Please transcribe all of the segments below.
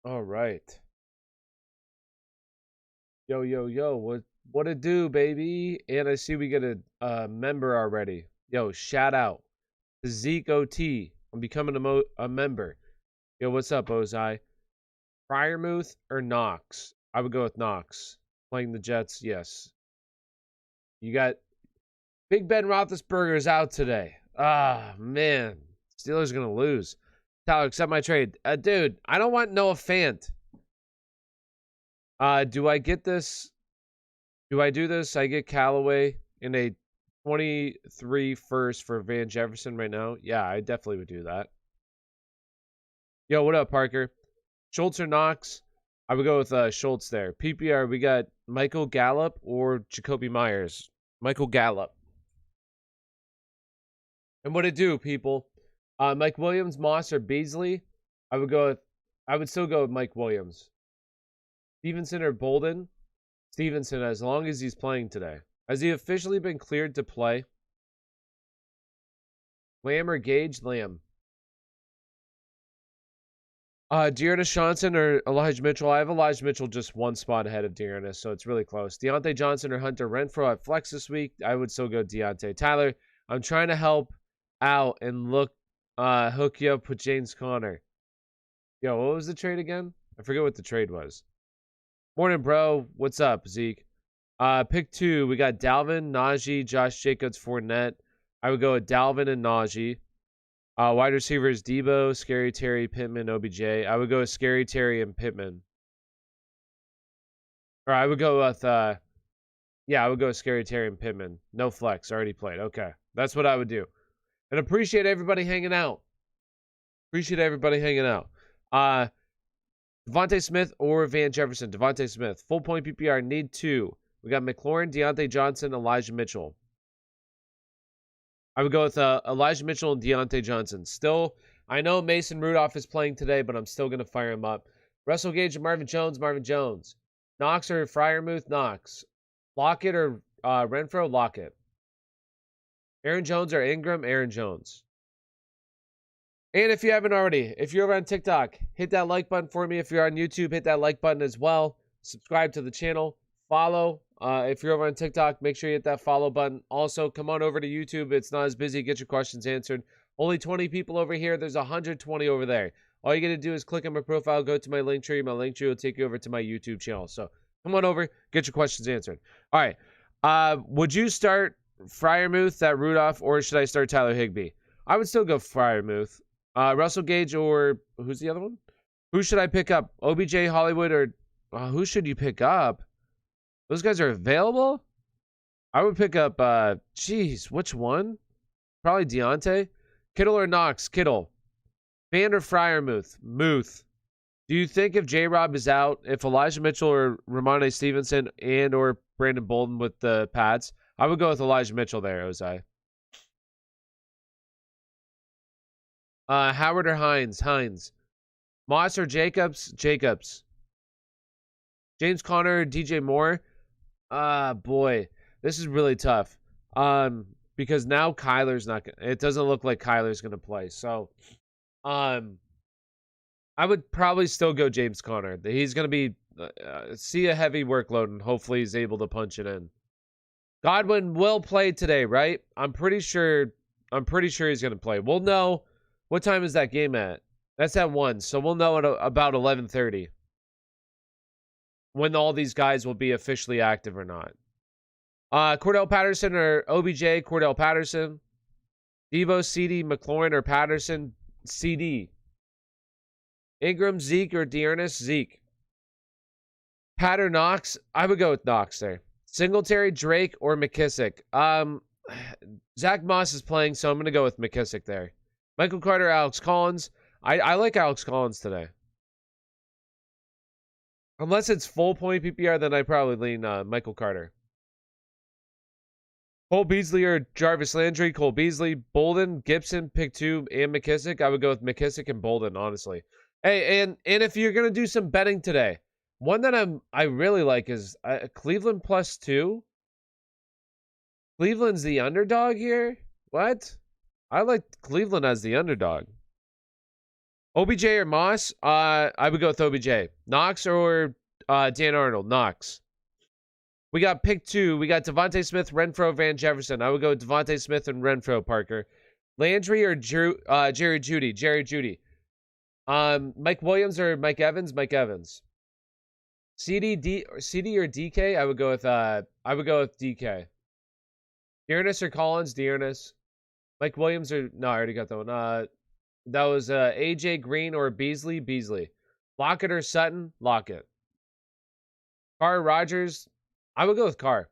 All right. Yo, yo, yo. What it do, baby? And I see we get a member already. Yo, shout out to Zeke OT. I'm becoming a member. Yo, what's up, Ozai? Fryermuth or Knox? I would go with Knox. Playing the Jets, yes. You got Big Ben Roethlisberger's out today. Ah, man. Steelers are going to lose. Tyler, accept my trade. Dude, I don't want Noah Fant. Do I get this? Do I do this? I get Callaway in a 23 first for Van Jefferson right now. Yeah, I definitely would do that. Yo, what up, Parker? Schultz or Knox? I would go with Schultz there. PPR, we got Michael Gallup or Jacoby Myers. Michael Gallup. And what it do, people? Mike Williams, Moss, or Beasley? I would still go with Mike Williams. Stevenson or Bolden? Stevenson, as long as he's playing today. Has he officially been cleared to play? Lamb or Gage? Lamb. Dearness Johnson or Elijah Mitchell? I have Elijah Mitchell just one spot ahead of Dearness, so it's really close. Deontay Johnson or Hunter Renfrow at flex this week? I would still go Deontay. Tyler, I'm trying to help out and hook you up with James Conner. Yo, what was the trade again? I forget what the trade was. Morning, bro. What's up, Zeke? Pick 2. We got Dalvin, Najee, Josh Jacobs, Fournette. I would go with Dalvin and Najee. Wide receivers, Debo, Scary Terry, Pittman, OBJ. I would go with Scary Terry and Pittman. Or I would go with, I would go with Scary Terry and Pittman. No flex, already played. Okay, that's what I would do. And appreciate everybody hanging out. Devontae Smith or Van Jefferson. Devontae Smith. Full point PPR, need 2. We got McLaurin, Deontay Johnson, Elijah Mitchell. I would go with Elijah Mitchell and Deontay Johnson. Still, I know Mason Rudolph is playing today, but I'm still going to fire him up. Russell Gage and Marvin Jones. Knox or Fryermuth? Knox. Lockett or Renfrow? Lockett. Aaron Jones or Ingram? Aaron Jones. And if you haven't already, if you're over on TikTok, hit that like button for me. If you're on YouTube, hit that like button as well. Subscribe to the channel. Follow. If you're over on TikTok, make sure you hit that follow button. Also, come on over to YouTube. It's not as busy. Get your questions answered. Only 20 people over here. There's 120 over there. All you got to do is click on my profile, go to my link tree. My link tree will take you over to my YouTube channel. So come on over, get your questions answered. All right. Would you start Fryermuth at Rudolph, or should I start Tyler Higbee? I would still go Fryermuth. Russell Gage or who's the other one? Who should I pick up? OBJ, Hollywood, or who should you pick up? Those guys are available? I would pick up, which one? Probably Deontay. Kittle or Knox? Kittle. Van or Fryermuth? Muth. Do you think if J-Rob is out, if Elijah Mitchell or Ramondre Stevenson and or Brandon Bolden with the Pats, I would go with Elijah Mitchell there, Ozai. Howard or Hines? Hines. Moss or Jacobs? Jacobs. James Conner or DJ Moore? Boy, this is really tough. Because now Kyler's not gonna, it doesn't look like Kyler's gonna play. So, I would probably still go James Conner. He's gonna be see a heavy workload, and hopefully he's able to punch it in. Godwin will play today, right? I'm pretty sure he's gonna play. We'll know. What time is that game at? That's at 1, so we'll know at about 11:30 when all these guys will be officially active or not. Cordell Patterson or OBJ? Cordell Patterson. Devo, CD, McLaurin, or Patterson? CD. Ingram, Zeke, or Dearness? Zeke. Pat or Knox? I would go with Knox there. Singletary, Drake, or McKissick? Zach Moss is playing, so I'm going to go with McKissick there. Michael Carter, Alex Collins. I like Alex Collins today. Unless it's full point PPR, then I probably lean Michael Carter. Cole Beasley or Jarvis Landry? Cole Beasley. Bolden, Gibson, pick 2, and McKissick. I would go with McKissick and Bolden, honestly. Hey, and if you're going to do some betting today, one that I really like is Cleveland +2. Cleveland's the underdog here? What? I like Cleveland as the underdog. OBJ or Moss? I would go with OBJ. Knox or Dan Arnold? Knox. We got pick 2. We got Devontae Smith, Renfro, Van Jefferson. I would go with Devontae Smith and Renfro, Parker. Landry or Jerry Jeudy? Jerry Jeudy. Mike Williams or Mike Evans? Mike Evans. CD or DK? I would go with DK. Dearness or Collins? Dearness. Mike Williams or no? I already got that one. That was AJ Green or Beasley? Beasley. Lockett or Sutton? Lockett. Carr Rogers? I would go with Carr.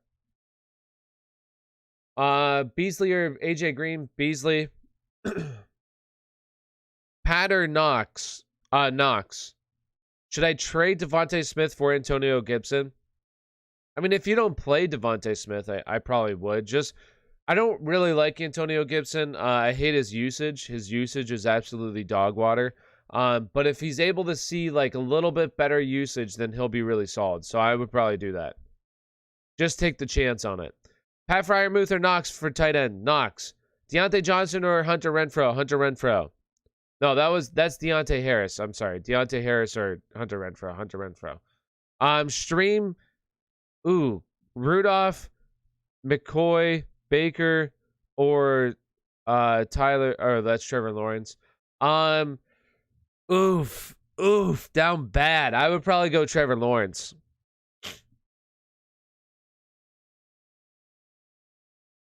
Beasley or AJ Green? Beasley. Pat or Knox? Knox. Should I trade Devontae Smith for Antonio Gibson? I mean, if you don't play Devontae Smith, I probably would. I don't really like Antonio Gibson. I hate his usage. His usage is absolutely dog water. But if he's able to see like a little bit better usage, then he'll be really solid. So I would probably do that. Just take the chance on it. Pat Freiermuth or Knox for tight end? Knox. Deontay Johnson or Hunter Renfro? Hunter Renfro. No, that's Deontay Harris. I'm sorry. Deontay Harris or Hunter Renfro. Hunter Renfro. Stream. Ooh. Rudolph, McCoy, Baker, or Tyler. Or that's Trevor Lawrence. Oof. Down bad. I would probably go Trevor Lawrence.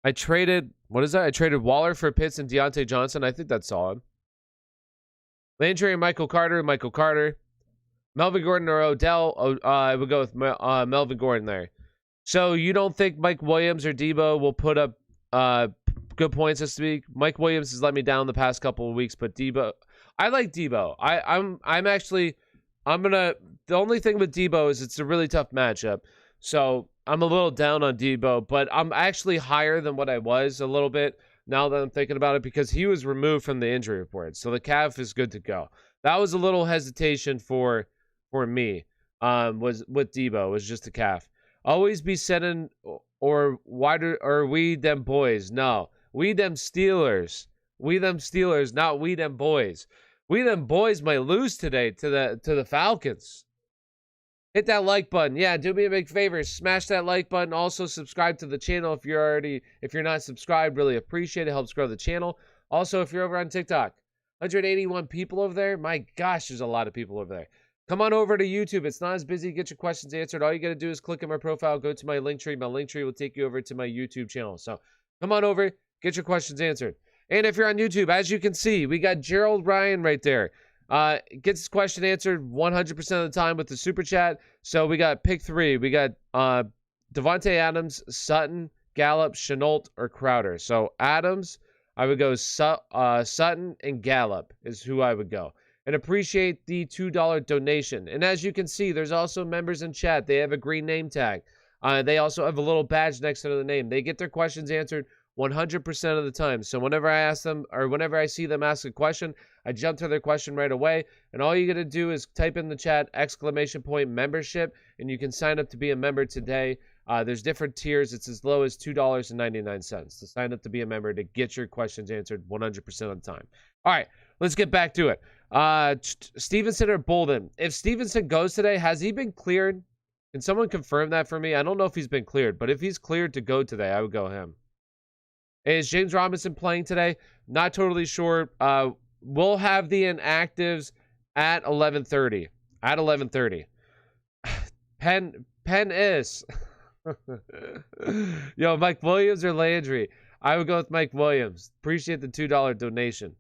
I traded Waller for Pitts and Deontay Johnson. I think that's solid. Landry and Michael Carter. Melvin Gordon or Odell. I would go with Melvin Gordon there. So you don't think Mike Williams or Debo will put up good points this week? Mike Williams has let me down the past couple of weeks, but Debo, I like Debo. The only thing with Debo is it's a really tough matchup. So I'm a little down on Debo, but I'm actually higher than what I was a little bit now that I'm thinking about it because he was removed from the injury report. So the calf is good to go. That was a little hesitation for me. Was with Debo, was just the calf. Always be setting or wider or we them boys. No. We them Steelers. We them Steelers, not we them boys. We them boys might lose today to the Falcons. Hit that like button. Yeah, do me a big favor. Smash that like button. Also, subscribe to the channel if you're not subscribed. Really appreciate it. Helps grow the channel. Also, if you're over on TikTok, 181 people over there. My gosh, there's a lot of people over there. Come on over to YouTube. It's not as busy. Get your questions answered. All you got to do is click on my profile, go to my link tree. My link tree will take you over to my YouTube channel. So come on over, get your questions answered. And if you're on YouTube, as you can see, we got Gerald Ryan right there. Gets his question answered 100% of the time with the super chat. So we got pick 3. We got Devontae Adams, Sutton, Gallup, Shenault, or Crowder. So Adams, I would go Sutton and Gallup is who I would go. And appreciate the $2 donation. And as you can see, there's also members in chat. They have a green name tag. They also have a little badge next to the name. They get their questions answered 100% of the time. So whenever I ask them, or whenever I see them ask a question, I jump to their question right away. And all you got to do is type in the chat, !membership, and you can sign up to be a member today. There's different tiers. It's as low as $2.99 to sign up to be a member to get your questions answered 100% of the time. All right, let's get back to it. Stevenson or Bolden? If Stevenson goes today, has he been cleared? Can someone confirm that for me? I don't know if he's been cleared, but if he's cleared to go today, I would go him. Is James Robinson playing today? Not totally sure. We'll have the inactives at 11:30. At 11:30. Penn is. Yo, Mike Williams or Landry? I would go with Mike Williams. Appreciate the $2 donation.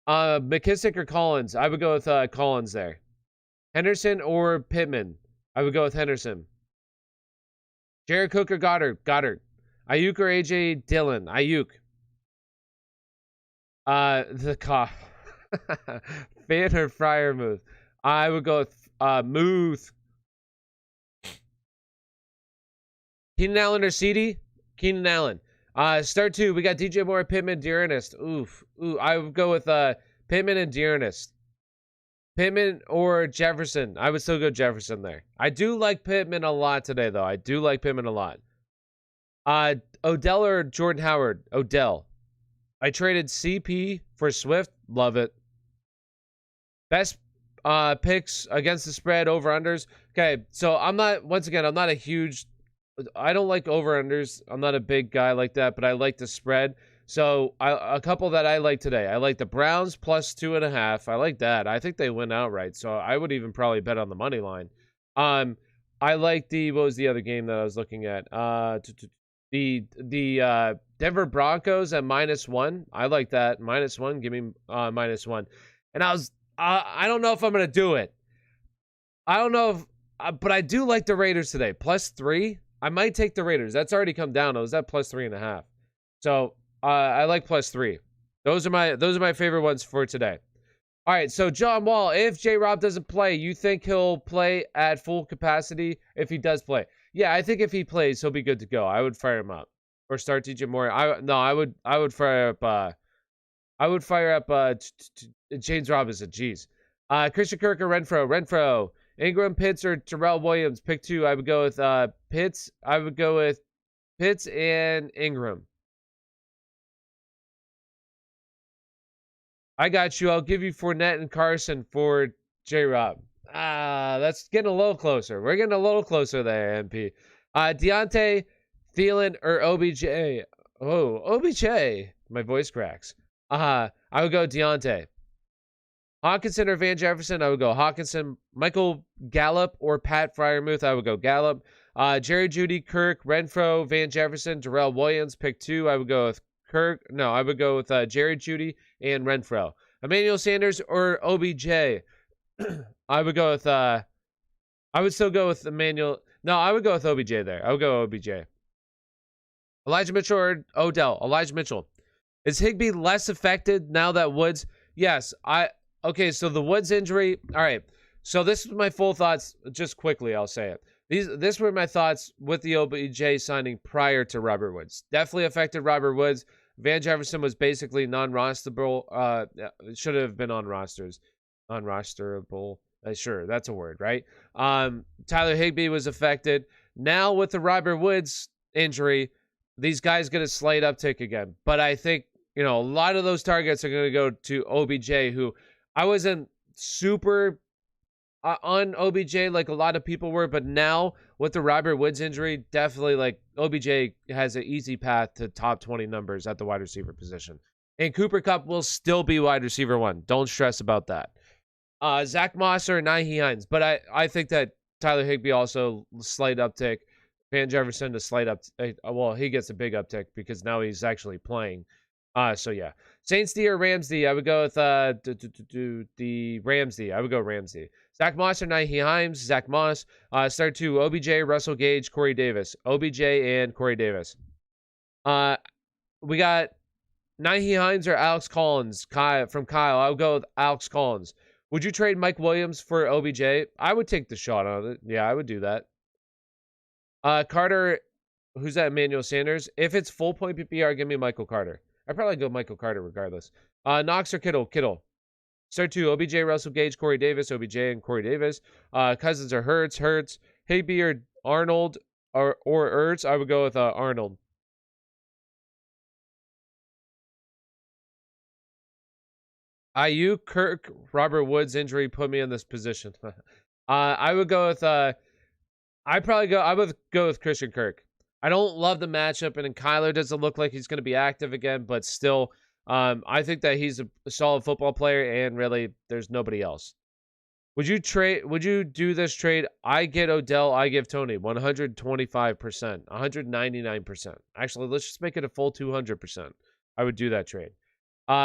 McKissick or Collins? I would go with Collins there. Henderson or Pittman? I would go with Henderson. Jared Cook or Goddard? Goddard. Ayuk or AJ Dillon? Ayuk. The cough. Fan or Freiermuth? I would go with Muth. Keenan Allen or CD? Keenan Allen. Start 2. We got DJ Moore, Pittman, Dearness. Ooh, I would go with Pittman and Dearness. Pittman or Jefferson. I would still go Jefferson there. I do like Pittman a lot today, though. I do like Pittman a lot. Odell or Jordan Howard? Odell. I traded CP for Swift. Love it. Best picks against the spread, over-unders. Okay, so I'm not a huge... I don't like over-unders. I'm not a big guy like that, but I like the spread. So a couple that I like today. I like the Browns plus 2.5. I like that. I think they win outright. So I would even probably bet on the money line. I like the... What was the other game that I was looking at? The Denver Broncos at -1. I like that. -1. Give me -1. And I don't know if I'm going to do it. I don't know if... but I do like the Raiders today. +3. I might take the Raiders. That's already come down. I was at +3.5. So I like +3. Those are my favorite ones for today. All right, so John Wall, if J-Rob doesn't play, you think he'll play at full capacity if he does play? Yeah, I think if he plays, he'll be good to go. I would fire him up or start DJ Moore. I would fire up James Robinson. Jeez. Christian Kirk or Renfro. Ingram, Pitts, or Terrell Williams. Pick 2. I would go with Pitts. I would go with Pitts and Ingram. I got you. I'll give you Fournette and Carson for J-Rob. That's getting a little closer. We're getting a little closer there, MP. Deontay, Thielen, or OBJ. Oh, OBJ. My voice cracks. I would go Deontay. Hawkinson or Van Jefferson, I would go Hawkinson. Michael Gallup or Pat Freiermuth, I would go Gallup. Jerry Jeudy, Kirk, Renfro, Van Jefferson, Darrell Williams, pick 2. I would go with Kirk. No, I would go with Jerry Jeudy and Renfro. Emmanuel Sanders or OBJ. I would go with I would still go with Emmanuel. No, I would go with OBJ there. I would go OBJ. Elijah Mitchell or Odell. Elijah Mitchell. Is Higbee less affected now that Woods? Yes, okay, so the Woods injury. All right. So this is my full thoughts. Just quickly, I'll say it. This were my thoughts with the OBJ signing prior to Robert Woods. Definitely affected Robert Woods. Van Jefferson was basically non-rosterable. Should have been on rosters. Non-rosterable. Sure, that's a word, right? Tyler Higbee was affected. Now with the Robert Woods injury, these guys get a slight uptick again. But I think, a lot of those targets are going to go to OBJ, who I wasn't super on OBJ like a lot of people were, but now with the Robert Woods injury, definitely like OBJ has an easy path to top 20 numbers at the wide receiver position. And Cooper Kupp will still be wide receiver 1. Don't stress about that. Zach Moss or Nyheim Hines, but I think that Tyler Higbee also slight uptick. Van Jefferson a slight up. Well, he gets a big uptick because now he's actually playing. So yeah, Saints D or Rams D. I would go with the Rams D. I would go Rams D. Zach Moss or Nyheim Hines. Zach Moss. Start 2. OBJ, Russell Gage, Corey Davis. OBJ and Corey Davis. We got Nyheim Hines or Alex Collins. From Kyle. I would go with Alex Collins. Would you trade Mike Williams for OBJ? I would take the shot on it. Yeah, I would do that. Carter, who's that? Emmanuel Sanders. If it's full point PPR, give me Michael Carter. I'd probably go Michael Carter regardless. Knox or Kittle? Kittle. Start 2. OBJ, Russell Gage, Corey Davis. OBJ and Corey Davis. Cousins or Hurts. Higbee or Arnold or Ertz. I would go with Arnold. IU, Kirk, Robert Woods injury put me in this position. I would go with I would go with Christian Kirk. I don't love the matchup, and Kyler doesn't look like he's going to be active again, but still, I think that he's a solid football player, and really, there's nobody else. Would you do this trade? I get Odell, I give Tony 125%, 199%. Actually, let's just make it a full 200%. I would do that trade.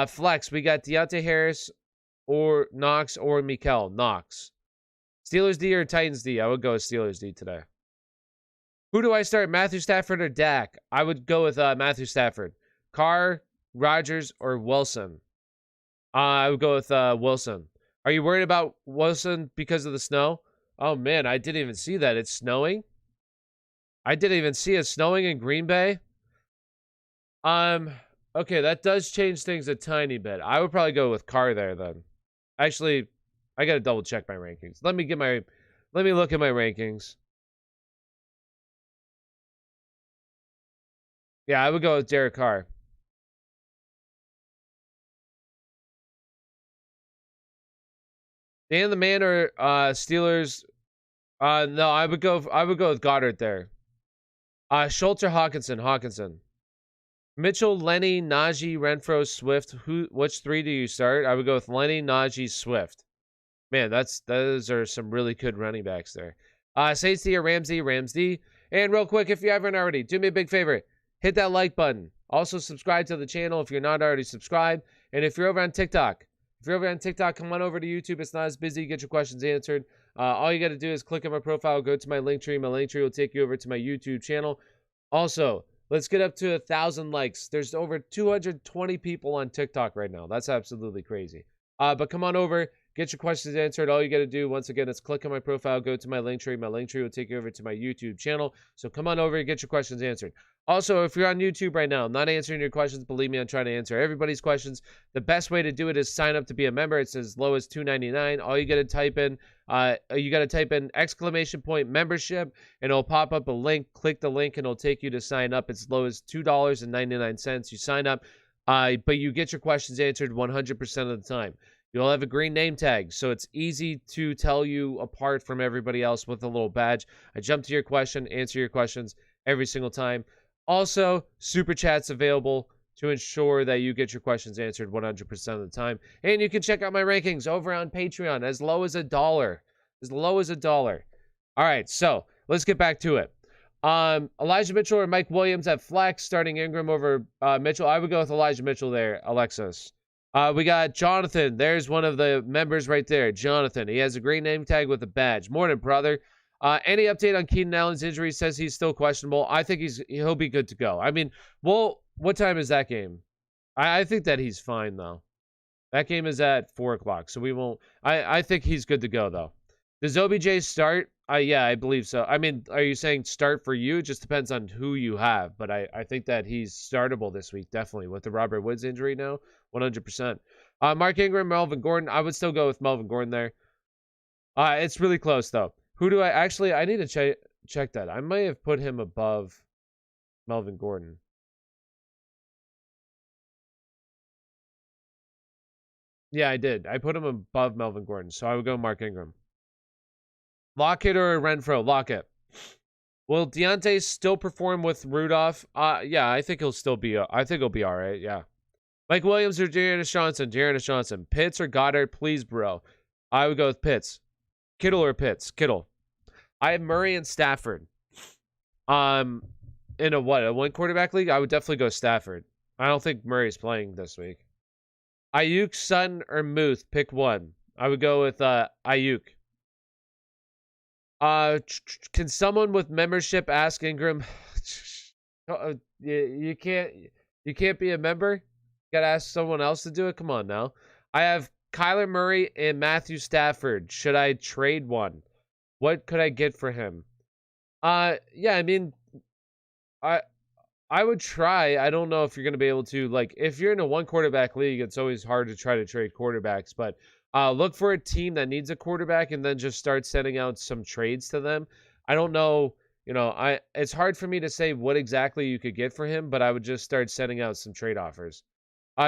Flex, we got Deontay Harris or Knox or Mikel. Knox. Steelers D or Titans D? I would go with Steelers D today. Who do I start? Matthew Stafford or Dak? I would go with Matthew Stafford. Carr, Rodgers, or Wilson? I would go with Wilson. Are you worried about Wilson because of the snow? Oh, man, I didn't even see that. It's snowing? I didn't even see it snowing in Green Bay? Okay, that does change things a tiny bit. I would probably go with Carr there then. Actually, I got to double check my rankings. Let me look at my rankings. Yeah, I would go with Derek Carr. Dan the Man or Steelers? No, I would go with Goddard there. Schultz or Hawkinson. Mitchell, Lenny, Najee, Renfro, Swift. Which three do you start? I would go with Lenny, Najee, Swift. Man, those are some really good running backs there. Saints D or Ramsey. And real quick, if you haven't already, do me a big favor. Hit that like button. Also, subscribe to the channel if you're not already subscribed. And if you're over on TikTok, come on over to YouTube. It's not as busy. Get your questions answered. All you got to do is click on my profile, go to my link tree. My link tree will take you over to my YouTube channel. Also, let's get up to 1,000 likes. There's over 220 people on TikTok right now. That's absolutely crazy. But come on over. Get your questions answered. All you got to do, once again, is click on my profile, go to my link tree. My link tree will take you over to my YouTube channel. So come on over and get your questions answered. Also, if you're on YouTube right now, I'm not answering your questions. Believe me, I'm trying to answer everybody's questions. The best way to do it is sign up to be a member. It's as low as $2.99. All you got to type in, !membership, and it'll pop up a link. Click the link, and it'll take you to sign up. It's as low as $2.99. You sign up, but you get your questions answered 100% of the time. You'll have a green name tag, so it's easy to tell you apart from everybody else with a little badge. I jump to your question, answer your questions every single time. Also, Super Chat's available to ensure that you get your questions answered 100% of the time. And you can check out my rankings over on Patreon, as low as $1. As low as $1. All right, so let's get back to it. Elijah Mitchell or Mike Williams at flex, starting Ingram over Mitchell. I would go with Elijah Mitchell there, Alexis. We got Jonathan. There's one of the members right there. Jonathan. He has a green name tag with a badge. Morning, brother. Any update on Keenan Allen's injury? Says he's still questionable. I think he'll be good to go. I mean, well, what time is that game? I think that he's fine, though. That game is at 4 o'clock, so we won't. I think he's good to go, though. Does OBJ start? Yeah, I believe so. I mean, are you saying start for you? It just depends on who you have, but I think that he's startable this week, definitely, with the Robert Woods injury now, 100%. Mark Ingram, Melvin Gordon. I would still go with Melvin Gordon there. It's really close, though. Who do I... Actually, I need to check that. I may have put him above Melvin Gordon. Yeah, I did. I put him above Melvin Gordon, so I would go Mark Ingram. Lockett or Renfro? Lockett. Will Deontay still perform with Rudolph? Yeah, I think he'll still be. I think he'll be all right. Yeah. Mike Williams or Dearness Johnson. Pitts or Goddard? Please, bro. I would go with Pitts. Kittle or Pitts? Kittle. I have Murray and Stafford. In a one quarterback league? I would definitely go Stafford. I don't think Murray's playing this week. Ayuk, Sutton, or Muth? Pick one. I would go with Ayuk. Can someone with membership ask Ingram? You can't be a member. You gotta ask someone else to do it. Come on now. I have Kyler Murray and Matthew Stafford. Should I trade one? What could I get for him? Yeah, I mean, I would try. I don't know if you're gonna be able to. Like, if you're in a one quarterback league, it's always hard to try to trade quarterbacks, but. Look for a team that needs a quarterback and then just start sending out some trades to them. I don't know, it's hard for me to say what exactly you could get for him, but I would just start sending out some trade offers.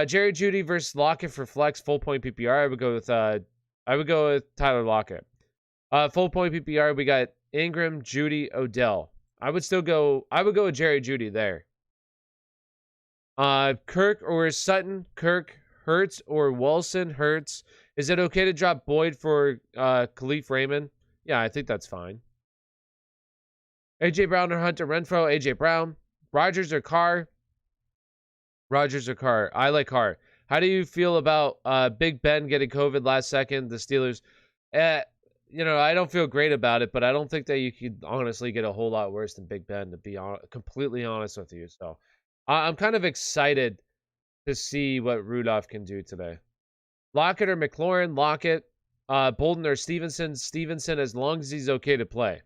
Jerry Jeudy versus Lockett for flex full point PPR. I would go with Tyler Lockett. Full point PPR, we got Ingram, Jeudy, Odell. I would go with Jerry Jeudy there. Kirk or Sutton, Kirk, Hurts or Wilson, Hurts. Is it okay to drop Boyd for Khalif Raymond? Yeah, I think that's fine. A.J. Brown or Hunter Renfro? A.J. Brown. Rodgers or Carr? Rodgers or Carr? I like Carr. How do you feel about Big Ben getting COVID last second? The Steelers. I don't feel great about it, but I don't think that you could honestly get a whole lot worse than Big Ben, to be completely honest with you. So I'm kind of excited to see what Rudolph can do today. Lockett or McLaurin? Lockett. Bolden or Stevenson? Stevenson, as long as he's okay to play.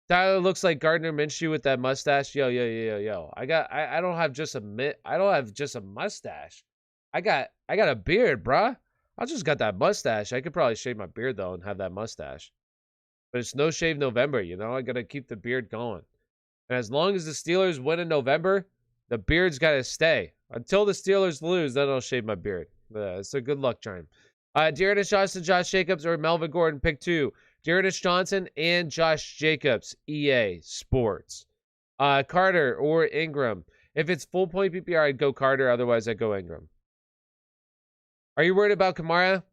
Tyler looks like Gardner Minshew with that mustache. Yo. I don't have just a mustache. I got a beard, bruh. I just got that mustache. I could probably shave my beard though and have that mustache. But it's no shave November, I gotta keep the beard going. And as long as the Steelers win in November, the beard's gotta stay. Until the Steelers lose, then I'll shave my beard. It's a good luck charm. Dearness Johnson, Josh Jacobs, or Melvin Gordon, pick 2. Dearness Johnson and Josh Jacobs, EA Sports. Carter or Ingram. If it's full point PPR, I'd go Carter. Otherwise, I'd go Ingram. Are you worried about Kamara?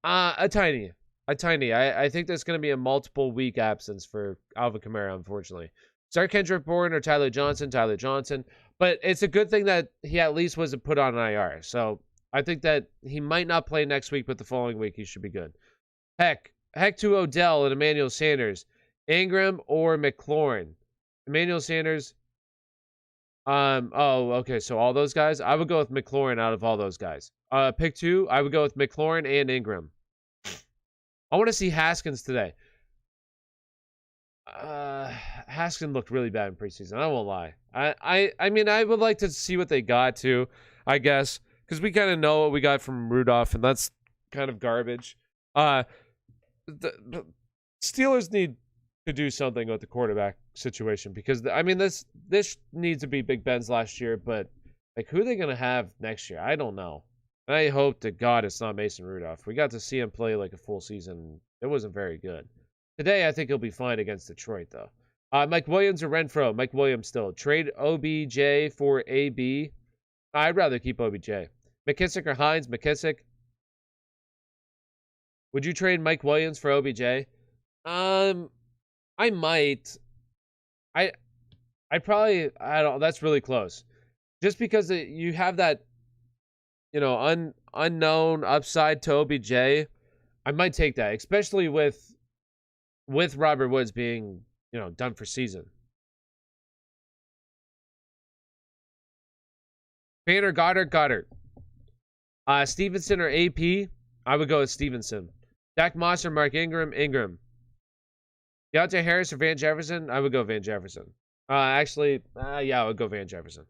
A tiny. I think there's going to be a multiple week absence for Alvin Kamara, unfortunately. Start Kendrick Bourne or Tyler Johnson. But it's a good thing that he at least wasn't put on IR. So I think that he might not play next week, but the following week he should be good. Heck to Odell and Emmanuel Sanders. Ingram or McLaurin. Emmanuel Sanders. Okay. So all those guys, I would go with McLaurin out of all those guys. Pick 2, I would go with McLaurin and Ingram. I want to see Haskins today. Haskins looked really bad in preseason. I won't lie. I mean, I would like to see what they got to, I guess, because we kind of know what we got from Rudolph, and that's kind of garbage. The Steelers need to do something with the quarterback situation because, I mean, this needs to be Big Ben's last year, but like, who are they going to have next year? I don't know. I hope to God it's not Mason Rudolph. We got to see him play like a full season. It wasn't very good. Today, I think he'll be fine against Detroit, though. Mike Williams or Renfro? Mike Williams still. Trade OBJ for AB. I'd rather keep OBJ. McKissick or Hines? McKissick. Would you trade Mike Williams for OBJ? I might. I probably, I don't, that's really close. Just because you have that, you know, unknown upside to OBJ, I might take that, especially with Robert Woods being, you know, done for season. Banner, Goddard. Stevenson or AP? I would go with Stevenson. Dak Moss or Mark Ingram? DeAndre Harris or Van Jefferson? I would go Van Jefferson. Yeah, I would go Van Jefferson.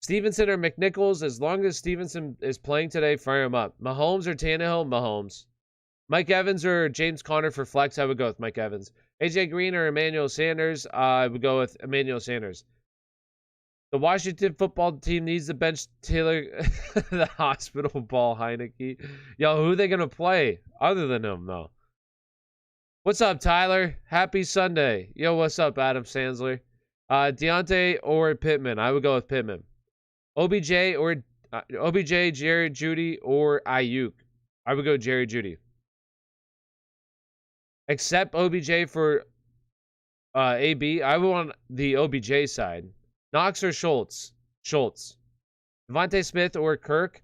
Stevenson or McNichols? As long as Stevenson is playing today, fire him up. Mahomes or Tannehill? Mahomes. Mike Evans or James Conner for flex? I would go with Mike Evans. AJ Green or Emmanuel Sanders? I would go with Emmanuel Sanders. The Washington football team needs to bench Taylor, the hospital ball Heineke. Yo, who are they going to play other than him, though? What's up, Tyler? Happy Sunday. Yo, what's up, Adam Sandsler? Deontay or Pittman? I would go with Pittman. OBJ, Jerry Jeudy, or Ayuk? I would go Jerry Jeudy. Except OBJ for AB. I would want the OBJ side. Knox or Schultz? Devontae Smith or Kirk?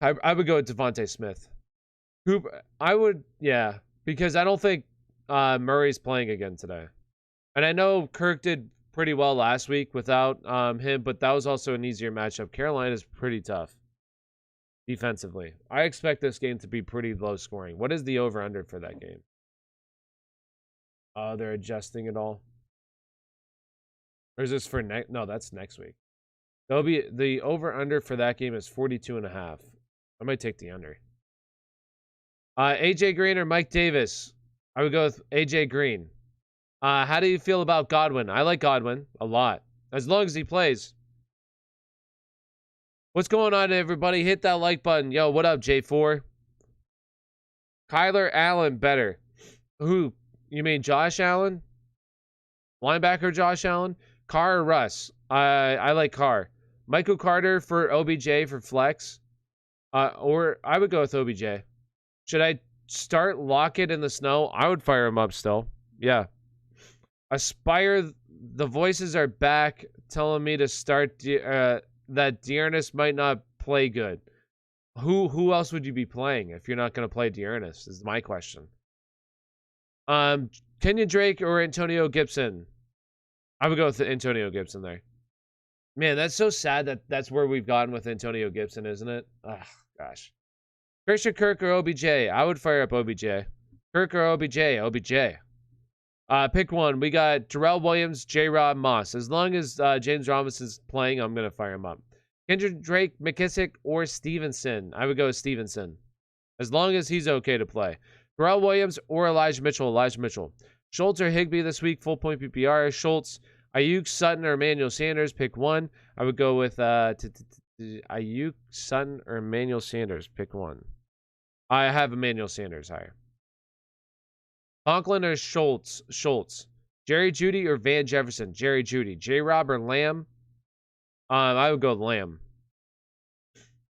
I would go with Devontae Smith. Cooper, yeah, because I don't think Murray's playing again today. And I know Kirk did pretty well last week without him, but that was also an easier matchup. Carolina is pretty tough defensively. I expect this game to be pretty low scoring. What is the over-under for that game? Oh, they're adjusting it all. Or is this for next? No, that's next week. There'll be the over-under for that game is 42.5. I might take the under. AJ Green or Mike Davis? I would go with AJ Green. How do you feel about Godwin? I like Godwin a lot. As long as he plays. What's going on, everybody? Hit that like button. Yo, what up, J4? Kyler Allen better. Who? You mean Josh Allen? Linebacker Josh Allen? Carr or Russ? I like Carr. Michael Carter for OBJ for flex. Or I would go with OBJ. Should I start Lockett in the snow? I would fire him up still. Yeah. Aspire, the voices are back telling me to start that Dearness might not play good. Who else would you be playing if you're not going to play Dearness is my question. Kenyon Drake or Antonio Gibson? I would go with Antonio Gibson there. Man, that's so sad that that's where we've gotten with Antonio Gibson, isn't it? Oh, gosh. Christian Kirk or OBJ? I would fire up OBJ. Kirk or OBJ? OBJ. Pick one. We got Terrell Williams, J-Rob, Moss. As long as James Robinson's playing, I'm going to fire him up. Kendrick Drake, McKissick, or Stevenson? I would go with Stevenson. As long as he's okay to play. Terrell Williams or Elijah Mitchell? Elijah Mitchell. Schultz or Higbee this week? Full point PPR. Schultz. Ayuk, Sutton, or Emmanuel Sanders? Pick one. I would go with Ayuk, Sutton, or Emmanuel Sanders? Pick one. I have Emmanuel Sanders higher. Conklin or Schultz. Jerry Jeudy or Van Jefferson? Jerry Jeudy. J-Rob or Lamb? I would go with Lamb.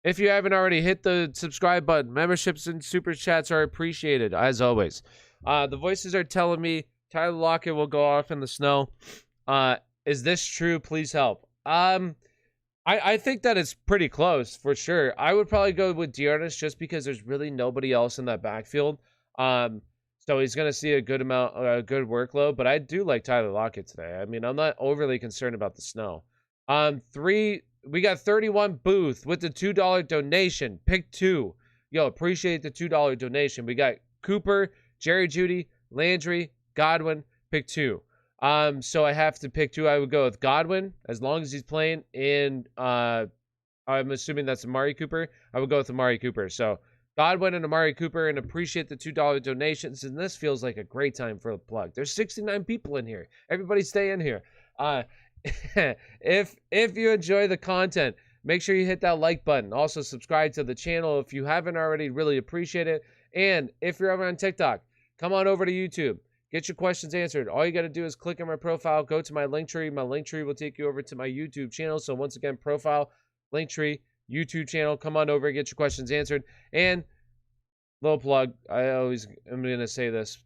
If you haven't already, hit the subscribe button. Memberships and super chats are appreciated, as always. The voices are telling me Tyler Lockett will go off in the snow. Is this true? Please help. I think that it's pretty close, for sure. I would probably go with Dearness just because there's really nobody else in that backfield. So he's going to see a good workload. But I do like Tyler Lockett today. I mean, I'm not overly concerned about the snow. We got 31 Booth with the $2 donation. Pick 2. Yo, appreciate the $2 donation. We got Cooper, Jerry Jeudy, Landry, Godwin. Pick 2. So I have to pick 2. I would go with Godwin as long as he's playing. And I'm assuming that's Amari Cooper. I would go with Amari Cooper. So Godwin and Amari Cooper, and appreciate the $2 donations. And this feels like a great time for a plug. There's 69 people in here. Everybody stay in here. If you enjoy the content, make sure you hit that like button. Also, subscribe to the channel if you haven't already. Really appreciate it. And if you're ever on TikTok, come on over to YouTube. Get your questions answered. All you got to do is click on my profile, go to my Linktree. My Linktree will take you over to my YouTube channel. So once again, profile, Linktree, YouTube channel. Come on over, get your questions answered. And little plug, I'm going to say this.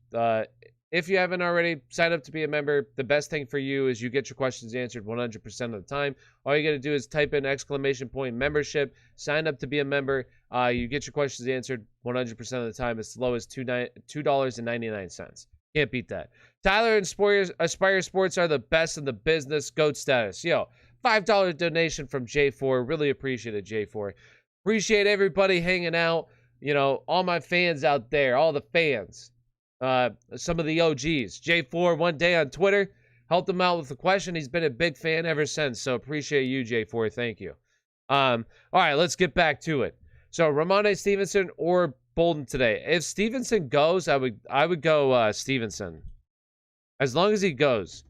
If you haven't already, sign up to be a member. The best thing for you is you get your questions answered 100% of the time. All you got to do is type in ! membership, sign up to be a member. You get your questions answered 100% of the time as low as $2.99. Can't beat that. Tyler and Aspire Sports are the best in the business. GOAT status. Yo, $5 donation from J4. Really appreciate it, J4. Appreciate everybody hanging out. You know, all my fans out there, all the fans. Some of the OGs. J4 one day on Twitter. Helped him out with the question. He's been a big fan ever since. So appreciate you, J4. Thank you. All right, let's get back to it. So Ramondre Stevenson or Bolden today. If Stevenson goes, I would go Stevenson. As long as he goes.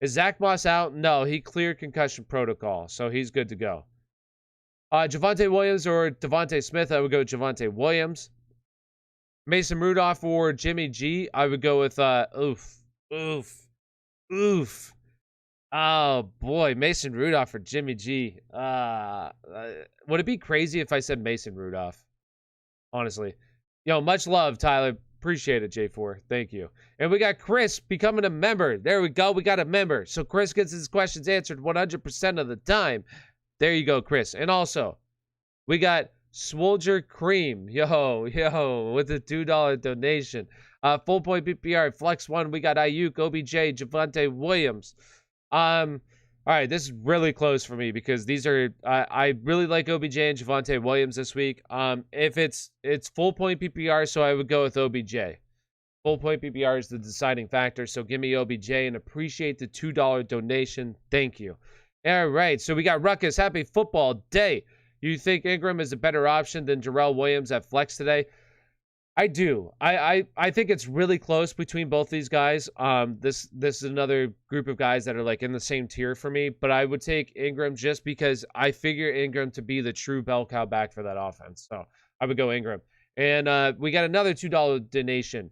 Is Zach Moss out? No, he cleared concussion protocol, so he's good to go. Javonte Williams or Devontae Smith, I would go Javonte Williams. Mason Rudolph or Jimmy G, I would go with oof. Oh boy, Mason Rudolph or Jimmy G. Would it be crazy if I said Mason Rudolph? Honestly. Yo, much love, Tyler. Appreciate it, J4. Thank you. And we got Chris becoming a member. There we go. We got a member. So Chris gets his questions answered 100% of the time. There you go, Chris. And also, we got Swolger Cream. Yo, with the $2 donation. Full point PPR. Flex 1. We got Ayuk, OBJ, Javonte Williams. All right, this is really close for me because these are I really like OBJ and Javonte Williams this week. If it's full point PPR, so I would go with OBJ. Full point PPR is the deciding factor, so give me OBJ and appreciate the $2 donation. Thank you. All right, so we got Ruckus. Happy football day. You think Ingram is a better option than Jarrell Williams at flex today? I do. I think it's really close between both these guys. This is another group of guys that are like in the same tier for me, but I would take Ingram just because I figure Ingram to be the true bell cow back for that offense. So I would go Ingram. And we got another $2 donation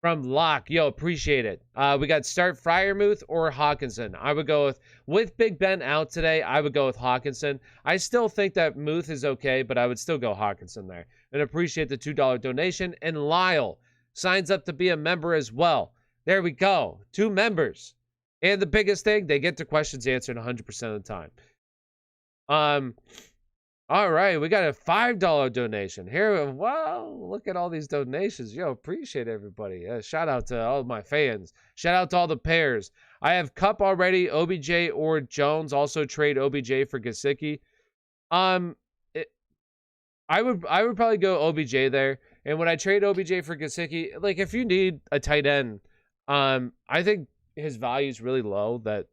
from Locke. Yo, appreciate it. We got start Freiermuth or Hawkinson. I would go with Big Ben out today. I would go with Hawkinson. I still think that Muth is okay, but I would still go Hawkinson there. And appreciate the $2 donation. And Lyle signs up to be a member as well. There we go. 2 members. And the biggest thing, they get their questions answered 100% of the time. All right, we got a $5 donation here. Wow, look at all these donations. Yo, appreciate everybody. Shout out to all my fans. Shout out to all the pairs. I have Cup already, OBJ or Jones. Also trade OBJ for Gesicki. I would probably go OBJ there. And when I trade OBJ for Gesicki, like if you need a tight end, I think his value is really low. That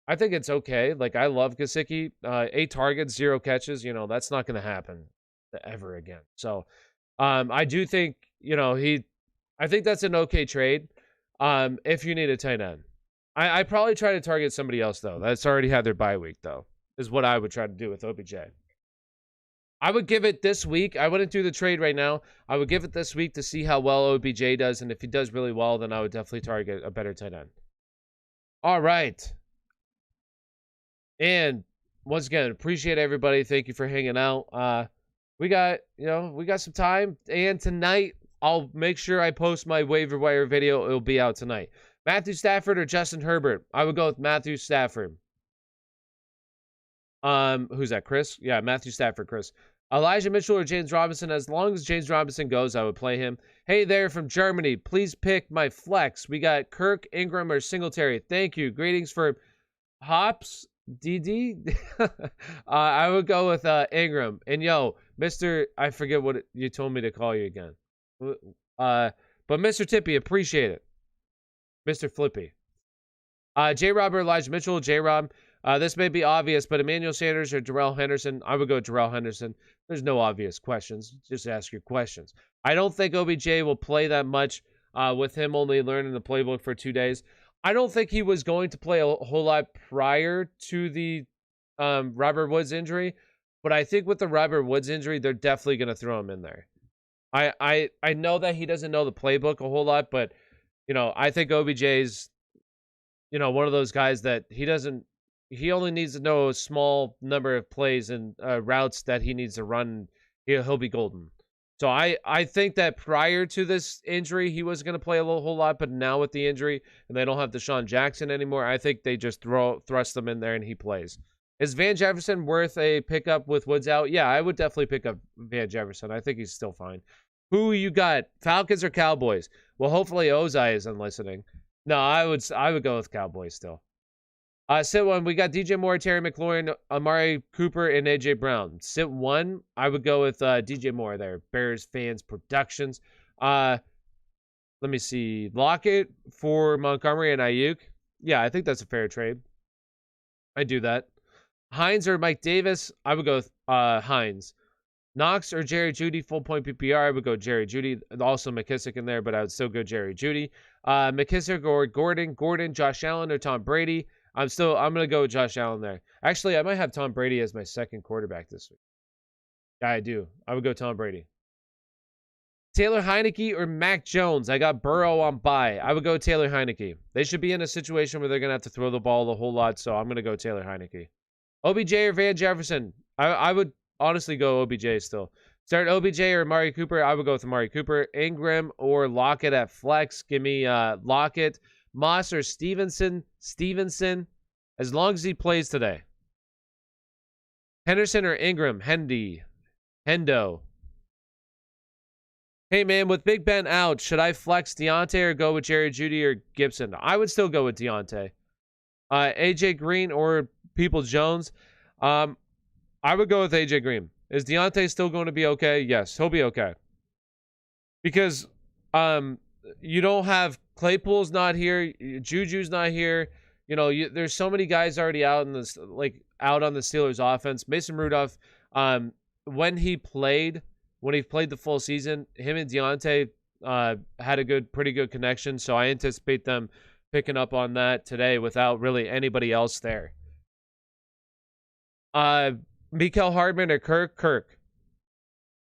I think it's okay. Like, I love Gesicki. 8 targets, 0 catches. You know, that's not going to happen ever again. So, I do think, you know, I think that's an okay trade if you need a tight end. I probably try to target somebody else, though. That's already had their bye week, though, is what I would try to do with OBJ. I would give it this week. I wouldn't do the trade right now. I would give it this week to see how well OBJ does. And if he does really well, then I would definitely target a better tight end. All right. And once again, appreciate everybody. Thank you for hanging out. We got some time. And tonight, I'll make sure I post my waiver wire video. It'll be out tonight. Matthew Stafford or Justin Herbert? I would go with Matthew Stafford. Who's that? Chris? Yeah, Matthew Stafford, Chris. Elijah Mitchell or James Robinson? As long as James Robinson goes, I would play him. Hey there from Germany. Please pick my flex. We got Kirk, Ingram, or Singletary. Thank you. Greetings for Hops. DD? I would go with Ingram. And yo, Mr. I forget what you told me to call you again. But Mr. Tippy, appreciate it. Mr. Flippy. J-Rob or Elijah Mitchell? J-Rob. This may be obvious, but Emmanuel Sanders or Darrell Henderson? I would go Darrell Henderson. There's no obvious questions. Just ask your questions. I don't think OBJ will play that much with him only learning the playbook for 2 days. I don't think he was going to play a whole lot prior to the Robert Woods injury, but I think with the Robert Woods injury, they're definitely going to throw him in there. I know that he doesn't know the playbook a whole lot, but I think OBJ's one of those guys that he only needs to know a small number of plays and routes that he needs to run. He'll be golden. So I think that prior to this injury, he was going to play a whole lot, but now with the injury and they don't have Deshaun Jackson anymore, I think they just thrust him in there and he plays. Is Van Jefferson worth a pickup with Woods out? Yeah, I would definitely pick up Van Jefferson. I think he's still fine. Who you got? Falcons or Cowboys? Well, hopefully Ozai isn't listening. No, I would go with Cowboys still. Sit one, we got DJ Moore, Terry McLaurin, Amari Cooper, and AJ Brown. Sit one, I would go with DJ Moore there. Bears Fans Productions. Let me see. Lockett for Montgomery and Ayuk. Yeah, I think that's a fair trade. I do that. Hines or Mike Davis. I would go with Hines. Knox or Jerry Jeudy, full point PPR. I would go Jerry Jeudy. Also McKissick in there, but I would still go Jerry Jeudy. McKissick or Gordon, Josh Allen or Tom Brady. I'm going to go with Josh Allen there. Actually, I might have Tom Brady as my second quarterback this week. Yeah, I do. I would go Tom Brady. Taylor Heineke or Mac Jones? I got Burrow on bye. I would go Taylor Heineke. They should be in a situation where they're going to have to throw the ball a whole lot, so I'm going to go Taylor Heineke. OBJ or Van Jefferson? I would honestly go OBJ still. Start OBJ or Amari Cooper? I would go with Amari Cooper. Ingram or Lockett at flex? Give me Lockett. Moss or Stevenson, as long as he plays today. Henderson or Ingram, Hendo. Hey, man, with Big Ben out, should I flex Deontay or go with Jerry Jeudy or Gibson? I would still go with Deontay. AJ Green or Peoples-Jones? I would go with AJ Green. Is Deontay still going to be okay? Yes, he'll be okay. Because you don't have Claypool's not here, Juju's not here. There's so many guys already out on the Steelers offense. Mason Rudolph, when he played the full season, him and Deontay had a pretty good connection. So I anticipate them picking up on that today without really anybody else there. Mecole Hardman or Kirk.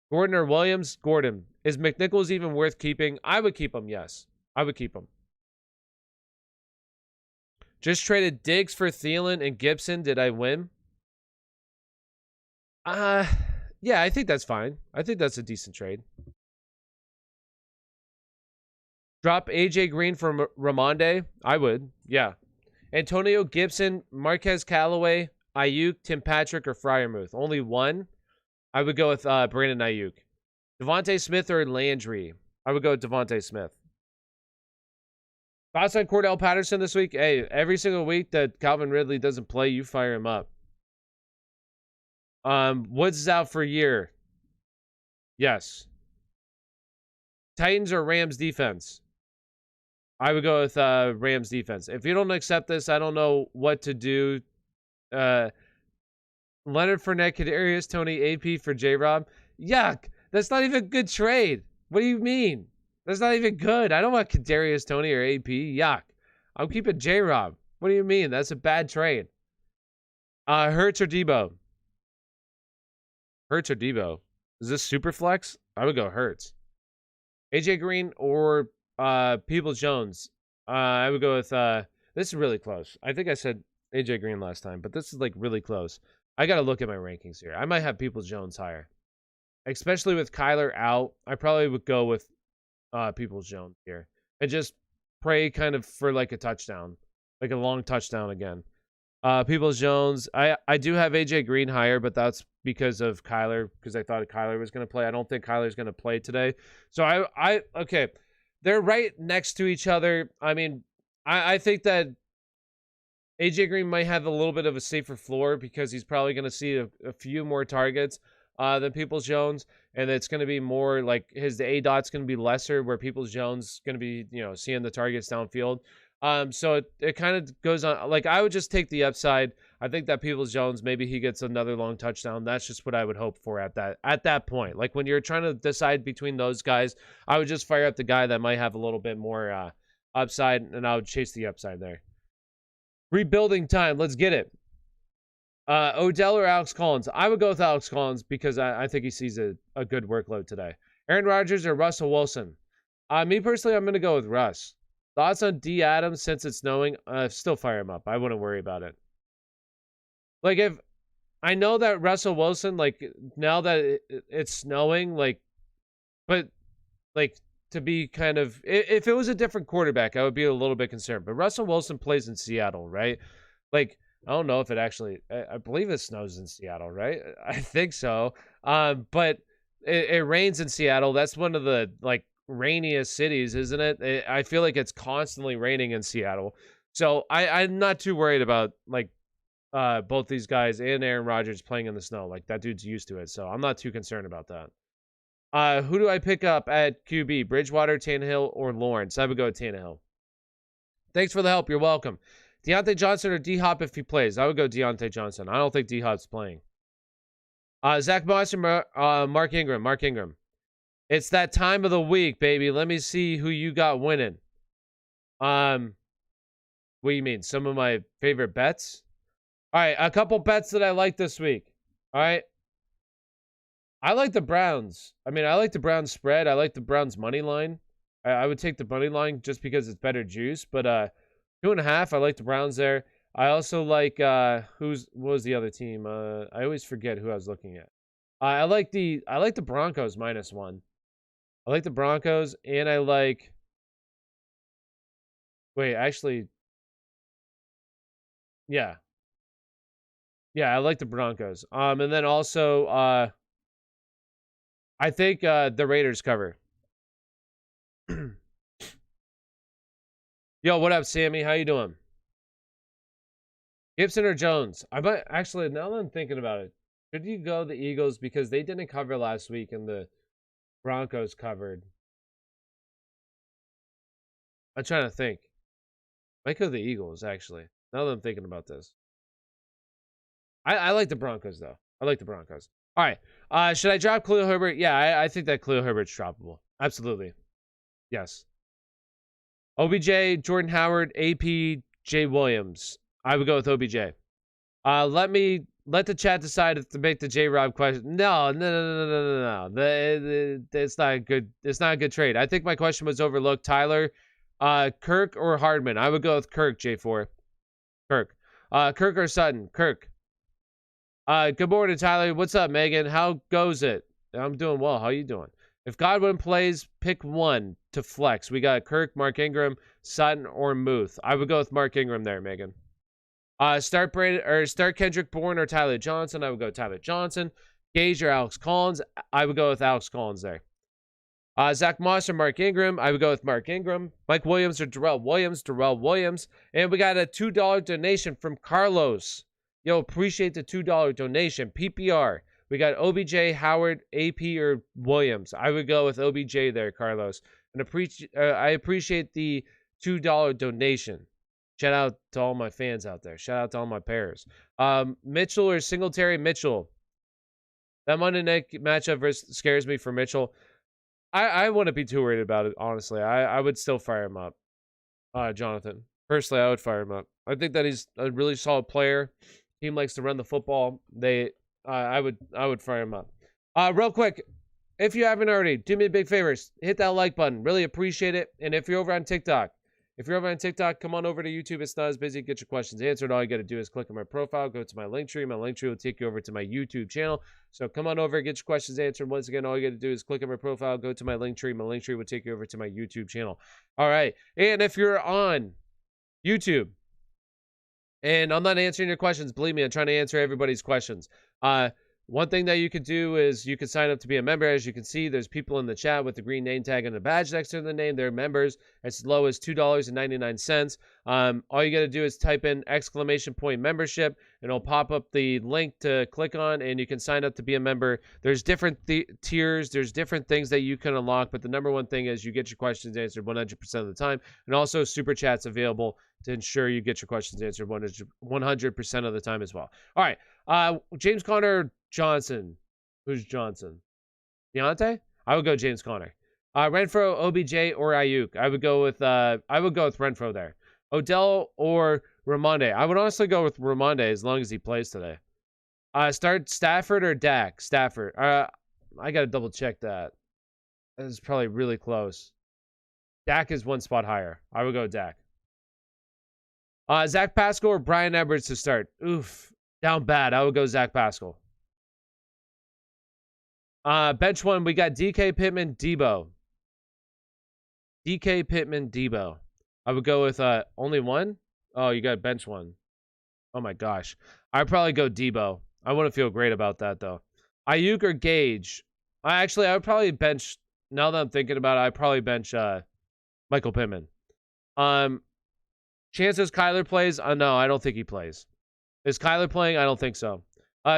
Gordon or Williams? Gordon. Is McNichols even worth keeping? I would keep him, yes. I would keep him. Just traded Diggs for Thielen and Gibson. Did I win? Yeah, I think that's fine. I think that's a decent trade. Drop AJ Green for Ramonde? I would, yeah. Antonio Gibson, Marquez Callaway, Ayuk, Tim Patrick, or Freiermuth? Only one? I would go with Brandon Ayuk. Devontae Smith or Landry? I would go with Devontae Smith. Thoughts on Cordell Patterson this week? Hey, every single week that Calvin Ridley doesn't play, you fire him up. Woods is out for a year. Yes. Titans or Rams defense? I would go with Rams defense. If you don't accept this, I don't know what to do. Leonard Fournette, Kadarius Toney, AP for J-Rob. Yuck. That's not even a good trade. What do you mean? That's not even good. I don't want Kadarius Toney or AP. Yuck. I'm keeping J-Rob. What do you mean? That's a bad trade. Hurts or Debo? Hurts or Debo? Is this super flex? I would go Hurts. AJ Green or Peoples Jones? I would go with this is really close. I think I said AJ Green last time, but this is like really close. I got to look at my rankings here. I might have Peoples Jones higher. Especially with Kyler out, I probably would go with Peoples Jones here. And just pray kind of for like a touchdown. Like a long touchdown again. Peoples Jones. I do have AJ Green higher, but that's because of Kyler, because I thought Kyler was going to play. I don't think Kyler's going to play today. So okay. They're right next to each other. I mean, I think that AJ Green might have a little bit of a safer floor because he's probably going to see a few more targets than Peoples Jones, and it's going to be more like his A dot's going to be lesser, where Peoples Jones going to be seeing the targets downfield. So it kind of goes on. Like, I would just take the upside. I think that Peoples Jones, maybe he gets another long touchdown. That's just what I would hope for at that point. Like, when you're trying to decide between those guys, I would just fire up the guy that might have a little bit more upside, and I would chase the upside there. Rebuilding time. Let's get it. Odell or Alex Collins? I would go with Alex Collins because I think he sees a good workload today. Aaron Rodgers or Russell Wilson? Me personally, I'm going to go with Russ. Thoughts on D. Adams since it's snowing? Still fire him up. I wouldn't worry about it. Like, if I know that Russell Wilson, like, now that it's snowing, like, but like to be kind of, if it was a different quarterback, I would be a little bit concerned. But Russell Wilson plays in Seattle, right? Like, I don't know if it actually, I believe it snows in Seattle, right? I think so. But it rains in Seattle. That's one of the, like, rainiest cities, isn't it? I feel like it's constantly raining in Seattle. So I'm not too worried about, like, both these guys and Aaron Rodgers playing in the snow. Like, that dude's used to it. So I'm not too concerned about that. Who do I pick up at QB? Bridgewater, Tannehill, or Lawrence? I would go with Tannehill. Thanks for the help. You're welcome. Deontay Johnson or D-Hop if he plays? I would go Deontay Johnson. I don't think D-Hop's playing. Zach Moss or Mark Ingram? Mark Ingram. It's that time of the week, baby. Let me see who you got winning. What do you mean? Some of my favorite bets? All right, a couple bets that I like this week. All right. I like the Browns. I mean, I like the Browns spread. I like the Browns money line. I would take the money line just because it's better juice. But 2.5, I like the Browns there. I also like what was the other team? I always forget who I was looking at. I like the Broncos -1. I like the Broncos, and I like. Wait, actually. Yeah. Yeah, I like the Broncos. And then also, I think the Raiders cover. Yo, what up, Sammy? How you doing? Gibson or Jones? I might actually, now that I'm thinking about it, should you go the Eagles because they didn't cover last week and the Broncos covered? I'm trying to think. Might go the Eagles, actually. Now that I'm thinking about this. I like the Broncos, though. I like the Broncos. All right. Should I drop Khalil Herbert? Yeah, I think that Khalil Herbert's droppable. Absolutely. Yes. OBJ, Jordan Howard, AP, Jay Williams. I would go with OBJ. Let the chat decide if to make the J-Rob question. No. It's not a good. It's not a good trade. I think my question was overlooked. Tyler, Kirk or Hardman? I would go with Kirk. J4. Kirk. Kirk or Sutton? Kirk. Good morning, Tyler. What's up, Megan? How goes it? I'm doing well. How you doing? If Godwin plays, pick one to flex. We got Kirk, Mark Ingram, Sutton, or Muth. I would go with Mark Ingram there, Megan. Start Kendrick Bourne or Tyler Johnson. I would go Tyler Johnson. Gage or Alex Collins. I would go with Alex Collins there. Zach Moss or Mark Ingram. I would go with Mark Ingram. Mike Williams or Darrell Williams. Darrell Williams. And we got a $2 donation from Carlos. Yo, appreciate the $2 donation. PPR. We got OBJ, Howard, AP, or Williams. I would go with OBJ there, Carlos. And I appreciate the $2 donation. Shout out to all my fans out there. Shout out to all my pairs. Mitchell or Singletary? Mitchell. That Monday night matchup scares me for Mitchell. I wouldn't be too worried about it, honestly. I would still fire him up. Jonathan. Personally, I would fire him up. I think that he's a really solid player. Team likes to run the football. I would fire him up. Real quick, if you haven't already, do me a big favor. Hit that like button. Really appreciate it. And if you're over on TikTok, come on over to YouTube. It's not as busy. Get your questions answered. All you got to do is click on my profile, go to my link tree. My link tree will take you over to my YouTube channel. So come on over, get your questions answered. Once again, all you got to do is click on my profile, go to my link tree. My link tree will take you over to my YouTube channel. All right. And if you're on YouTube and I'm not answering your questions, believe me, I'm trying to answer everybody's questions. One thing that you could do is you could sign up to be a member. As you can see, there's people in the chat with the green name tag and a badge next to the name. They're members as low as $2.99. All you got to do is type in ! membership, and it'll pop up the link to click on, and you can sign up to be a member. There's different tiers. There's different things that you can unlock, but the number one thing is you get your questions answered 100% of the time, and also super chats available to ensure you get your questions answered 100% of the time as well. All right, James Conner Johnson. Who's Johnson? Deontay? I would go James Conner. Renfro, OBJ, or Ayuk. I would go with Renfro there. Odell or Ramonde. I would honestly go with Ramonde as long as he plays today. Start Stafford or Dak? Stafford. I gotta double check that. That is probably really close. Dak is one spot higher. I would go Dak. Zach Pascal or Brian Edwards to start? Oof. Down bad. I would go Zach Pascal. Bench one, we got DK Pittman, Debo. DK Pittman, Debo. I would go with only one? Oh, you got bench one. Oh my gosh. I'd probably go Debo. I wouldn't feel great about that though. Ayuk or Gage? I would probably bench, now that I'm thinking about it, I'd probably bench Michael Pittman. Chances Kyler plays? No, I don't think he plays. Is Kyler playing? I don't think so.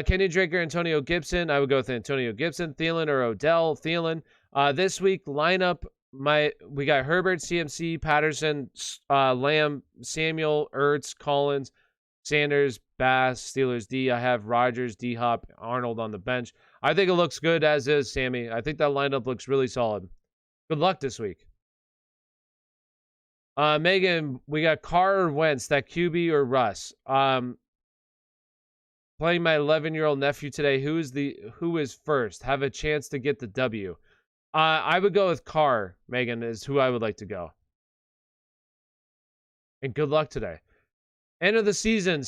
Kenny Drake or Antonio Gibson? I would go with Antonio Gibson. Thielen or Odell? Thielen. This week, lineup, we got Herbert, CMC, Patterson, Lamb, Samuel, Ertz, Collins, Sanders, Bass, Steelers D. I have Rodgers, D-Hop, Arnold on the bench. I think it looks good as is, Sammy. I think that lineup looks really solid. Good luck this week. Megan, we got Carr or Wentz, that QB or Russ. Playing my 11-year-old nephew today. Who is first? Have a chance to get the W. I would go with Carr, Megan, is who I would like to go. And good luck today. End of the season,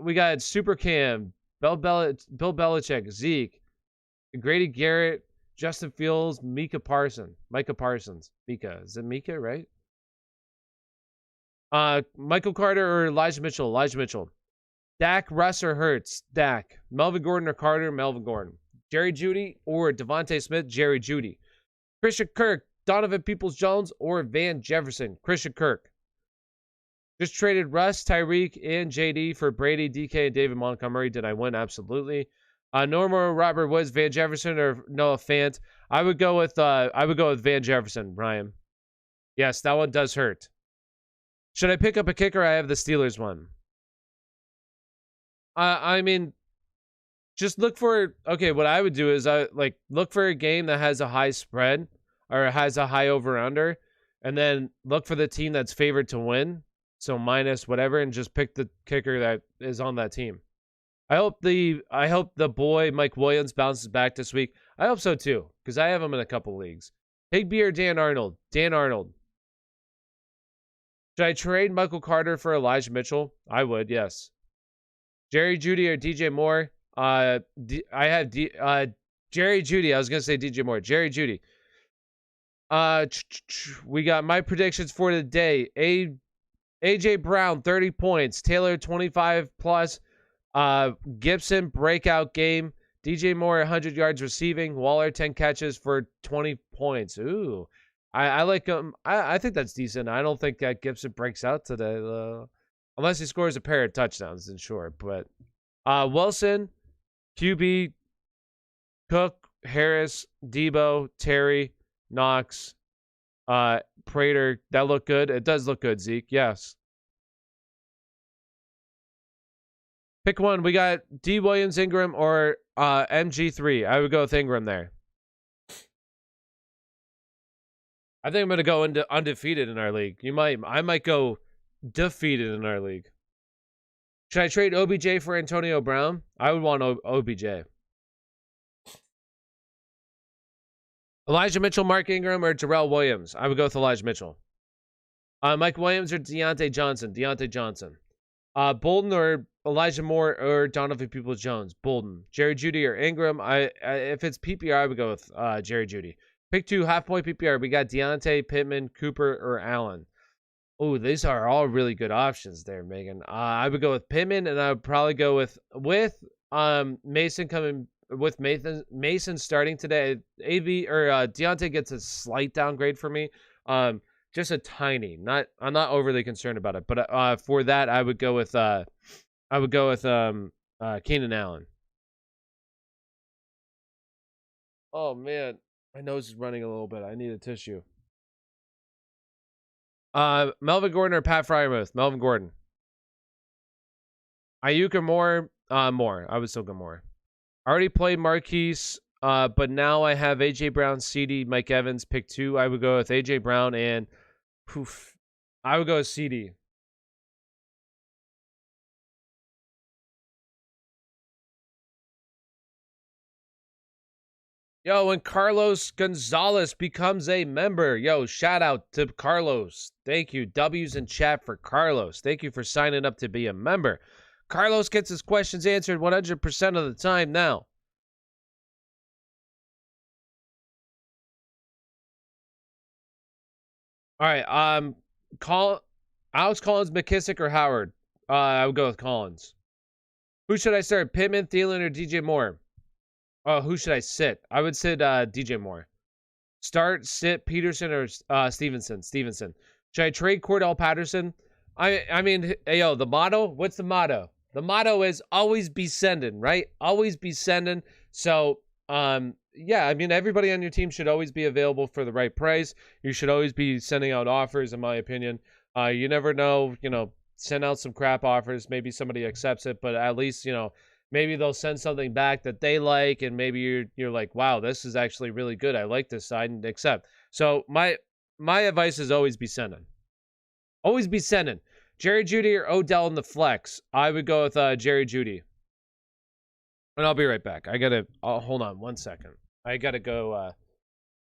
we got Super Cam, Bill Belichick, Zeke, Grady Garrett, Justin Fields, Micah Parsons. Micah. Is it Micah, right? Michael Carter or Elijah Mitchell? Elijah Mitchell. Dak, Russ, or Hurts? Dak. Melvin Gordon or Carter? Melvin Gordon. Jerry Jeudy or Devontae Smith? Jerry Jeudy. Christian Kirk, Donovan Peoples-Jones, or Van Jefferson? Christian Kirk. Just traded Russ, Tyreek, and JD for Brady, DK, and David Montgomery. Did I win? Absolutely. Norma or Robert Woods, Van Jefferson, or Noah Fant? I would go with Van Jefferson, Ryan. Yes, that one does hurt. Should I pick up a kicker? I have the Steelers one. I mean, just look for, okay, what I would do is look for a game that has a high spread or has a high over-under, and then look for the team that's favored to win, so minus whatever, and just pick the kicker that is on that team. I hope the boy Mike Williams bounces back this week. I hope so too, because I have him in a couple leagues. Higbee or Dan Arnold? Dan Arnold. Should I trade Michael Carter for Elijah Mitchell? I would, yes. Jerry Jeudy or DJ Moore? I have Jerry Jeudy. I was going to say DJ Moore. Jerry Jeudy. We got my predictions for the day. AJ Brown, 30 points. Taylor, 25 plus. Gibson, breakout game. DJ Moore, 100 yards receiving. Waller, 10 catches for 20 points. Ooh. I like him. I think that's decent. I don't think that Gibson breaks out today, though. Unless he scores a pair of touchdowns, then sure. But Wilson, QB, Cook, Harris, Debo, Terry, Knox, Prater. That look good? It does look good, Zeke. Yes. Pick one. We got D. Williams, Ingram, or MG3. I would go with Ingram there. I think I'm going to go into undefeated in our league. I might go defeated in our league. Should I trade OBJ for Antonio Brown? I would want OBJ. Elijah Mitchell, Mark Ingram, or Darrell Williams? I would go with Elijah Mitchell. Mike Williams or Deontay Johnson? Deontay Johnson. Bolden or Elijah Moore or Donovan Peoples-Jones? Bolden. Jerry Jeudy or Ingram? If it's PPR, I would go with Jerry Jeudy. Pick 2, half-point PPR. We got Deontay, Pittman, Cooper, or Allen. Oh, these are all really good options there, Megan. I would go with Pittman, and I would probably go with Mason coming with Mason starting today. Deontay gets a slight downgrade for me. Just a tiny. I'm not overly concerned about it, but for that I would go with Keenan Allen. Oh man, my nose is running a little bit. I need a tissue. Melvin Gordon or Pat Freiermuth? Melvin Gordon. Ayuk or Moore? Moore. I would still go Moore. I already played Marquise, but now I have AJ Brown, CD, Mike Evans. Pick 2. I would go with AJ Brown and I would go with CD. Yo, when Carlos Gonzalez becomes a member. Yo, shout out to Carlos. Thank you. W's in chat for Carlos. Thank you for signing up to be a member. Carlos gets his questions answered 100% of the time now. All right. Alex Collins, McKissick, or Howard? I would go with Collins. Who should I start? Pittman, Thielen, or DJ Moore? Who should I sit? I would sit DJ Moore. Start, sit Peterson or Stevenson. Stevenson. Should I trade Cordell Patterson? I mean, hey, yo, the motto. What's the motto? The motto is always be sending, right? Always be sending. So, yeah, I mean, everybody on your team should always be available for the right price. You should always be sending out offers, in my opinion. You never know, send out some crap offers. Maybe somebody accepts it, but at least, maybe they'll send something back that they like, and maybe you're like, wow, this is actually really good. I like this side and accept. So my advice is always be sending. Always be sending. Jerry Jeudy or Odell in the flex? I would go with Jerry Jeudy. And I'll be right back. I gotta hold on 1 second. I gotta go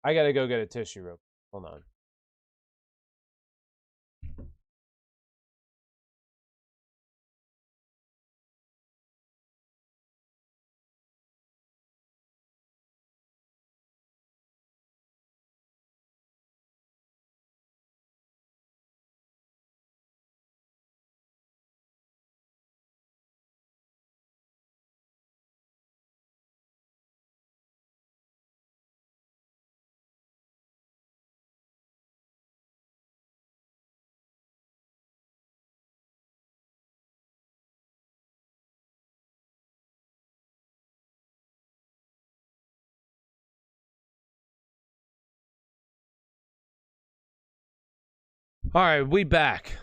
get a tissue real quick. Hold on. All right, we back.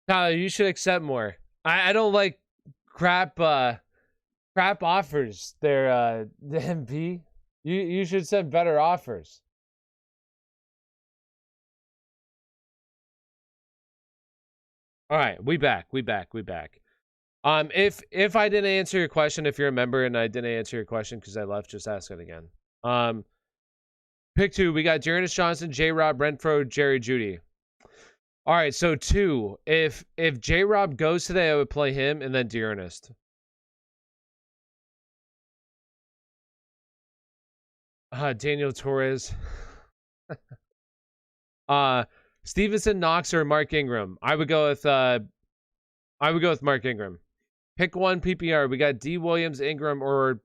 Tyler, you should accept more. I don't like crap offers there, the MP. You should send better offers. All right, we back. If I didn't answer your question, if you're a member and I didn't answer your question because I left, just ask it again. Pick 2. We got Dearness Johnson, J-Rob, Renfro, Jerry Jeudy. All right, so 2. If J-Rob goes today, I would play him and then Dearness. Daniel Torres. Stevenson, Knox, or Mark Ingram? I would go with Mark Ingram. Pick 1 PPR. We got D. Williams, Ingram, or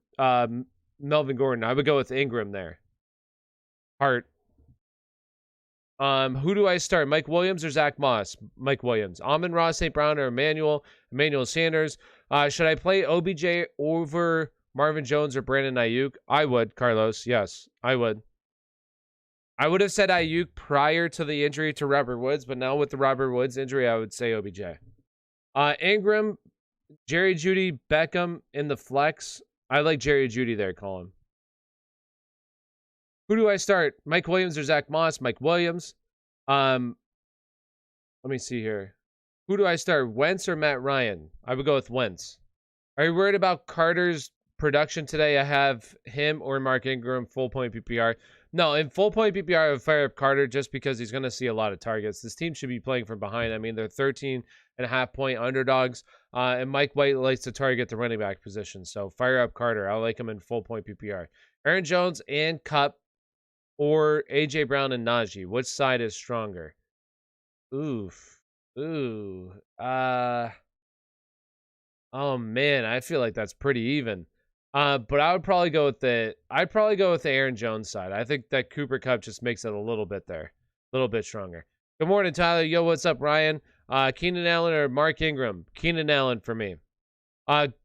Melvin Gordon. I would go with Ingram there. Hart. Who do I start? Mike Williams or Zach Moss? Mike Williams. Amon-Ra St. Brown or Emmanuel Sanders. Should I play OBJ over Marvin Jones or Brandon Ayuk? I would, Carlos. Yes, I would. I would have said Ayuk prior to the injury to Robert Woods, but now with the Robert Woods injury, I would say OBJ. Ingram, Jerry Jeudy, Beckham in the flex. I like Jerry Jeudy there, Colin. Who do I start? Mike Williams or Zach Moss? Mike Williams. Let me see here. Who do I start? Wentz or Matt Ryan? I would go with Wentz. Are you worried about Carter's production today, I have him or Mark Ingram full point PPR. No, in full point PPR, I would fire up Carter just because he's going to see a lot of targets. This team should be playing from behind. I mean, they're 13.5 point underdogs, and Mike White likes to target the running back position. So fire up Carter. I like him in full point PPR. Aaron Jones and Kupp or A.J. Brown and Najee. Which side is stronger? Oof. Ooh. Oh man, I feel like that's pretty even. But I would probably go with the Aaron Jones side. I think that Cooper Kupp just makes it a little bit there. A little bit stronger. Good morning, Tyler. Yo, what's up, Ryan? Keenan Allen or Mark Ingram? Keenan Allen for me.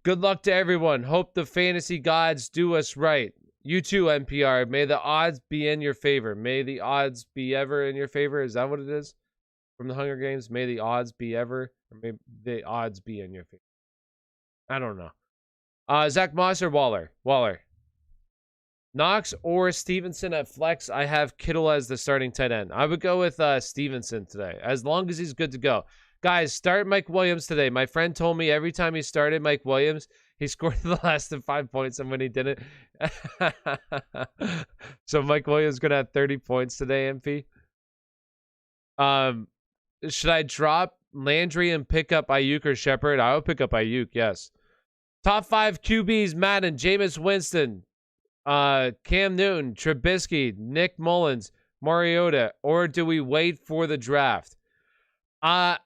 Good luck to everyone. Hope the fantasy gods do us right. You too, NPR. May the odds be in your favor. May the odds be ever in your favor. Is that what it is? From the Hunger Games? May the odds be ever, or may the odds be in your favor. I don't know. Zach Moss or Waller? Waller. Knox or Stevenson at flex? I have Kittle as the starting tight end. I would go with Stevenson today, as long as he's good to go. Guys, start Mike Williams today. My friend told me every time he started Mike Williams, he scored the last of 5 points, and when he didn't. So Mike Williams going to have 30 points today, MP. Should I drop Landry and pick up Ayuk or Shepard? I would pick up Ayuk, yes. Top 5 QBs, Madden, Jameis Winston, Cam Newton, Trubisky, Nick Mullins, Mariota, or do we wait for the draft? I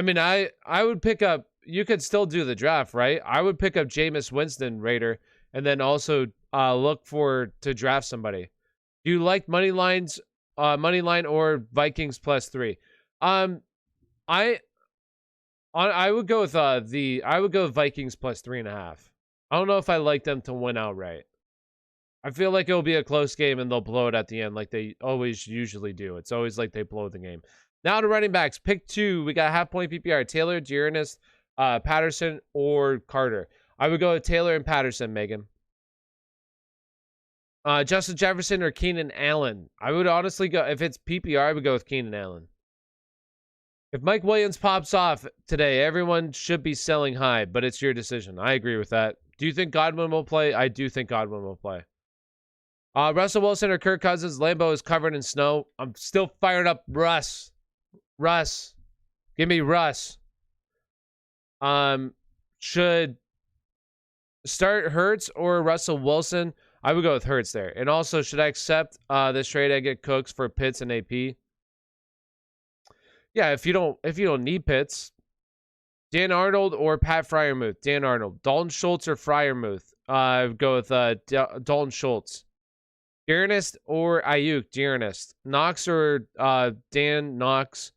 mean, I would pick up, you could still do the draft, right? I would pick up Jameis Winston, Raider, and then also look to draft somebody. Do you like money line or Vikings +3? I would go with Vikings +3.5. I don't know if I like them to win outright. I feel like it'll be a close game and they'll blow it at the end like they always usually do. It's always like they blow the game. Now to running backs. Pick 2. We got half-point PPR. Taylor, Dearness, Patterson, or Carter. I would go with Taylor and Patterson, Megan. Justin Jefferson or Keenan Allen. I would honestly go, if it's PPR, I would go with Keenan Allen. If Mike Williams pops off today, everyone should be selling high, but it's your decision. I agree with that. Do you think Godwin will play? I do think Godwin will play. Russell Wilson or Kirk Cousins. Lambeau is covered in snow. I'm still fired up. Russ. Give me Russ. Should start Hurts or Russell Wilson? I would go with Hurts there. And also, should I accept this trade? I get Cooks for Pitts and AP. Yeah, if you don't need Pitts. Dan Arnold or Pat Freiermuth? Dan Arnold. Dalton Schultz or Freiermuth? I would go with Dalton Schultz. Dearness or Ayuk? Dearness. Knox or Dan Knox?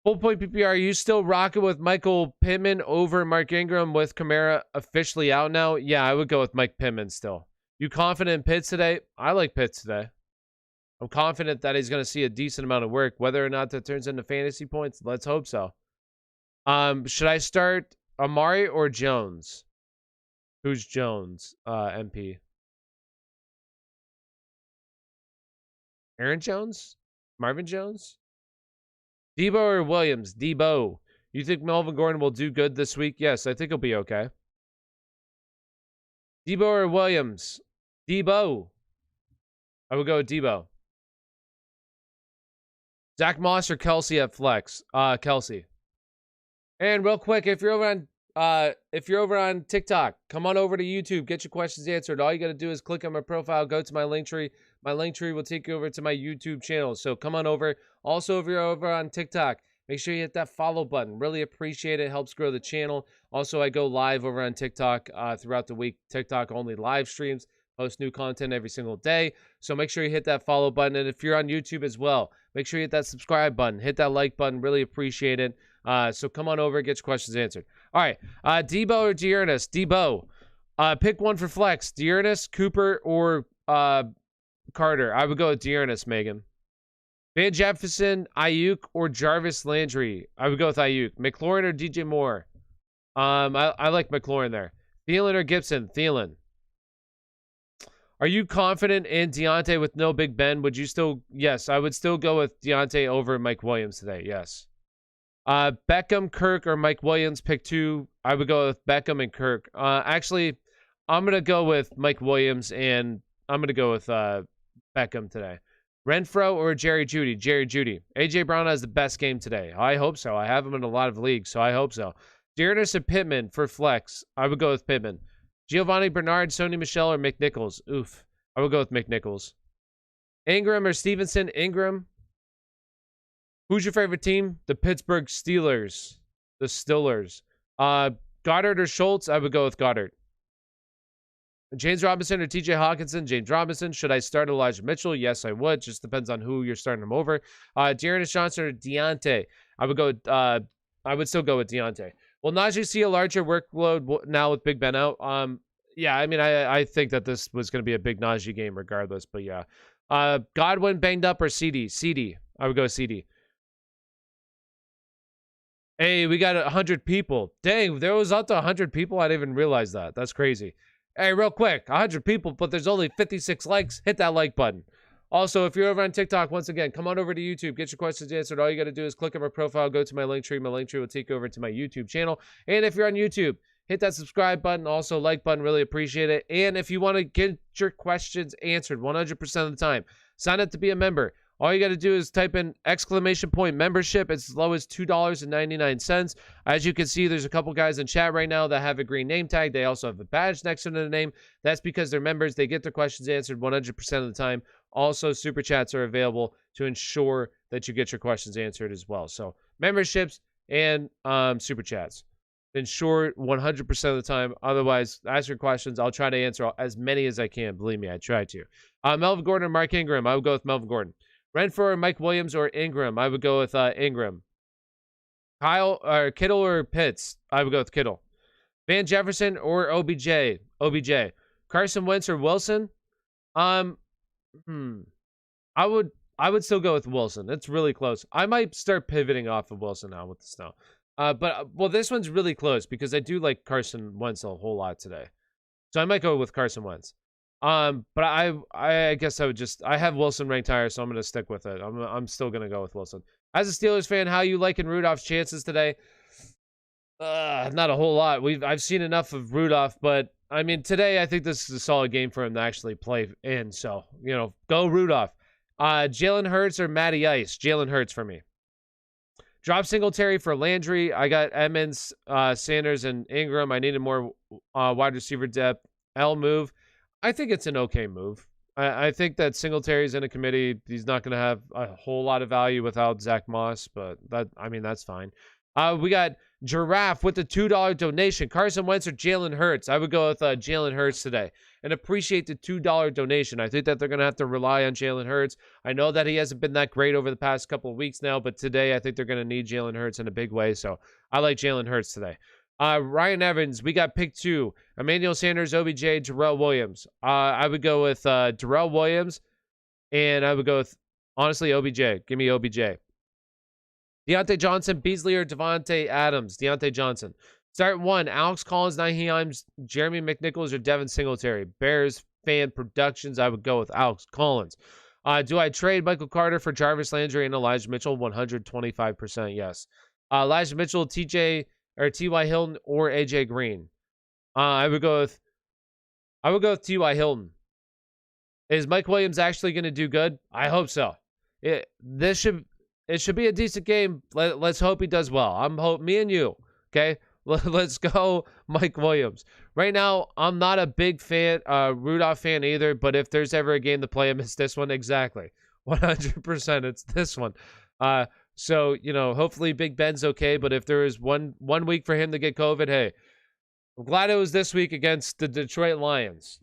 Full point PPR. Are you still rocking with Michael Pittman over Mark Ingram with Kamara officially out now? Yeah, I would go with Mike Pittman still. You confident in Pitts today? I like Pitts today. I'm confident that he's going to see a decent amount of work. Whether or not that turns into fantasy points, let's hope so. Should I start Amari or Jones? Who's Jones, MP? Aaron Jones? Marvin Jones? Debo or Williams? Debo. You think Melvin Gordon will do good this week? Yes, I think he'll be okay. Debo or Williams? Debo. I would go with Debo. Zach Moss or Kelsey at flex? Kelsey. And real quick, if you're over on TikTok, come on over to YouTube, get your questions answered. All you got to do is click on my profile, go to my link tree. My link tree will take you over to my YouTube channel. So come on over. Also, if you're over on TikTok, make sure you hit that follow button. Really appreciate it. Helps grow the channel. Also, I go live over on TikTok throughout the week. TikTok only live streams. Post new content every single day. So make sure you hit that follow button. And if you're on YouTube as well, make sure you hit that subscribe button. Hit that like button. Really appreciate it. So come on over, get your questions answered. All right. Debo or Dearness? Debo. Pick one for flex. Dearness, Cooper, or Carter. I would go with Dearness, Megan. Van Jefferson, Ayuk, or Jarvis Landry. I would go with Ayuk. McLaurin or DJ Moore. I like McLaurin there. Thielen or Gibson? Thielen. Are you confident in Deontay with no Big Ben? Would you still? Yes, I would still go with Deontay over Mike Williams today. Yes. Beckham, Kirk, or Mike Williams. Pick 2. I would go with Beckham and Kirk. Actually, I'm going to go with Mike Williams, and I'm going to go with Beckham today. Renfro or Jerry Jeudy? Jerry Jeudy. A.J. Brown has the best game today. I hope so. I have him in a lot of leagues, so I hope so. Dearness or Pittman for flex? I would go with Pittman. Giovanni Bernard, Sony Michel, or McNichols? Oof. I would go with McNichols. Ingram or Stevenson? Ingram. Who's your favorite team? The Pittsburgh Steelers. The Steelers. Goddard or Schultz? I would go with Goddard. James Robinson or TJ Hawkinson? James Robinson. Should I start Elijah Mitchell? Yes, I would. Just depends on who you're starting him over. Dearness Johnson or Deontay? I would still go with Deontay. Will Najee see a larger workload now with Big Ben out? Yeah, I mean, I think that this was going to be a big Najee game regardless, but yeah. Godwin banged up or CD? CD. I would go CD. Hey, we got 100 people. Dang, there was up to 100 people? I didn't even realize that. That's crazy. Hey, real quick, 100 people, but there's only 56 likes. Hit that like button. Also, if you're over on TikTok, once again, come on over to YouTube. Get your questions answered. All you got to do is click on my profile, go to my link tree. My link tree will take you over to my YouTube channel. And if you're on YouTube, hit that subscribe button. Also, like button. Really appreciate it. And if you want to get your questions answered 100% of the time, sign up to be a member. All you got to do is type in !membership. It's as low as $2.99. As you can see, there's a couple guys in chat right now that have a green name tag. They also have a badge next to the name. That's because they're members. They get their questions answered 100% of the time. Also, super chats are available to ensure that you get your questions answered as well. So memberships and super chats. Ensure 100% of the time. Otherwise, ask your questions. I'll try to answer as many as I can. Believe me, I try to. Melvin Gordon or Mark Ingram? I would go with Melvin Gordon. Renfro or Mike Williams or Ingram? I would go with Ingram. Kittle or Pitts? I would go with Kittle. Van Jefferson or OBJ? OBJ. Carson Wentz or Wilson? I would still go with Wilson. It's really close. I might start pivoting off of Wilson now with the snow. But this one's really close because I do like Carson Wentz a whole lot today. So I might go with Carson Wentz. But I guess I have Wilson ranked higher, so I'm gonna stick with it. I'm still gonna go with Wilson. As a Steelers fan, how you liking Rudolph's chances today? Not a whole lot. I've seen enough of Rudolph, but I mean today I think this is a solid game for him to actually play in. So go Rudolph. Jalen Hurts or Matty Ice? Jalen Hurts for me. Drop Singletary for Landry. I got Emmons, Sanders, and Ingram. I needed more wide receiver depth. L move. I think it's an okay move. I think that Singletary's in a committee. He's not going to have a whole lot of value without Zach Moss, but that's fine. We got Giraffe with the $2 donation. Carson Wentz or Jalen Hurts? I would go with Jalen Hurts today and appreciate the $2 donation. I think that they're going to have to rely on Jalen Hurts. I know that he hasn't been that great over the past couple of weeks now, but today I think they're going to need Jalen Hurts in a big way, so I like Jalen Hurts today. Ryan Evans, we got pick 2. Emmanuel Sanders, OBJ, Darrell Williams. I would go with Darrell Williams, and I would go with, honestly, OBJ. Give me OBJ. Deontay Johnson, Beasley, or Devontae Adams? Deontay Johnson. Start 1, Alex Collins, Nyheim Hines, Jeremy McNichols, or Devin Singletary? Bears fan productions, I would go with Alex Collins. Do I trade Michael Carter for Jarvis Landry and Elijah Mitchell? 125% yes. Elijah Mitchell, T.Y. Hilton or A.J. Green? I would go with T.Y. Hilton. Is Mike Williams actually going to do good? I hope so. It should be a decent game. Let's hope he does well. Me and you. Okay, let's go, Mike Williams. Right now, I'm not a big fan, Rudolph fan either. But if there's ever a game to play him, it's this one exactly. 100%, it's this one. So, hopefully Big Ben's okay, but if there is one week for him to get COVID, hey, I'm glad it was this week against the Detroit Lions.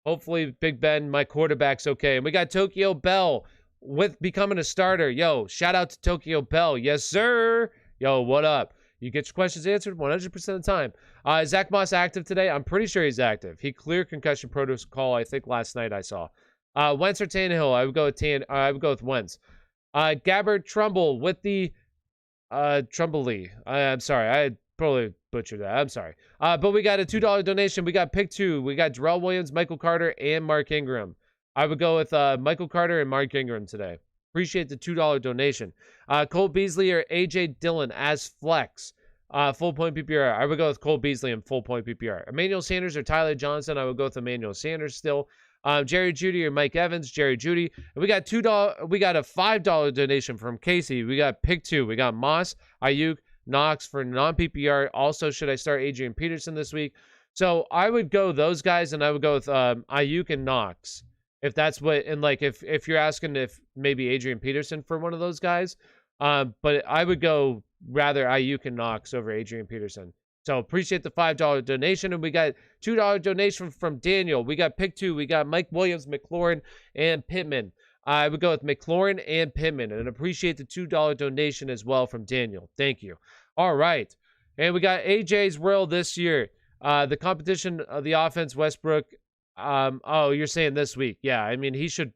Hopefully Big Ben, my quarterback's okay. And we got Tokyo Bell with becoming a starter. Yo, shout out to Tokyo Bell. Yes, sir. Yo, what up? You get your questions answered 100% of the time. Is Zach Moss active today? I'm pretty sure he's active. He cleared concussion protocol, I think, last night I saw. Wentz or Tannehill? I would go with Wentz. Gabbard Trumbull with the Trumbulley. I'm sorry. I probably butchered that. I'm sorry. But we got a $2 donation. We got pick 2. We got Darrell Williams, Michael Carter, and Mark Ingram. I would go with Michael Carter and Mark Ingram today. Appreciate the $2 donation. Cole Beasley or AJ Dillon as flex. Full point PPR. I would go with Cole Beasley and full point PPR. Emmanuel Sanders or Tyler Johnson. I would go with Emmanuel Sanders still. Jerry Jeudy or Mike Evans. Jerry Jeudy. And we got $2. We got a $5 donation from Casey. We got pick 2. We got Moss, Ayuk, Knox for non-PPR. Also, should I start Adrian Peterson this week? So I would go those guys, and I would go with Ayuk and Knox. If that's what, and like if you're asking if maybe Adrian Peterson for one of those guys, but I would go rather Ayuk and Knox over Adrian Peterson. So appreciate the $5 donation, and we got $2 donation from Daniel. We got pick 2. We got Mike Williams, McLaurin, and Pittman. I would go with McLaurin and Pittman, and appreciate the $2 donation as well from Daniel. Thank you. All right, and we got AJ's World this year. The competition of the offense, Westbrook. Oh, you're saying this week? Yeah, I mean he should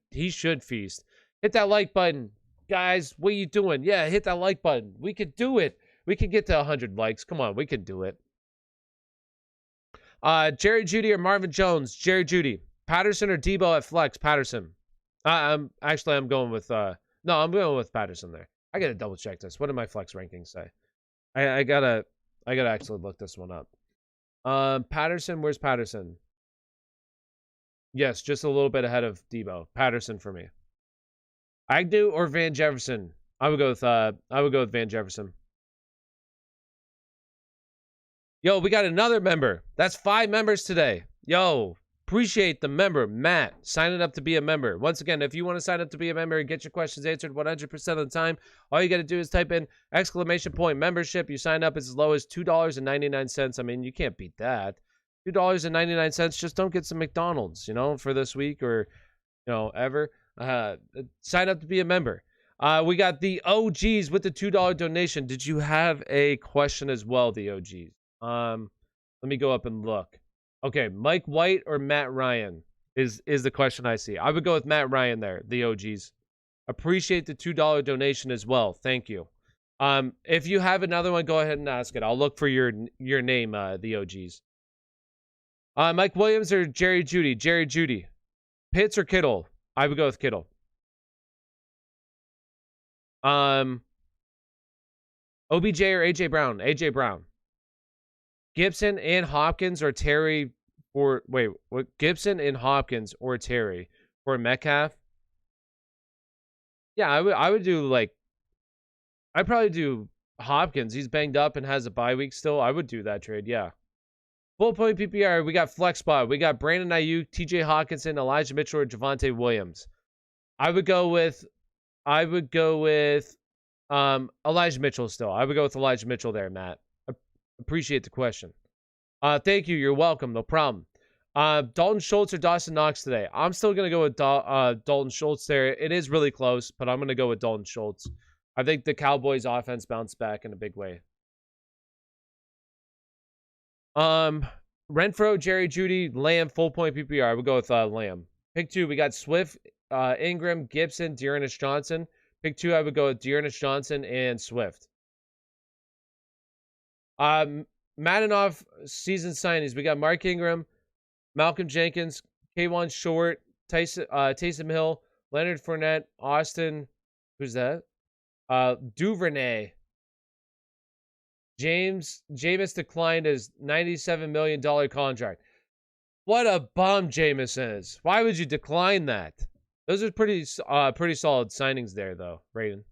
feast. Hit that like button, guys. What are you doing? Yeah, hit that like button. We could do it. We could get to 100 likes. Come on, we can do it. Jerry Jeudy or Marvin Jones? Jerry Jeudy. Patterson or Debo at flex? Patterson. I'm going with I'm going with Patterson there. I gotta double check this. What did my flex rankings say? I gotta actually look this one up. Patterson, where's Patterson? Yes, just a little bit ahead of Debo. Patterson for me. Agnew or Van Jefferson? I would go with Van Jefferson. Yo, we got another member. That's 5 members today. Yo, appreciate the member, Matt, signing up to be a member. Once again, if you want to sign up to be a member and get your questions answered 100% of the time, all you got to do is type in !membership. You sign up as low as $2.99. I mean, you can't beat that. $2.99. Just don't get some McDonald's, for this week or, ever. Sign up to be a member. We got the OGs with the $2 donation. Did you have a question as well, the OGs? Let me go up and look. Okay, Mike White or Matt Ryan is the question I see. I would go with Matt Ryan there, the OGs. Appreciate the $2 donation as well. Thank you. If you have another one, go ahead and ask it. I'll look for your name, the OGs. Mike Williams or Jerry Jeudy? Jerry Jeudy. Pitts or Kittle? I would go with Kittle. OBJ or AJ Brown? AJ Brown. Gibson and Hopkins or Terry for Gibson and Hopkins or Terry for Metcalf? Yeah, I would do I'd probably do Hopkins. He's banged up and has a bye week still. I would do that trade, yeah. Full point PPR, we got flex spot. We got Brandon Ayuk, TJ Hawkinson, Elijah Mitchell, or Javonte Williams. I would go with Elijah Mitchell still. I would go with Elijah Mitchell there, Matt. Appreciate the question. Thank you. You're welcome. No problem. Dalton Schultz or Dawson Knox today? I'm still going to go with Dalton Schultz there. It is really close, but I'm going to go with Dalton Schultz. I think the Cowboys offense bounced back in a big way. Renfro, Jerry Jeudy, Lamb, full point PPR. I would go with Lamb. Pick 2, we got Swift, Ingram, Gibson, Dearness Johnson. Pick 2, I would go with Dearness Johnson and Swift. Madanoff season signings. We got Mark Ingram, Malcolm Jenkins, K'Wan Short, Taysom Hill, Leonard Fournette, Austin. Who's that? Duvernay. Jameis declined his $97 million contract. What a bum Jameis is. Why would you decline that? Those are pretty solid signings there, though, Raiden.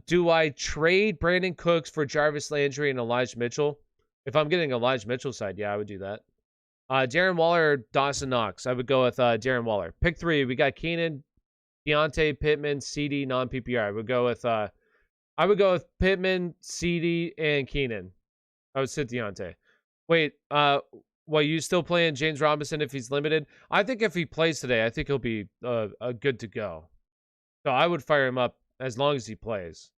Do I trade Brandon Cooks for Jarvis Landry and Elijah Mitchell? If I'm getting Elijah Mitchell's side, yeah, I would do that. Darren Waller or Dawson Knox? I would go with Darren Waller. Pick 3, we got Keenan, Deontay, Pittman, CD, non-PPR. I would go with Pittman, CD, and Keenan. I would sit Deontay. Wait, you still playing James Robinson if he's limited? I think if he plays today, I think he'll be good to go. So I would fire him up as long as he plays.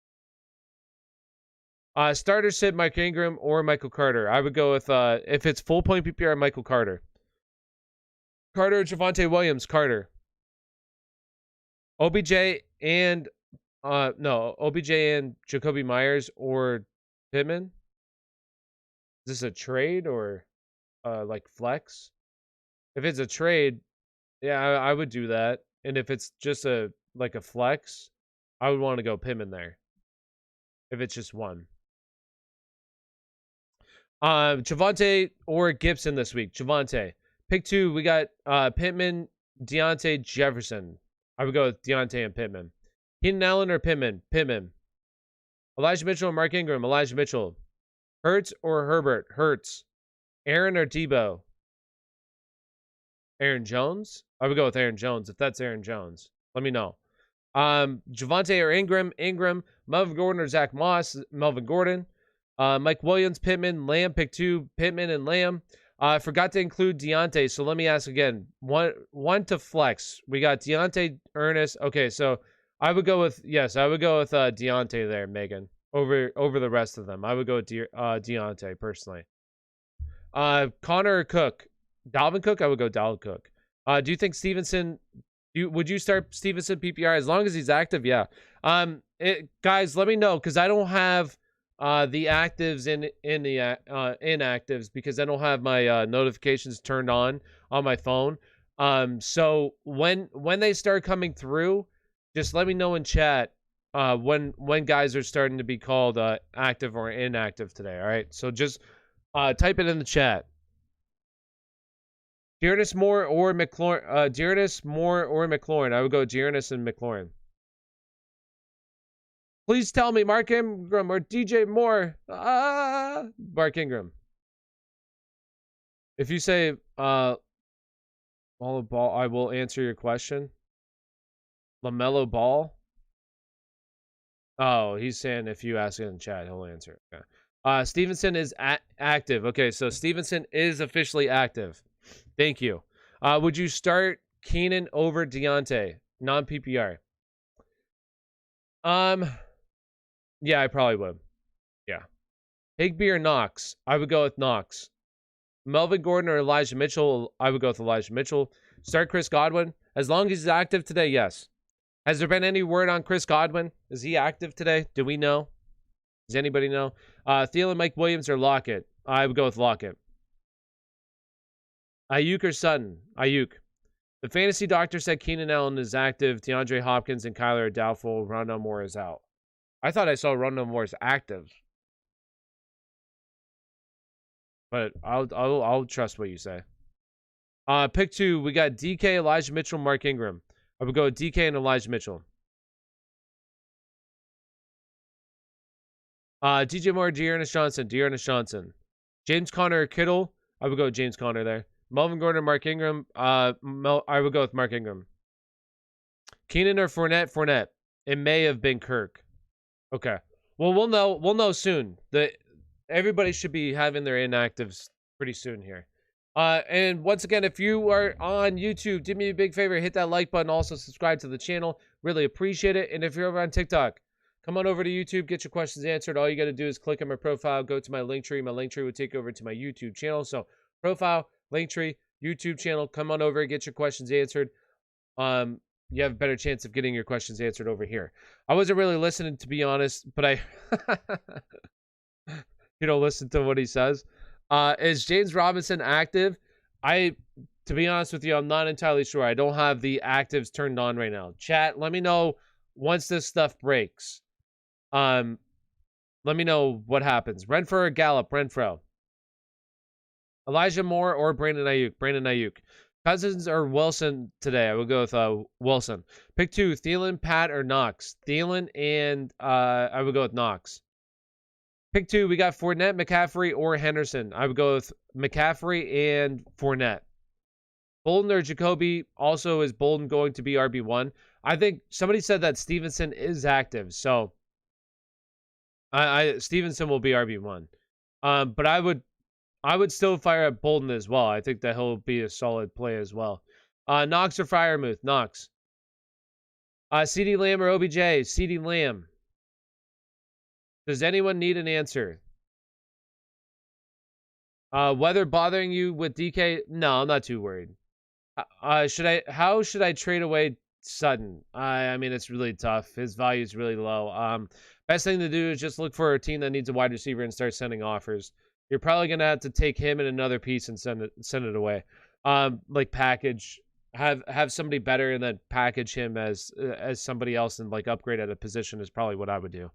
Starter sit Mike Ingram or Michael Carter. I would go with, if it's full point PPR, Michael Carter. Carter or Javonte Williams? Carter. OBJ and Jacoby Myers or Pittman? Is this a trade or flex? If it's a trade, yeah, I would do that. And if it's just a like a flex, I would want to go Pittman there. If it's just one. Javonte or Gibson this week. Javonte. Pick 2, we got Pittman, Deontay, Jefferson. I would go with Deontay and Pittman. Keenan Allen or Pittman? Pittman. Elijah Mitchell or Mark Ingram? Elijah Mitchell. Hurts or Herbert? Hurts. Aaron or Debo? Aaron Jones? I would go with Aaron Jones if that's Aaron Jones. Let me know. Javonte or Ingram? Ingram. Melvin Gordon or Zach Moss? Melvin Gordon. Mike Williams, Pittman, Lamb. Pick 2, Pittman and Lamb. I forgot to include Deontay, so let me ask again. One to flex. We got Deontay, Ernest. Okay, so I would go with Deontay there, Megan, over the rest of them. I would go with Deontay personally. Connor or Cook? Dalvin Cook? I would go Dalvin Cook. Do you think Stevenson? Would you start Stevenson PPR as long as he's active? Yeah. Guys, let me know because I don't have the actives in the inactives because I don't have my notifications turned on my phone. So when they start coming through, just let me know in chat when guys are starting to be called active or inactive today. All right. So just type it in the chat. Dearness Moore or McLaurin. Dearness Moore or McLaurin. I would go Dearness and McLaurin. Please tell me Mark Ingram or DJ Moore. Mark Ingram. If you say ball, I will answer your question. LaMelo Ball. Oh, he's saying if you ask it in chat, he'll answer. Okay. Stevenson is active. Okay, so Stevenson is officially active. Thank you. Would you start Keenan over Deontay? Non-PPR. Yeah, I probably would. Yeah. Higbee or Knox? I would go with Knox. Melvin Gordon or Elijah Mitchell? I would go with Elijah Mitchell. Start Chris Godwin. As long as he's active today, yes. Has there been any word on Chris Godwin? Is he active today? Do we know? Does anybody know? Thielen, Mike Williams, or Lockett? I would go with Lockett. Ayuk or Sutton? Ayuk. The fantasy doctor said Keenan Allen is active. DeAndre Hopkins and Kyler are doubtful. Rondale Moore is out. I thought I saw Rondale Moore is active. But I'll trust what you say. Pick 2, we got DK, Elijah Mitchell, Mark Ingram. I would go with DK and Elijah Mitchell. DJ Moore, Dearness Johnson. Dearness Johnson. James Conner or Kittle. I would go with James Conner there. Melvin Gordon or Mark Ingram. I would go with Mark Ingram. Keenan or Fournette. Fournette. It may have been Kirk. Okay. Well, we'll know soon. Everybody should be having their inactives pretty soon here. And once again, if you are on YouTube, do me a big favor, hit that like button. Also, subscribe to the channel. Really appreciate it. And if you're over on TikTok, come on over to YouTube, get your questions answered. All you got to do is click on my profile, go to my link tree. My link tree will take you over to my YouTube channel. So, profile, link tree, YouTube channel. Come on over, get your questions answered. You have a better chance of getting your questions answered over here. I wasn't really listening, to be honest, but I, listen to what he says. Is James Robinson active? To be honest with you, I'm not entirely sure. I don't have the actives turned on right now. Chat, let me know once this stuff breaks. Let me know what happens. Renfro or Gallup? Renfro. Elijah Moore or Brandon Ayuk? Brandon Ayuk. Cousins or Wilson today? I will go with Wilson. Pick 2, Thielen, Pat, or Knox? Thielen and I would go with Knox. Pick 2, we got Fournette, McCaffrey, or Henderson. I would go with McCaffrey and Fournette. Bolden or Jacoby? Also, is Bolden going to be RB1? I think somebody said that Stevenson is active, so Stevenson will be RB1. But I would still fire up Bolden as well. I think that he'll be a solid play as well. Knox or Freiermuth? Knox. CeeDee Lamb or OBJ? CeeDee Lamb. Does anyone need an answer? Weather bothering you with DK? No, I'm not too worried. How should I trade away Sutton? I mean, it's really tough. His value is really low. Best thing to do is just look for a team that needs a wide receiver and start sending offers. You're probably gonna have to take him and another piece and send it away. Like package have somebody better and then package him as somebody else and like upgrade at a position is probably what I would do.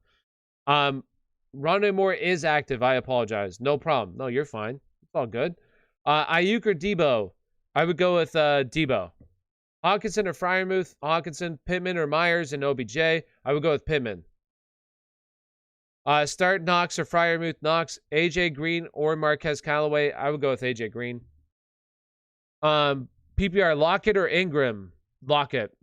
Rondé Moore is active. I apologize. No problem. No, you're fine. It's all good. Ayuk or Debo? I would go with Debo. Hawkinson or Freiermuth? Hawkinson. Pittman or Myers and OBJ? I would go with Pittman. Start Knox or Freiermuth? Knox. AJ Green or Marquez Callaway? I would go with AJ Green. PPR, Lockett or Ingram? Lockett.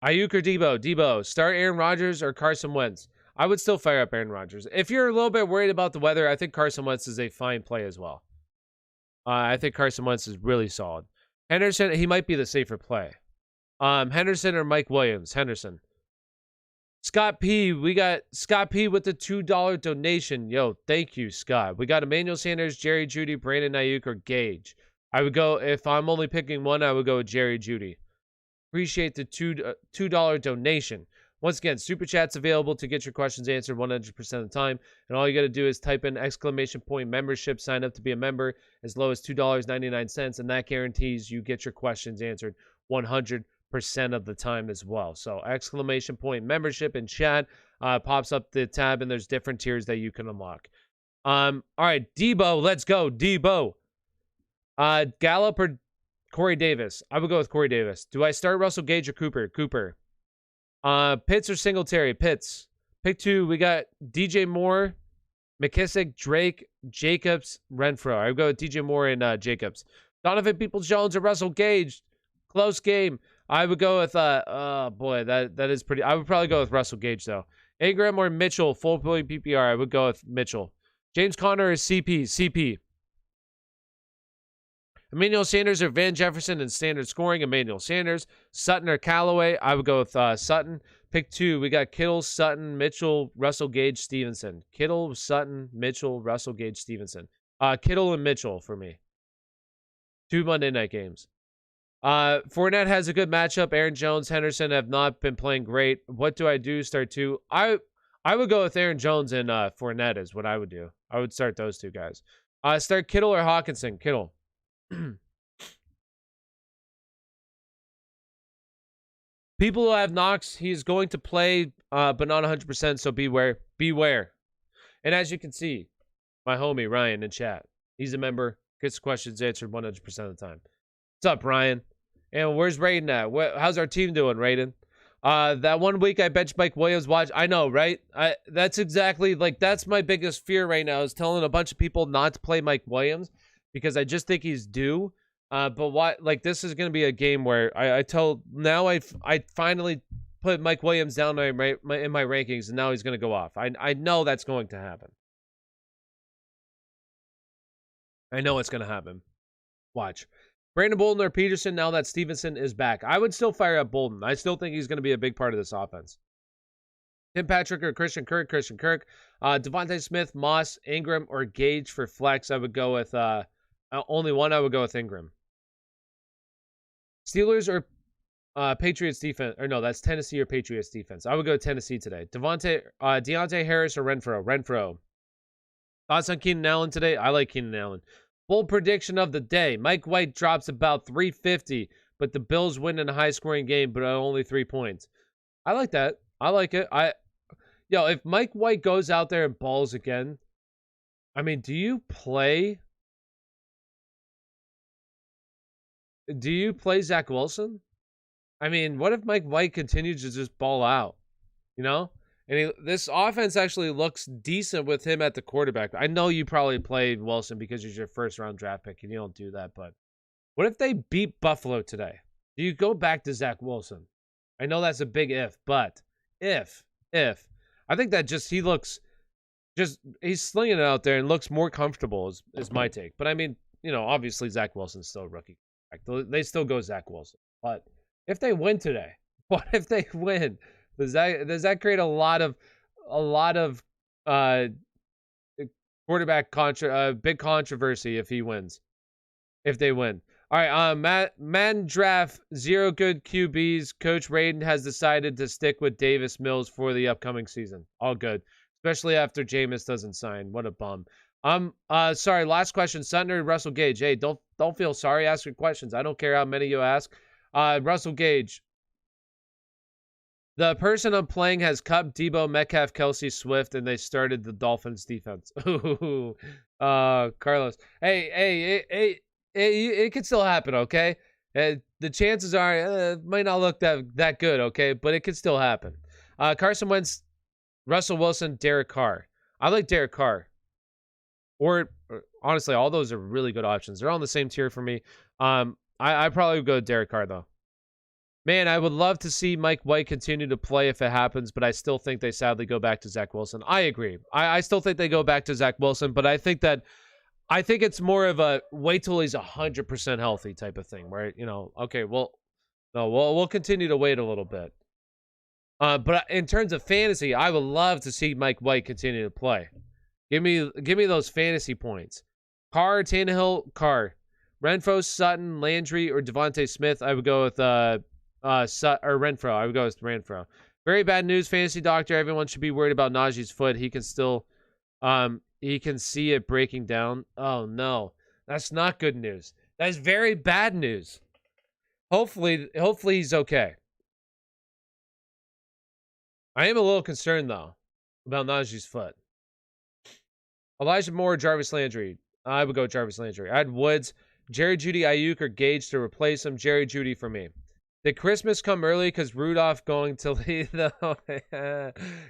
Ayuk or Debo? Debo. Start Aaron Rodgers or Carson Wentz? I would still fire up Aaron Rodgers. If you're a little bit worried about the weather, I think Carson Wentz is a fine play as well. I think Carson Wentz is really solid. Henderson, he might be the safer play. Henderson or Mike Williams? Henderson. Scott P. We got Scott P with the $2 donation. Yo, thank you, Scott. We got Emmanuel Sanders, Jerry Jeudy, Brandon Ayuk, or Gage. I would go, if I'm only picking one, I would go with Jerry Jeudy. Appreciate the $2 donation. Once again, Super Chat's available to get your questions answered 100% of the time. And all you got to do is type in ! membership, sign up to be a member as low as $2.99. And that guarantees you get your questions answered 100% of the time as well. So ! membership in chat pops up the tab and there's different tiers that you can unlock. All right, Debo, let's go. Debo. Gallup or Corey Davis? I would go with Corey Davis. Do I start Russell Gage or Cooper? Cooper. Pitts or Singletary? Pitts. Pick 2. We got DJ Moore, McKissick, Drake, Jacobs, Renfro. I would go with DJ Moore and Jacobs. Donovan Peoples-Jones or Russell Gage? Close game. I would go with boy, that is pretty. I would probably go with Russell Gage though. Ingram or Mitchell? Full point PPR. I would go with Mitchell. James Conner or CP? CP. Emmanuel Sanders or Van Jefferson in standard scoring? Emmanuel Sanders. Sutton or Callaway? I would go with Sutton. Pick 2. We got Kittle, Sutton, Mitchell, Russell Gage, Stevenson. Kittle, Sutton, Mitchell, Russell Gage, Stevenson. Kittle and Mitchell for me. 2 Monday night games. Fournette has a good matchup. Aaron Jones, Henderson have not been playing great. What do I do? Start 2. I would go with Aaron Jones and Fournette is what I would do. I would start those 2 guys. Start Kittle or Hawkinson? Kittle. People who have Knox, he's going to play, but not 100%, so beware. Beware. And as you can see, my homie Ryan in chat, he's a member, gets questions answered 100% of the time. What's up, Ryan? And where's Raiden at? How's our team doing, Raiden? That 1 week I benched Mike Williams. Watch, I know, right? That's exactly, like, that's my biggest fear right now is telling a bunch of people not to play Mike Williams because I just think he's due. But what, like, this is going to be a game where I finally put Mike Williams down in my rankings, and now he's going to go off. I know that's going to happen. I know it's going to happen. Watch. Brandon Bolden or Peterson now that Stevenson is back. I would still fire up Bolden. I still think he's going to be a big part of this offense. Tim Patrick or Christian Kirk? Christian Kirk. Devontae Smith, Moss, Ingram, or Gage for flex. I would go with only one. I would go with Ingram. Steelers or Patriots defense? Or no, that's Tennessee or Patriots defense. I would go Tennessee today. Deontay Harris or Renfro? Renfro. Thoughts on Keenan Allen today? I like Keenan Allen. Bold prediction of the day. Mike White drops about 350, but the Bills win in a high-scoring game, but only 3 points. I like that. I like it. If Mike White goes out there and balls again, I mean, do you play Zach Wilson? I mean, what if Mike White continues to just ball out? You know? And this offense actually looks decent with him at the quarterback. I know you probably played Wilson because he's your first-round draft pick, and you don't do that. But what if they beat Buffalo today? Do you go back to Zach Wilson? I know that's a big if, but if. I think that he's slinging it out there and looks more comfortable is my take. But, I mean, obviously Zach Wilson's still a rookie. They still go Zach Wilson. But if they win today, what if they win? Does that create a lot of quarterback big controversy if he wins? If they win. All right, man draft 0 good QBs. Coach Raiden has decided to stick with Davis Mills for the upcoming season. All good. Especially after Jameis doesn't sign. What a bum. Sorry, last question. Sutton or Russell Gage? Hey, don't don't feel sorry. Ask your questions. I don't care how many you ask. Russell Gage. The person I'm playing has Cup, Debo, Metcalf, Kelsey, Swift, and they started the Dolphins defense. Ooh, Carlos. Hey, it could still happen, okay? The chances are it might not look that good, okay? But it could still happen. Carson Wentz, Russell Wilson, Derek Carr. I like Derek Carr. Or honestly, all those are really good options. They're all in the same tier for me. I probably would go Derek Carr, though. Man, I would love to see Mike White continue to play if it happens, but I still think they sadly go back to Zach Wilson. I agree. I still think they go back to Zach Wilson, but I think it's more of a wait till he's 100% healthy type of thing, right? Okay, well, no, we'll continue to wait a little bit. But in terms of fantasy, I would love to see Mike White continue to play. Give me those fantasy points. Carr, Tannehill, Carr. Renfro, Sutton, Landry, or Devontae Smith. I would go with Renfro. I would go with Renfro. Very bad news, fantasy doctor. Everyone should be worried about Najee's foot. He can still, he can see it breaking down. Oh no, that's not good news. That is very bad news. Hopefully he's okay. I am a little concerned though about Najee's foot. Elijah Moore, Jarvis Landry. I would go Jarvis Landry. I had Woods, Jerry Jeudy, Ayuk, or Gage to replace him. Jerry Jeudy for me. Did Christmas come early because Rudolph going to lead though?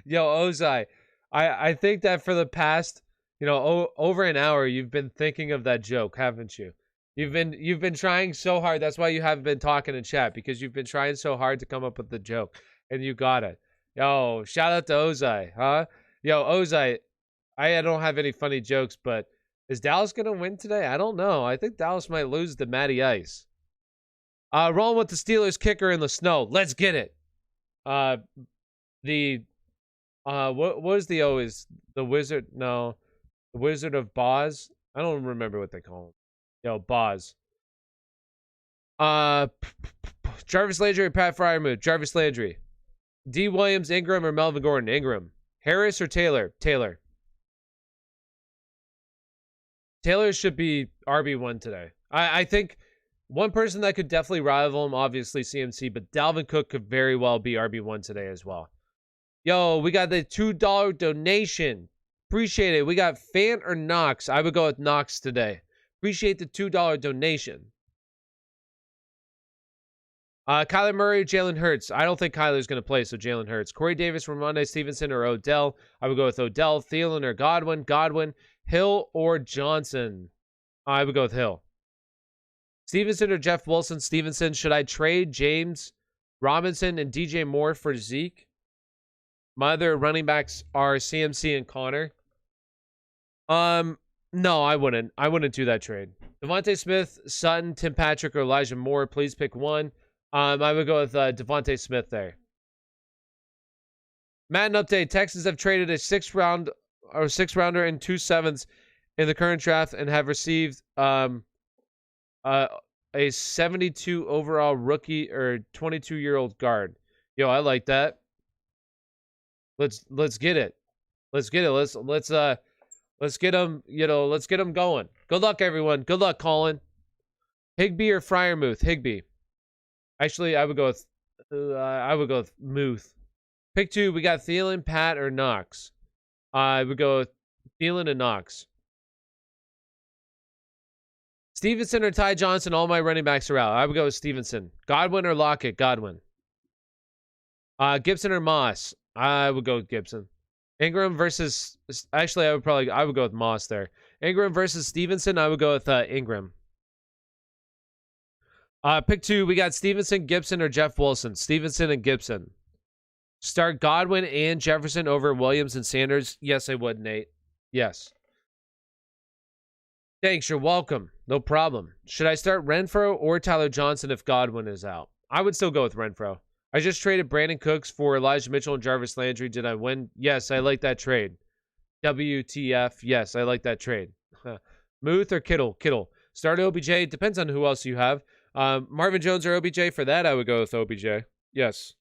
Yo, Ozai, I think that for the past, over an hour, you've been thinking of that joke, haven't you? You've been trying so hard. That's why you haven't been talking in chat, because you've been trying so hard to come up with the joke, and you got it. Yo, shout out to Ozai, huh? Yo, Ozai, I don't have any funny jokes, but is Dallas gonna win today? I don't know. I think Dallas might lose to Matty Ice. Rolling with the Steelers kicker in the snow. Let's get it. What is the always the Wizard? No, the Wizard of Boz. I don't remember what they call him. Yo, Boz. Jarvis Landry or Pat Fryermuth? Jarvis Landry. D. Williams, Ingram, or Melvin Gordon? Ingram. Harris or Taylor? Taylor. Taylor should be RB1 today. I think one person that could definitely rival him, obviously CMC, but Dalvin Cook could very well be RB1 today as well. Yo, we got the $2 donation. Appreciate it. We got Fant or Knox. I would go with Knox today. Appreciate the $2 donation. Kyler Murray, Jalen Hurts. I don't think Kyler's going to play, so Jalen Hurts. Corey Davis, Ramondre Stevenson, or Odell. I would go with Odell. Thielen or Godwin. Godwin. Hill or Johnson. I would go with Hill. Stevenson or Jeff Wilson. Stevenson. Should I trade James Robinson and DJ Moore for Zeke? My other running backs are CMC and Connor. No, I wouldn't. I wouldn't do that trade. Devontae Smith, Sutton, Tim Patrick, or Elijah Moore. Please pick one. I would go with Devontae Smith there. Madden update. Texans have traded a sixth rounder and 2 7s in the current draft and have received a 72 overall rookie or 22-year-old guard. Yo, I like that. Let's get it. Let's get it. Let's get them, let's get them going. Good luck, everyone. Good luck, Colin. Higbee or Fryermuth? Higbee. Actually, I would go with Muth. Pick 2. We got Thielen, Pat, or Knox. I would go with Thielen and Knox. Stevenson or Ty Johnson. All my running backs are out. I would go with Stevenson. Godwin or Lockett. Godwin. Gibson or Moss. I would go with Gibson. Ingram versus... Actually, I would go with Moss there. Ingram versus Stevenson. I would go with Ingram. Pick 2. We got Stevenson, Gibson, or Jeff Wilson. Stevenson and Gibson. Start Godwin and Jefferson over Williams and Sanders. Yes, I would, Nate. Yes. Thanks. You're welcome. No problem. Should I start Renfro or Tyler Johnson if Godwin is out? I would still go with Renfro. I just traded Brandon Cooks for Elijah Mitchell and Jarvis Landry. Did I win? Yes, I like that trade. WTF. Yes, I like that trade. Muth or Kittle? Kittle. Start OBJ. Depends on who else you have. Marvin Jones or OBJ? For that, I would go with OBJ. Yes.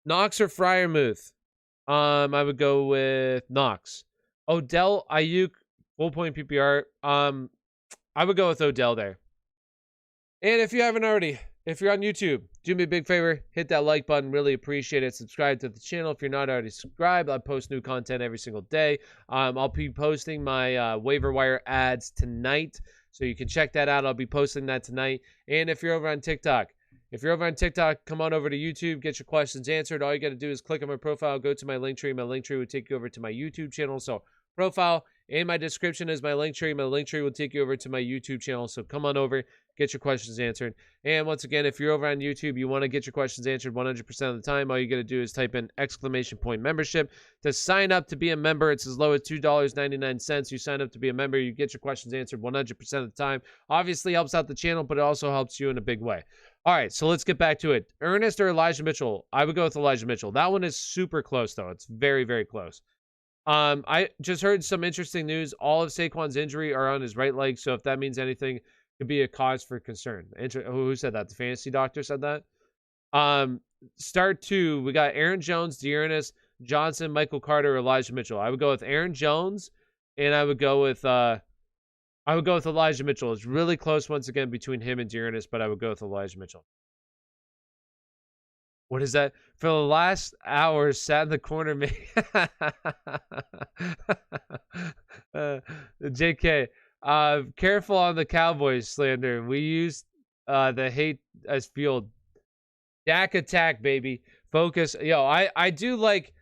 Knox or Fryermuth? I would go with Knox. Odell, Ayuk Full point PPR. I would go with Odell there. And if you haven't already, if you're on YouTube, do me a big favor, hit that like button. Really appreciate it. Subscribe to the channel if you're not already subscribed. I post new content every single day. I'll be posting my waiver wire ads tonight, so you can check that out. I'll be posting that tonight. And if you're over on TikTok, come on over to YouTube, get your questions answered. All you got to do is click on my profile, go to my link tree. My link tree will take you over to my YouTube channel. So profile and my description is my link tree. My link tree will take you over to my YouTube channel. So come on over, get your questions answered. And once again, if you're over on YouTube, you want to get your questions answered 100% of the time, all you got to do is type in !membership to sign up to be a member. It's as low as $2.99. You sign up to be a member, you get your questions answered 100% of the time. Obviously helps out the channel, but it also helps you in a big way. All right, so let's get back to it. Ernest or Elijah Mitchell? I would go with Elijah Mitchell. That one is super close, though. It's very, very close. I just heard some interesting news. All of Saquon's injury are on his right leg, so if that means anything, it could be a cause for concern. Who said that? The fantasy doctor said that? Start 2, we got Aaron Jones, Dearness, Johnson, Michael Carter, Elijah Mitchell. I would go with Aaron Jones, and I would go with Elijah Mitchell. It's really close once again between him and Dearness, but I would go with Elijah Mitchell. What is that? For the last hour, sat in the corner. JK, careful on the Cowboys slander. We used the hate as fuel. Dak attack, baby. Focus. Yo, I do like.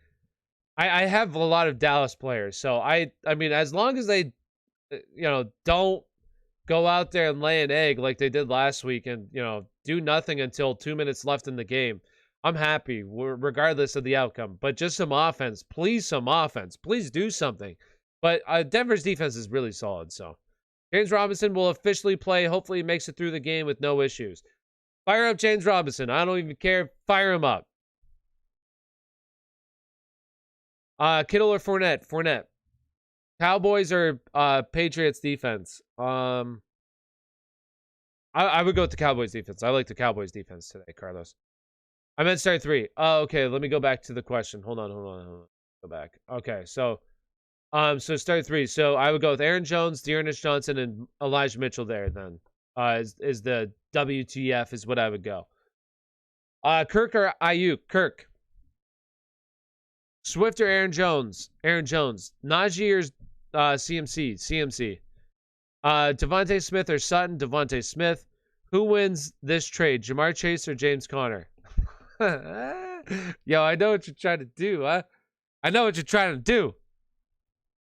I have a lot of Dallas players, so I mean, as long as they, don't go out there and lay an egg like they did last week, and do nothing until 2 minutes left in the game, I'm happy, regardless of the outcome. But just some offense. Please, some offense. Please do something. But Denver's defense is really solid. So James Robinson will officially play. Hopefully he makes it through the game with no issues. Fire up James Robinson. I don't even care. Fire him up. Kittle or Fournette? Fournette. Cowboys or Patriots defense? I would go with the Cowboys defense. I like the Cowboys defense today, Carlos. I meant start 3. Oh, okay. Let me go back to the question. Hold on. Go back. Okay, so start 3. So I would go with Aaron Jones, Dearness Johnson, and Elijah Mitchell there then. Is the WTF is what I would go. Kirk or Ayuk? Kirk. Swift or Aaron Jones? Aaron Jones. Najee or CMC? CMC. Devontae Smith or Sutton? Devontae Smith. Who wins this trade? Jamar Chase or James Conner? Yo, I know what you're trying to do, huh? I know what you're trying to do.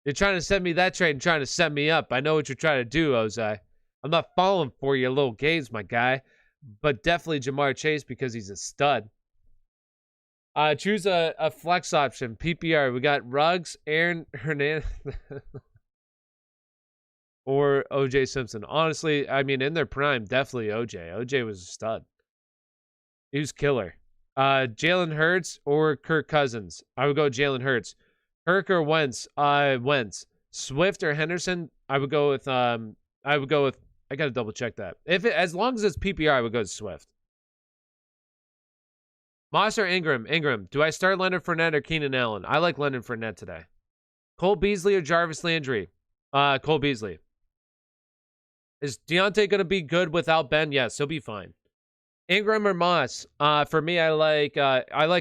You're trying to send me that trade and trying to set me up. I know what you're trying to do, Ozai. I'm not falling for your little games, my guy. But definitely Jamar Chase because he's a stud. Choose a flex option. PPR. We got Ruggs, Aaron Hernandez, or OJ Simpson. Honestly, I mean, in their prime, definitely OJ. OJ was a stud. He was killer. Jalen Hurts or Kirk Cousins? I would go Jalen Hurts. Kirk or Wentz? Wentz. Swift or Henderson? I would go with I gotta double check that. As long as it's PPR, I would go with Swift. Moss or Ingram? Ingram. Do I start Leonard Fournette or Keenan Allen? I like Leonard Fournette today. Cole Beasley or Jarvis Landry? Cole Beasley. Is Deontay gonna be good without Ben? Yes, he'll be fine. Ingram or Moss? For me, I like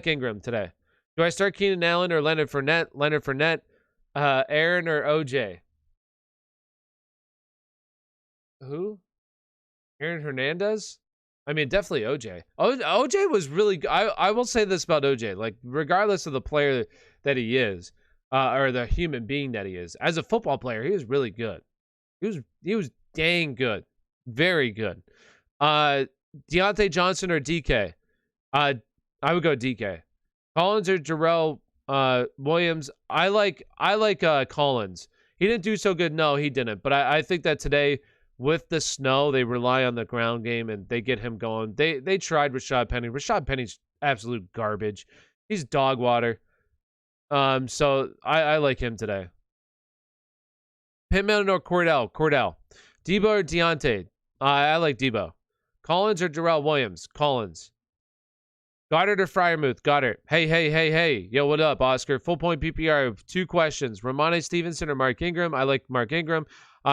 Ingram today. Do I start Keenan Allen or Leonard Fournette? Leonard Fournette. Aaron or OJ? Who? Aaron Hernandez? I mean, definitely OJ. OJ was really good. I will say this about OJ. Like, regardless of the player that he is, or the human being that he is, as a football player, he was really good. He was dang good. Very good. Deontay Johnson or DK? I would go DK. Collins or Jarrell Williams? I like Collins. He didn't do so good. No, he didn't. But I think that today, with the snow, they rely on the ground game and they get him going. They tried Rashad Penny. Rashad Penny's absolute garbage. He's dog water. So I like him today. Pittman or Cordell? Cordell. Debo or Deontay? I like Debo. Collins or Jarrell Williams? Collins. Goddard or Fryermuth? Goddard. Hey. Yo, what up, Oscar? Full point PPR. 2 questions. Ramondre Stevenson or Mark Ingram? I like Mark Ingram.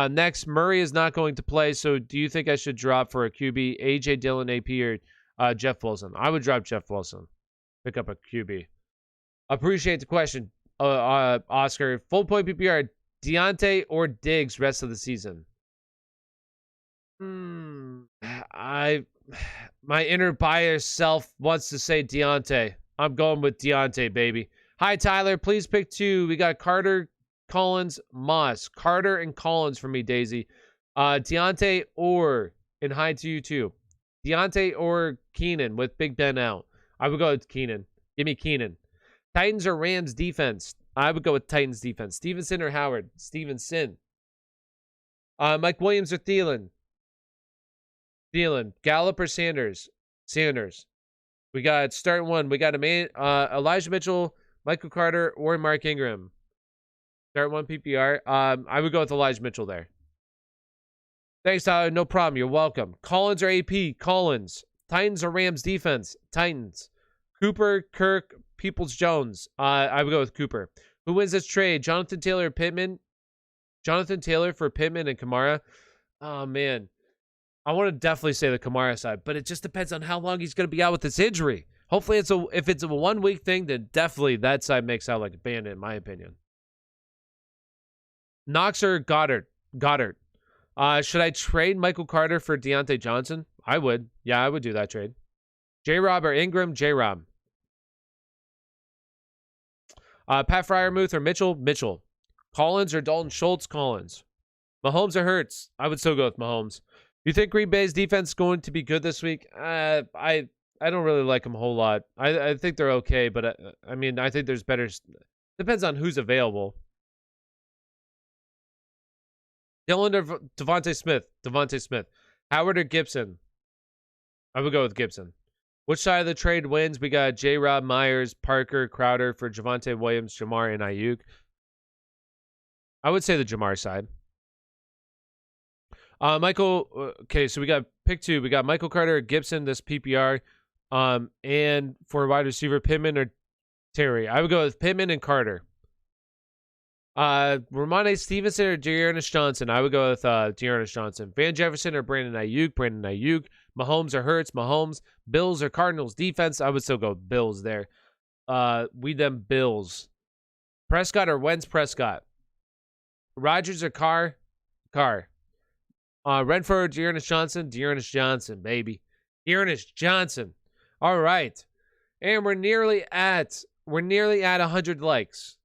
Next, Murray is not going to play, so do you think I should drop for a QB? A.J. Dillon, AP, or Jeff Wilson? I would drop Jeff Wilson. Pick up a QB. Appreciate the question, Oscar. Full point PPR. Deontay or Diggs rest of the season? My inner biased self wants to say Deontay. I'm going with Deontay, baby. Hi, Tyler. Please pick 2. We got Carter, Collins, Moss. Carter and Collins for me, Daisy. Deontay or, and hi to you too. Deontay or Keenan with Big Ben out. I would go with Keenan. Give me Keenan. Titans or Rams defense? I would go with Titans defense. Stevenson or Howard? Stevenson. Mike Williams or Thielen? Thielen. Gallup or Sanders? Sanders. We got start 1. We got Elijah Mitchell, Michael Carter, or Mark Ingram. Start 1 PPR. I would go with Elijah Mitchell there. Thanks, Tyler. No problem. You're welcome. Collins or AP? Collins. Titans or Rams defense? Titans. Cooper, Kirk, Peoples-Jones. I would go with Cooper. Who wins this trade? Jonathan Taylor or Pittman? Jonathan Taylor for Pittman and Kamara. Oh, man. I want to definitely say the Kamara side, but it just depends on how long he's going to be out with this injury. Hopefully, if it's a 1-week thing, then definitely that side makes out like a bandit, in my opinion. Knox or Goddard? Goddard. Should I trade Michael Carter for Deontay Johnson? I would. Yeah, I would do that trade. J-Rob or Ingram? J-Rob. Pat Fryermuth or Mitchell? Mitchell. Collins or Dalton Schultz? Collins. Mahomes or Hurts? I would still go with Mahomes. You think Green Bay's defense is going to be good this week? I don't really like them a whole lot. I think they're okay, but I mean, I think there's better. Depends on who's available. Dillon or Devontae Smith? Devontae Smith. Howard or Gibson? I would go with Gibson. Which side of the trade wins? We got J-Rob, Myers, Parker, Crowder for Javonte Williams, Jamar, and Ayuk. I would say the Jamar side. Michael, okay, so we got pick 2. We got Michael Carter, Gibson, this PPR. And for wide receiver, Pittman or Terry. I would go with Pittman and Carter. Ramondre Stevenson or Dearness Johnson. I would go with Dearness Johnson. Van Jefferson or Brandon Ayuk. Brandon Ayuk. Mahomes or Hurts. Mahomes. Bills or Cardinals defense. I would still go Bills there. We them Bills. Prescott or Wentz? Prescott. Rodgers or Carr? Carr. Renfro or Dearness Johnson? Dearness Johnson, baby. Dearness Johnson. All right. And we're nearly at 100 likes.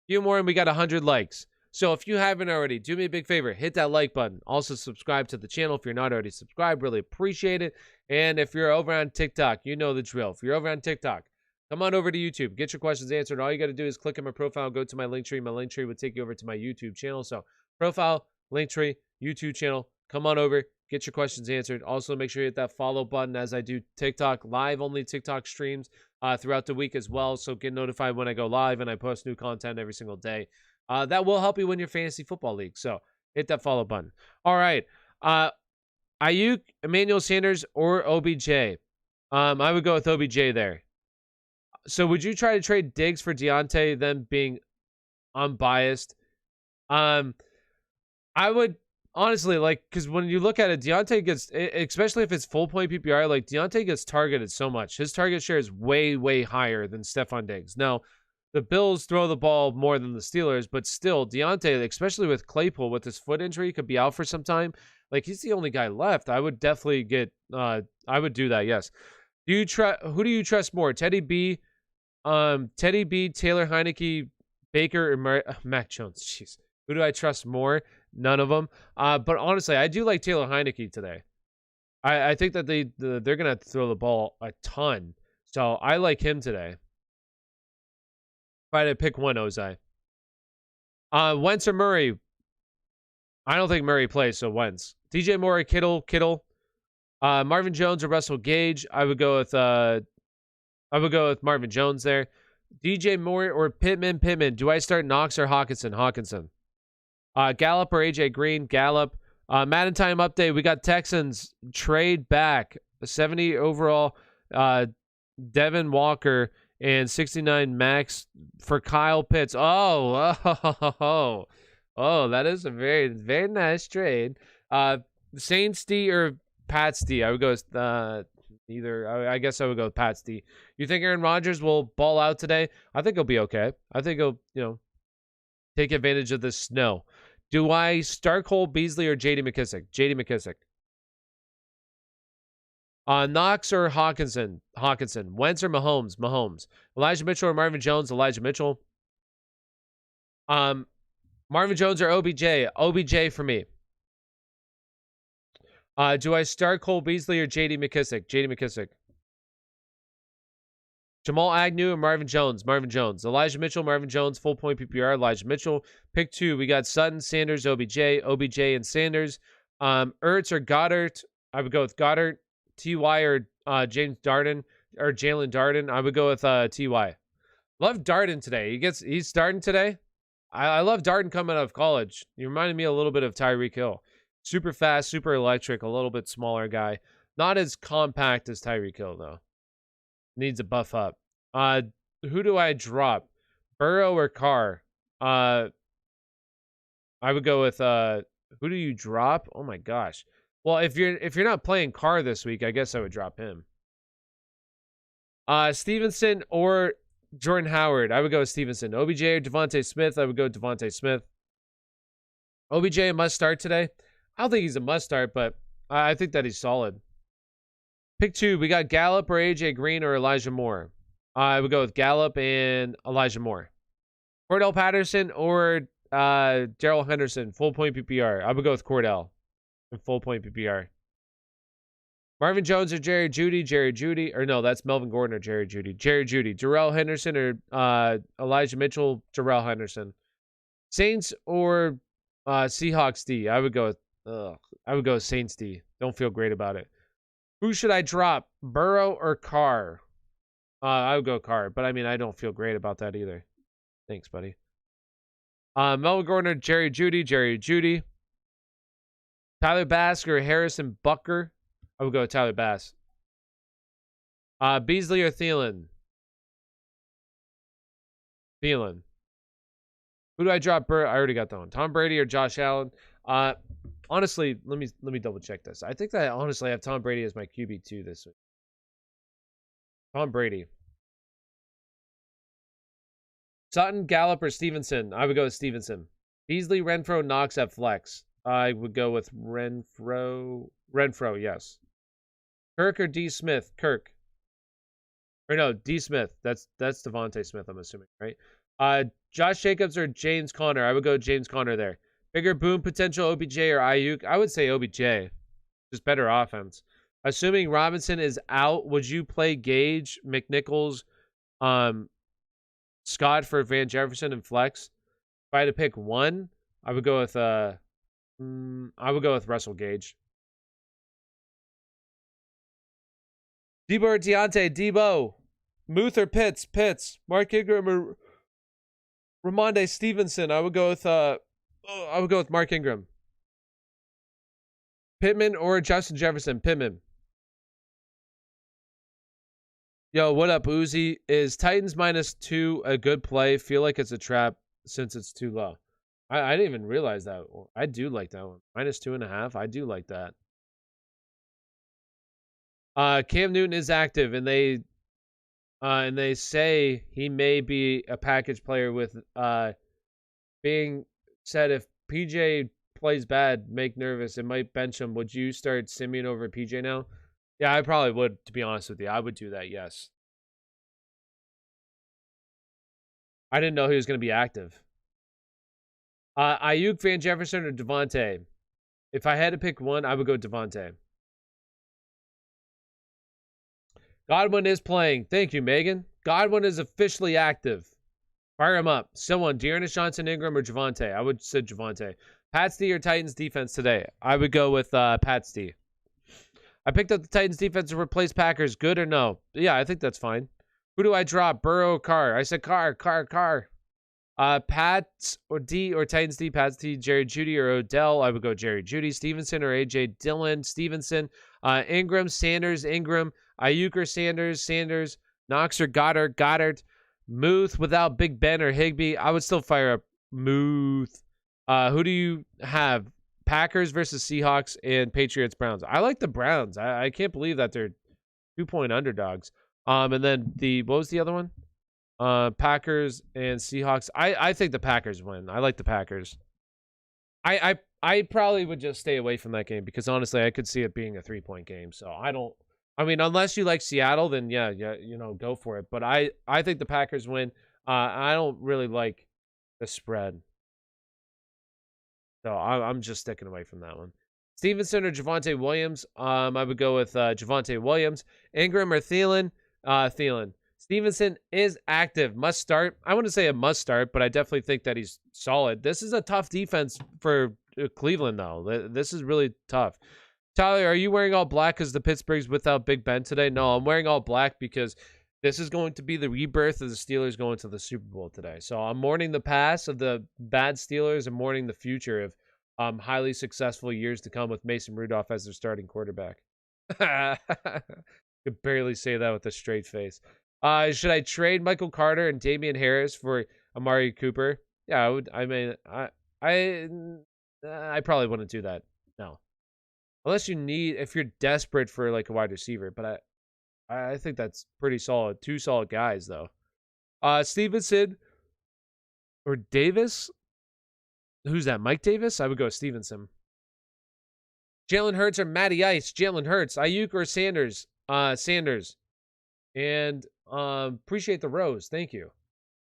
Few more and we got 100 likes. So if you haven't already, do me a big favor. Hit that like button. Also subscribe to the channel if you're not already subscribed. Really appreciate it. And if you're over on TikTok, you know the drill. If you're over on TikTok, come on over to YouTube. Get your questions answered. All you got to do is click on my profile, go to my link tree. My link tree will take you over to my YouTube channel. So profile, link tree, YouTube channel. Come on over. Get your questions answered. Also, make sure you hit that follow button as I do TikTok, live-only TikTok streams throughout the week as well. So get notified when I go live and I post new content every single day. That will help you win your fantasy football league. So hit that follow button. All right. Ayuk, Emmanuel Sanders, or OBJ? I would go with OBJ there. So would you try to trade Diggs for Deontay, them being unbiased? I would. Honestly, like, because when you look at it, Deontay gets, especially if it's full point PPR, like, Deontay gets targeted so much. His target share is way, way higher than Stephon Diggs. Now, the Bills throw the ball more than the Steelers, but still, Deontay, especially with Claypool, with his foot injury, could be out for some time. Like, he's the only guy left. I would definitely get, I would do that, yes. Who do you trust more, Teddy B, Taylor Heineke, Baker, or Mac Jones? Jeez. Who do I trust more? None of them. But honestly, I do like Taylor Heineke today. I think that they're going to have to throw the ball a ton. So I like him today. If I had to pick one, Ozai. Wentz or Murray? I don't think Murray plays, so Wentz. DJ Moore, Kittle. Marvin Jones or Russell Gage? I would go with Marvin Jones there. DJ Moore or Pittman? Do I start Knox or Hawkinson? Gallup or AJ Green? Gallup. Madden time update. We got Texans trade back 70 overall. Devin Walker, and 69 max for Kyle Pitts. Oh, that is a very, very nice trade. Saints D or Pats D? I would go with either. I guess I would go with Pats D. You think Aaron Rodgers will ball out today? I think he'll be okay. I think he'll, take advantage of the snow. Do I start Cole Beasley or J.D. McKissick? J.D. McKissick. Knox or Hawkinson? Wentz or Mahomes. Elijah Mitchell or Marvin Jones? Elijah Mitchell. Marvin Jones or OBJ? OBJ for me. Do I start Cole Beasley or J.D. McKissick? J.D. McKissick. Jamal Agnew or Marvin Jones? Marvin Jones. Elijah Mitchell, Marvin Jones, full point PPR. Elijah Mitchell. Pick 2. We got Sutton, Sanders, OBJ, and Sanders. Ertz or Goddard? I would go with Goddard. T.Y. or James Darden or Jalen Darden? I would go with T.Y. Love Darden today. He's starting today. I love Darden coming out of college. He reminded me a little bit of Tyreek Hill. Super fast, super electric, a little bit smaller guy. Not as compact as Tyreek Hill, though. Needs a buff up. Who do I drop? Burrow or Carr? I would go with who do you drop? Oh my gosh. Well, if you're not playing Carr this week, I guess I would drop him. Stevenson or Jordan Howard? I would go with Stevenson. OBJ or Devontae Smith? I would go Devontae Smith. OBJ a must start today? I don't think he's a must start, but I think that he's solid. Pick 2. We got Gallup or AJ Green or Elijah Moore. I would go with Gallup and Elijah Moore. Cordell Patterson or Darrell Henderson, full point PPR. I would go with Cordell and full point PPR. Marvin Jones or Jerry Jeudy. Or no, that's Melvin Gordon or Jerry Jeudy. Darrell Henderson or Elijah Mitchell, Darrell Henderson. Saints or Seahawks D. I would go with Saints D. Don't feel great about it. Who should I drop? Burrow or Carr? I would go Carr, but I mean, I don't feel great about that either. Thanks, buddy. Melvin Gordon or Jerry Jeudy. Tyler Bass or Harrison Butker? I would go with Tyler Bass. Beasley or Thielen? Thielen. Who do I drop? I already got that one. Tom Brady or Josh Allen? Honestly, let me double check this. I think that I honestly have Tom Brady as my QB2 this week. Tom Brady. Sutton, Gallup, or Stevenson? I would go with Stevenson. Beasley, Renfro, Knox at flex. I would go with Renfro, yes. Kirk or D. Smith? Kirk. Or no, D. Smith. That's Devontae Smith, I'm assuming, right? Josh Jacobs or James Conner? I would go James Conner there. Bigger boom potential, OBJ or Ayuk? I would say OBJ. Just better offense. Assuming Robinson is out, would you play Gage, McNichols, Scott for Van Jefferson and flex? If I had to pick one, I would go with Russell Gage. Debo or Deontay? Debo. Muth or Pitts? Pitts. Mark Ingram or Ramondre Stevenson? I would go with Mark Ingram. Pittman or Justin Jefferson? Pittman. Yo, what up, Uzi? Is Titans -2 a good play? Feel like it's a trap since it's too low. I didn't even realize that. I do like that one. -2.5. I do like that. Cam Newton is active, and they say he may be a package player with being said if PJ plays bad, make nervous, it might bench him. Would you start Simeon over PJ now? Yeah, I probably would, to be honest with you. I would do that, yes. I didn't know he was going to be active. Ayuk, Van Jefferson, or Devontae? If I had to pick one, I would go Devontae. Godwin is playing. Thank you, Megan. Godwin is officially active. Fire him up. Someone, Dearness Johnson, Ingram, or Javonte? I would say Javonte. Pats D or Titans defense today? I would go with Pats D. I picked up the Titans defense to replace Packers. Good or no? Yeah, I think that's fine. Who do I drop? Burrow or Carr? I said Carr. Pats or D or Titans D? Pats D, Jerry Jeudy or Odell? I would go Jerry Jeudy. Stevenson or AJ Dillon? Stevenson. Ingram, Sanders, Ingram. Ayuk or Sanders? Knox or Goddard? Goddard. Muth without Big Ben or Higbee. I would still fire up Muth. Who do you have? Packers versus Seahawks and Patriots Browns. I like the Browns. I can't believe that they're 2-point underdogs. And then what was the other one? Packers and Seahawks. I think the Packers win. I like the Packers. I probably would just stay away from that game because honestly, I could see it being a 3-point game. So I mean, unless you like Seattle, then yeah, go for it. But I think the Packers win. I don't really like the spread. So I'm just sticking away from that one. Stevenson or Javonte Williams? I would go with Javonte Williams. Ingram or Thielen? Thielen. Stevenson is active. Must start. I wouldn't say a must start, but I definitely think that he's solid. This is a tough defense for Cleveland, though. This is really tough. Tyler, are you wearing all black because the Pittsburgh's without Big Ben today? No, I'm wearing all black because this is going to be the rebirth of the Steelers going to the Super Bowl today. So I'm mourning the past of the bad Steelers and mourning the future of highly successful years to come with Mason Rudolph as their starting quarterback. Could barely say that with a straight face. Should I trade Michael Carter and Damien Harris for Amari Cooper? Yeah, I would. I mean, I probably wouldn't do that. No, unless if you're desperate for like a wide receiver. But I think that's pretty solid. 2 solid guys though. Stevenson or Davis? Who's that? Mike Davis? I would go Stevenson. Jalen Hurts or Matty Ice? Jalen Hurts. Ayuk or Sanders? Sanders. And appreciate the rose. Thank you.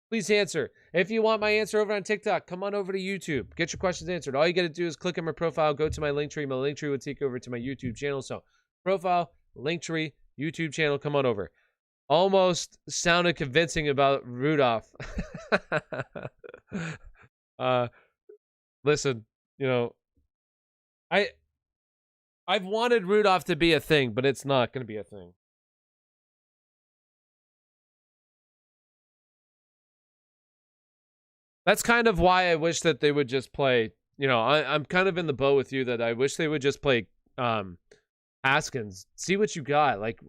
Please answer. If you want my answer over on TikTok, come on over to YouTube. Get your questions answered. All you got to do is click on my profile, go to my link tree. My link tree will take you over to my YouTube channel. So profile, link tree, YouTube channel, come on over. Almost sounded convincing about Rudolph. Listen, I've wanted Rudolph to be a thing, but it's not going to be a thing. That's kind of why I wish that they would just play, I'm kind of in the boat with you that I wish they would just play Haskins. See what you got. Like,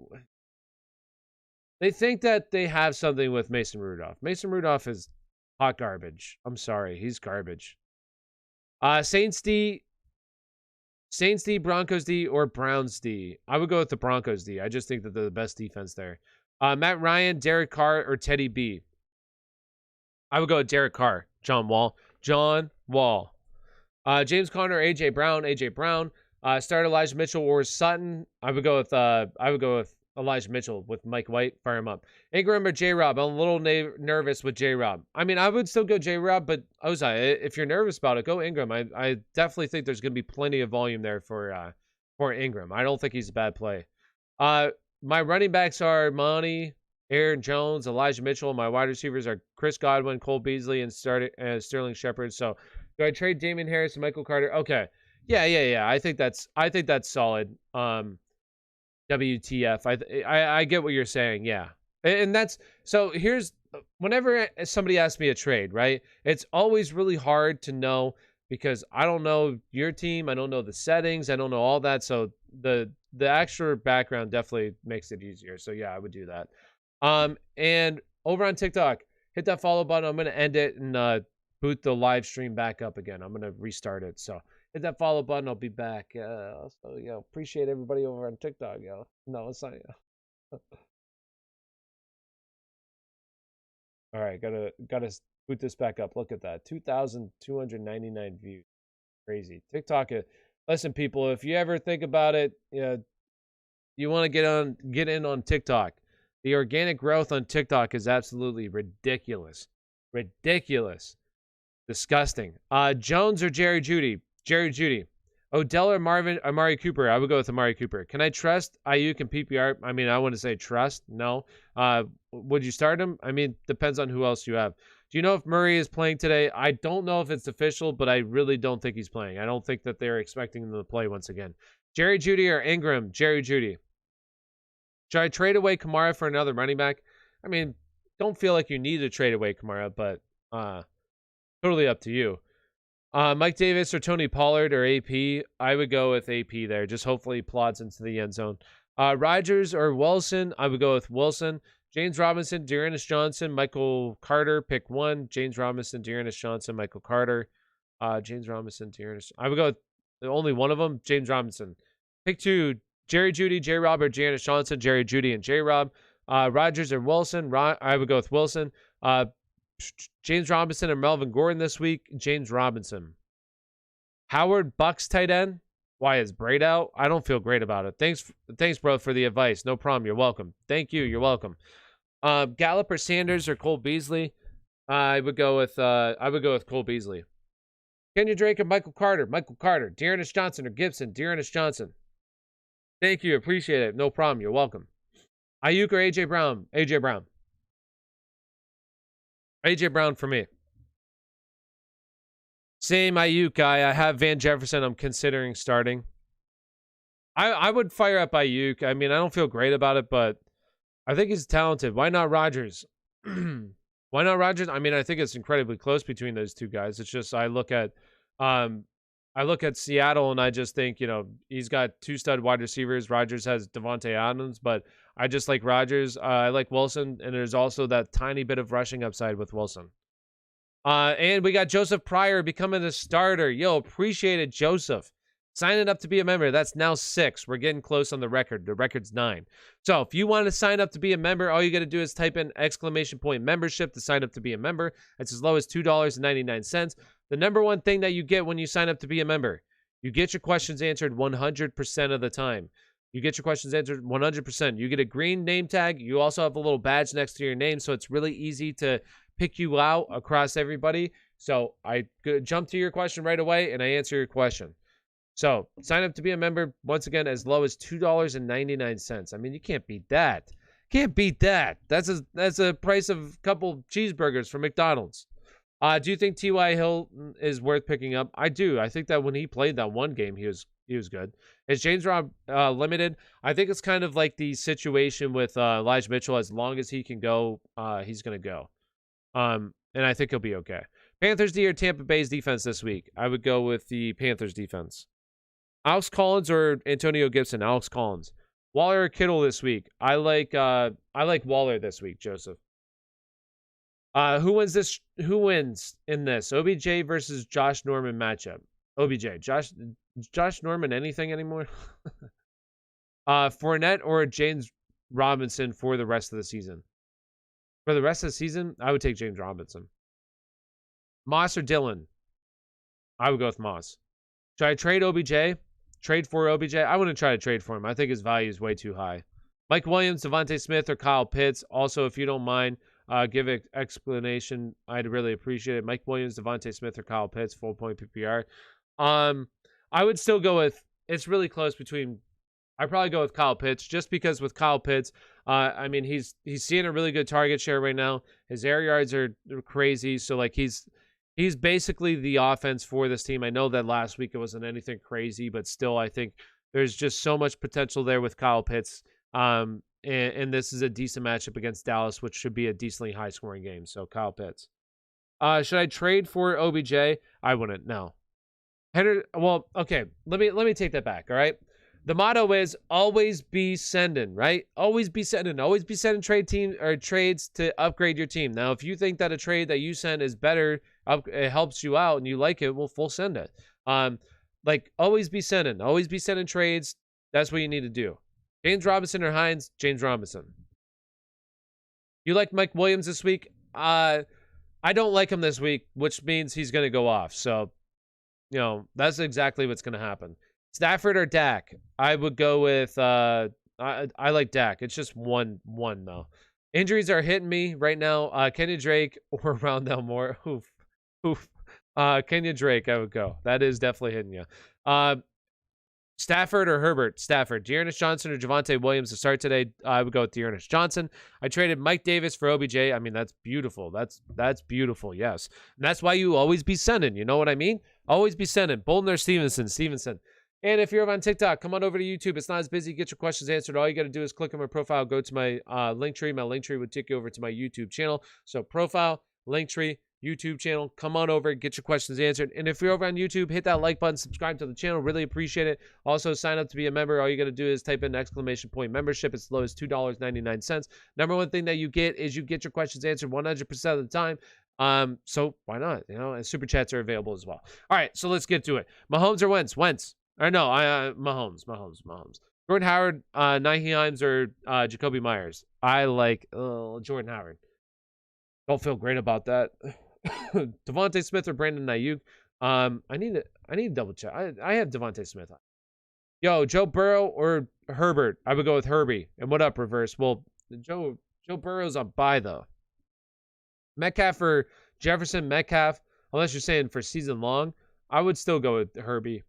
they think that they have something with Mason Rudolph. Mason Rudolph is hot garbage. I'm sorry. He's garbage. Saints D, Broncos D, or Browns D? I would go with the Broncos D. I just think that they're the best defense there. Matt Ryan, Derek Carr, or Teddy B? I would go with Derek Carr. John Wall. James Conner, AJ Brown. Start Elijah Mitchell or Sutton. I would go with Elijah Mitchell with Mike White. Fire him up. Ingram or J-Rob? I'm a little nervous with J-Rob. I mean, I would still go J-Rob, but Ozai, if you're nervous about it, go Ingram. I definitely think there's going to be plenty of volume there for Ingram. I don't think he's a bad play. My running backs are Monty, Aaron Jones, Elijah Mitchell. My wide receivers are Chris Godwin, Cole Beasley, and Sterling Shepard. So, do I trade Damien Harris and Michael Carter? Okay. Yeah. I think that's solid. WTF. I get what you're saying. Yeah. And that's so here's whenever somebody asks me a trade, right? It's always really hard to know because I don't know your team. I don't know the settings. I don't know all that. So the extra background definitely makes it easier. So yeah, I would do that. And over on TikTok, hit that follow button. I'm going to end it and boot the live stream back up again. I'm going to restart it. So hit that follow button. I'll be back. So, appreciate everybody over on TikTok, yo. No, it's not, All right, gotta boot this back up. Look at that, 2,299 views. Crazy. TikTok. Listen, people, if you ever think about it, you want to get in on TikTok. The organic growth on TikTok is absolutely ridiculous. Disgusting. Jones or Jerry Jeudy? Jerry Jeudy. Odell or Amari Cooper? I would go with Amari Cooper. Can I trust Ayuk and PPR? I mean, I wouldn't say trust. No. Would you start him? I mean, depends on who else you have. Do you know if Murray is playing today? I don't know if it's official, but I really don't think he's playing. I don't think that they're expecting him to play once again. Jerry Jeudy or Ingram? Jerry Jeudy. Should I trade away Kamara for another running back? I mean, don't feel like you need to trade away Kamara, but totally up to you. Mike Davis or Tony Pollard or AP? I would go with AP there. Just hopefully he plods into the end zone. Rodgers or Wilson? I would go with Wilson. James Robinson, Dearness Johnson, Michael Carter, pick 1. James Robinson, Dearness Johnson, Michael Carter. James Robinson, Dearness. I would go with only one of them, James Robinson. Pick 2, Jerry Jeudy, J. Rob, or Dearness Johnson, Jerry Jeudy, and J. Rob. Rodgers or Wilson. I would go with Wilson. James Robinson or Melvin Gordon this week. James Robinson. Howard, Bucks tight end. Why is Braid out? I don't feel great about it. Thanks, bro, for the advice. No problem. You're welcome. Thank you. You're welcome. Gallup or Sanders or Cole Beasley. I would go with Cole Beasley. Kenya Drake or Michael Carter. Michael Carter. Dearness Johnson or Gibson. Dearness Johnson. Thank you. Appreciate it. No problem. You're welcome. Ayuk or AJ Brown. AJ Brown. AJ Brown for me. Same Ayuk guy. I have Van Jefferson. I'm considering starting. I would fire up Ayuk. I mean, I don't feel great about it, but I think he's talented. Why not Rodgers? Why not Rodgers? I mean, I think it's incredibly close between those two guys. It's just I look at Seattle and I just think, he's got 2 stud wide receivers. Rodgers has Devontae Adams, but I just like Rodgers. I like Wilson, and there's also that tiny bit of rushing upside with Wilson. And we got Joseph Pryor becoming a starter. Yo, appreciate it, Joseph. Signing up to be a member. That's now 6. We're getting close on the record. The record's 9. So if you want to sign up to be a member, all you got to do is type in !membership to sign up to be a member. It's as low as $2.99. The number one thing that you get when you sign up to be a member, you get your questions answered 100% of the time. You get your questions answered 100%. You get a green name tag. You also have a little badge next to your name, so it's really easy to pick you out across everybody. So I jump to your question right away, and I answer your question. So sign up to be a member, once again, as low as $2.99. I mean, you can't beat that. Can't beat that. That's a price of a couple cheeseburgers from McDonald's. Do you think T.Y. Hilton is worth picking up? I do. I think that when he played that one game, he was good. Is James Rob limited? I think it's kind of like the situation with Elijah Mitchell. As long as he can go, he's going to go. And I think he'll be okay. Panthers D or Tampa Bay's defense this week? I would go with the Panthers defense. Alex Collins or Antonio Gibson? Alex Collins. Waller or Kittle this week? I like Waller this week, Joseph. Who wins in this? OBJ versus Josh Norman matchup. OBJ. Josh Norman anything anymore? Fournette or James Robinson for the rest of the season? For the rest of the season, I would take James Robinson. Moss or Dillon? I would go with Moss. Should I trade OBJ? Trade for OBJ? I wouldn't try to trade for him. I think his value is way too high. Mike Williams, Devontae Smith, or Kyle Pitts? Also, if you don't mind, give an explanation. I'd really appreciate it. Mike Williams, Devontae Smith, or Kyle Pitts, full point PPR. I would still go with, it's really close between, I'd probably go with Kyle Pitts, just because with Kyle Pitts, I mean, he's seeing a really good target share right now. His air yards are crazy. So, like, he's basically the offense for this team. I know that last week it wasn't anything crazy, but still, I think there's just so much potential there with Kyle Pitts. And this is a decent matchup against Dallas, which should be a decently high-scoring game. So, Kyle Pitts. Should I trade for OBJ? I wouldn't, no. Well, okay, let me take that back, all right? The motto is always be sending, right? Always be sending. Always be sending trades to upgrade your team. Now, if you think that a trade that you send is better, it helps you out and you like it, well, full send it. Like, always be sending. Always be sending trades. That's what you need to do. James Robinson or Hines? James Robinson. You like Mike Williams this week? I don't like him this week, which means he's going to go off. So, that's exactly what's going to happen. Stafford or Dak? I would go with, I like Dak. It's just one though. Injuries are hitting me right now. Kenya Drake or Rondell Moore. Oof. Kenya Drake, I would go. That is definitely hitting you. Stafford or Herbert? Stafford. Dearness Johnson or Javonte Williams to start today? I would go with Dearness Johnson. I traded Mike Davis for OBJ. I mean, that's beautiful. That's beautiful, yes. And that's why you always be sending. You know what I mean? Always be sending. Bolden or Stevenson. And if you're over on TikTok, come on over to YouTube. It's not as busy. Get your questions answered. All you got to do is click on my profile, go to my link tree. My link tree would take you over to my YouTube channel. So profile, link tree, YouTube channel. Come on over, get your questions answered. And if you're over on YouTube, hit that like button, subscribe to the channel. Really appreciate it. Also, sign up to be a member. All you got to do is type in ! membership. It's as low as $2.99. Number one thing that you get is you get your questions answered 100% of the time. So why not? And super chats are available as well. All right, so let's get to it. Mahomes or Wentz? Wentz. Or no, Mahomes. Jordan Howard, Nyheim Hines, or Jacoby Myers. I like Jordan Howard. Don't feel great about that. Devontae Smith or Brandon Ayuk. I need to double check. I have Devontae Smith. Yo, Joe Burrow or Herbert? I would go with Herbie. And what up, reverse? Well, Joe Burrow's on bye though. Metcalf or Jefferson? Metcalf, unless you're saying for season long, I would still go with Herbie.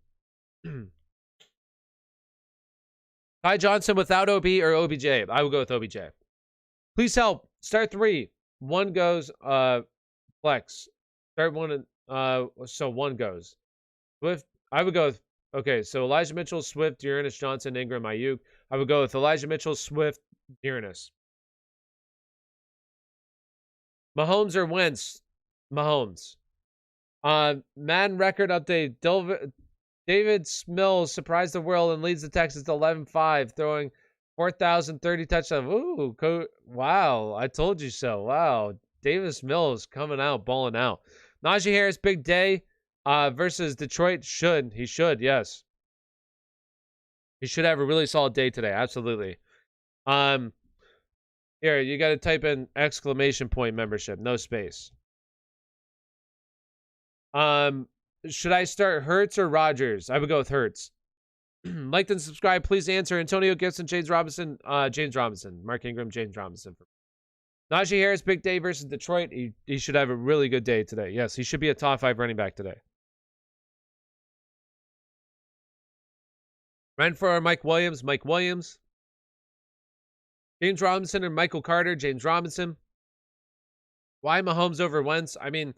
Ty Johnson without OB or OBJ? I would go with OBJ. Please help. Start 3. 1 goes. Flex. Start 1. So 1 goes. Swift. I would go with. Okay, so Elijah Mitchell, Swift, Dearness Johnson, Ingram, Ayuk. I would go with Elijah Mitchell, Swift, Dearness. Mahomes or Wentz? Mahomes. Madden record update. David Mills surprised the world and leads the Texans to 11-5, throwing 4,030 touchdowns. Ooh, wow. I told you so. Wow. Davis Mills coming out, balling out. Najee Harris, big day versus Detroit. He should, yes. He should have a really solid day today. Absolutely. Here, you got to type in ! membership. No space. Should I start Hurts or Rodgers? I would go with Hurts. Like and subscribe. Please answer. Antonio Gibson, James Robinson. Mark Ingram, James Robinson. Najee Harris, big day versus Detroit. He should have a really good day today. Yes, he should be a top 5 running back today. Renfro or Mike Williams? Mike Williams. James Robinson or Michael Carter? James Robinson. Why Mahomes over Wentz? I mean,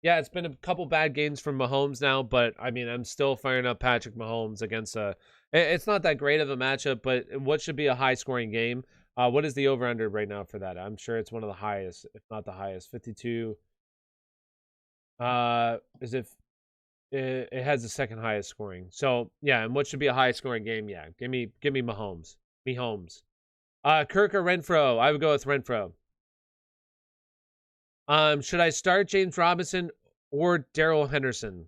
yeah, it's been a couple bad games from Mahomes now, but I mean, I'm still firing up Patrick Mahomes against it's not that great of a matchup, but what should be a high-scoring game? What is the over-under right now for that? I'm sure it's one of the highest, if not the highest. 52. It has the second highest scoring. So yeah, and what should be a high-scoring game? Yeah, give me Mahomes. Kirk or Renfro? I would go with Renfro. Should I start James Robinson or Darrell Henderson?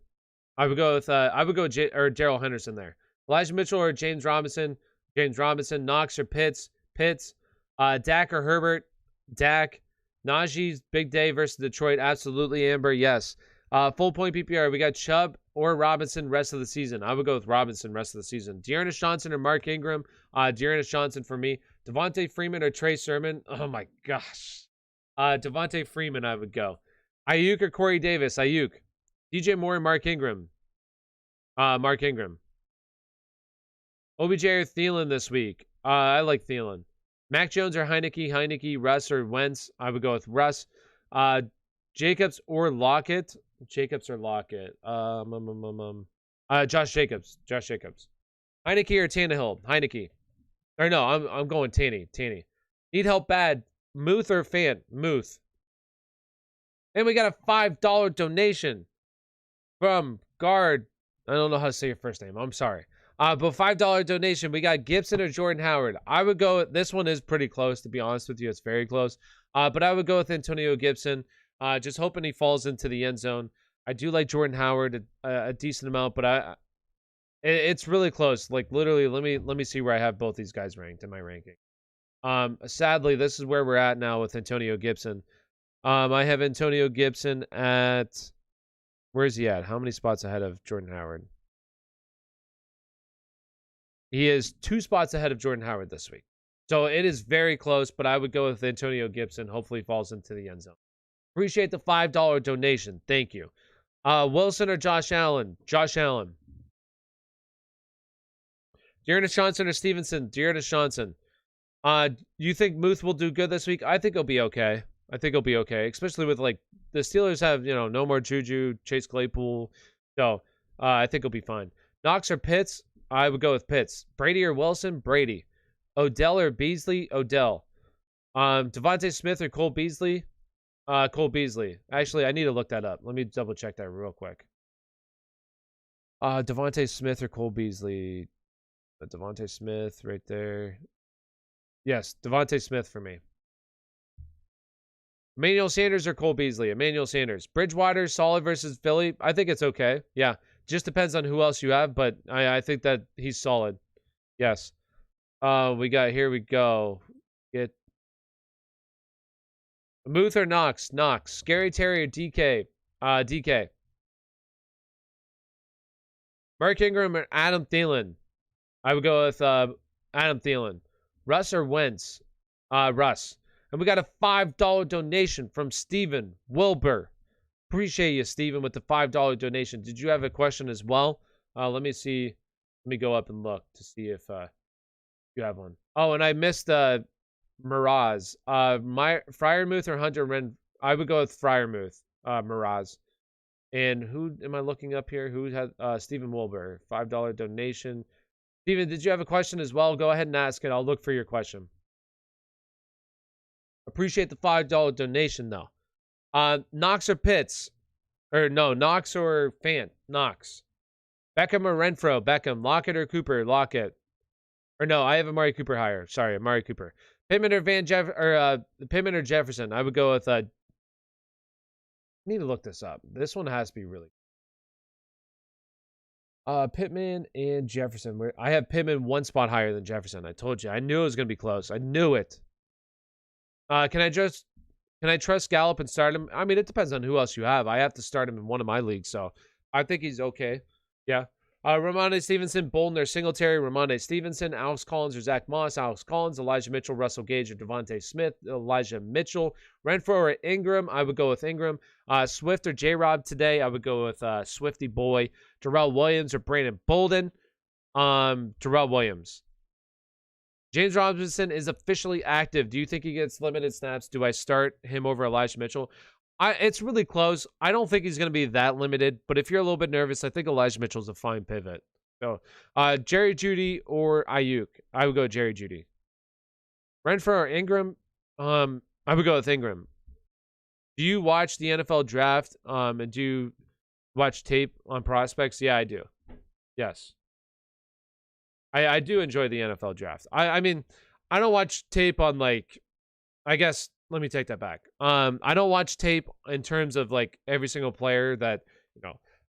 I would go Darrell Henderson there. Elijah Mitchell or James Robinson? James Robinson. Knox or Pitts? Dak or Herbert? Dak. Najee's big day versus Detroit. Absolutely, Amber. Yes. Full point PPR. We got Chubb or Robinson rest of the season. I would go with Robinson rest of the season. Dearness Johnson or Mark Ingram? Dearness Johnson for me. Devontae Freeman or Trey Sermon? Oh my gosh. Devontae Freeman, I would go. Ayuk or Corey Davis? Ayuk. DJ Moore or Mark Ingram? Mark Ingram. OBJ or Thielen this week? I like Thielen. Mac Jones or Heineke? Heineke. Russ or Wentz? I would go with Russ. Jacobs or Lockett? Josh Jacobs. Heineke or Tannehill? Heineke. Or no, I'm going Tanny. Need help bad. Muth or Fant? Muth. And we got a $5 donation from Guard. I don't know how to say your first name. I'm sorry. But $5 donation. We got Gibson or Jordan Howard. I would go. This one is pretty close, to be honest with you. It's very close. But I would go with Antonio Gibson. Just hoping he falls into the end zone. I do like Jordan Howard a decent amount, but it's really close. Like literally, let me see where I have both these guys ranked in my ranking. Sadly, this is where we're at now with Antonio Gibson. I have Antonio Gibson at, where is he at? How many spots ahead of Jordan Howard? He is 2 spots ahead of Jordan Howard this week. So it is very close, but I would go with Antonio Gibson. Hopefully falls into the end zone. Appreciate the $5 donation. Thank you. Wilson or Josh Allen? Josh Allen. Dearness Johnson or Stevenson? Dearness Johnson. You think Muth will do good this week? I think he'll be okay. Especially with like the Steelers have, no more Juju, Chase Claypool. So I think he'll be fine. Knox or Pitts? I would go with Pitts. Brady or Wilson? Brady. Odell or Beasley? Odell. Devontae Smith or Cole Beasley? Cole Beasley. Actually, I need to look that up. Let me double check that real quick. Devontae Smith or Cole Beasley? Devontae Smith right there. Yes, Devontae Smith for me. Emmanuel Sanders or Cole Beasley? Emmanuel Sanders. Bridgewater, solid versus Philly. I think it's okay. Yeah, just depends on who else you have, but I think that he's solid. Yes. We got, here we go. Get Muth or Knox? Knox. Scary Terry or DK? DK. Mark Ingram or Adam Thielen? I would go with Adam Thielen. Russ or Wentz? Russ. And we got a $5 donation from Steven Wilbur. Appreciate you, Steven, with the $5 donation. Did you have a question as well? Let me see. Let me go up and look to see if you have one. Oh, and I missed Miraz. My Fryermuth or Hunter Ren? I would go with Fryermuth, Miraz. And who am I looking up here? Who had Steven Wilbur? $5 donation. Steven, did you have a question as well? Go ahead and ask it. I'll look for your question. Appreciate the $5 donation, though. Knox or Pitts? Or no, Knox or Fant? Knox. Beckham or Renfro? Beckham. Lockett or Cooper? Lockett. Or no, I have Amari Cooper higher. Sorry, Amari Cooper. Pittman or Pittman or Jefferson? I would go with I need to look this up. This one has to be really Pittman and Jefferson. I have Pittman one spot higher than Jefferson. I told you. I knew it was going to be close. I knew it. Can I trust Gallup and start him? I mean, it depends on who else you have. I have to start him in one of my leagues, so I think he's okay. Yeah. Ramondre Stevenson, Bolden or Singletary. Ramondre Stevenson, Alex Collins or Zach Moss. Alex Collins, Elijah Mitchell, Russell Gage or Devontae Smith. Elijah Mitchell. Renfro or Ingram. I would go with Ingram. Swift or J-Rob today. I would go with Swifty Boy. Darrell Williams or Brandon Bolden. Darrell Williams. James Robinson is officially active. Do you think he gets limited snaps? Do I start him over Elijah Mitchell? It's really close. I don't think he's going to be that limited, but if you're a little bit nervous, I think Elijah Mitchell's a fine pivot. So, Jerry Jeudy or Ayuk? I would go Jerry Jeudy. Renfro or Ingram? I would go with Ingram. Do you watch the NFL draft? And do you watch tape on prospects? Yeah, I do. Yes. I do enjoy the NFL draft. I mean, I don't watch tape on I guess, let me take that back. I don't watch tape in terms of every single player that,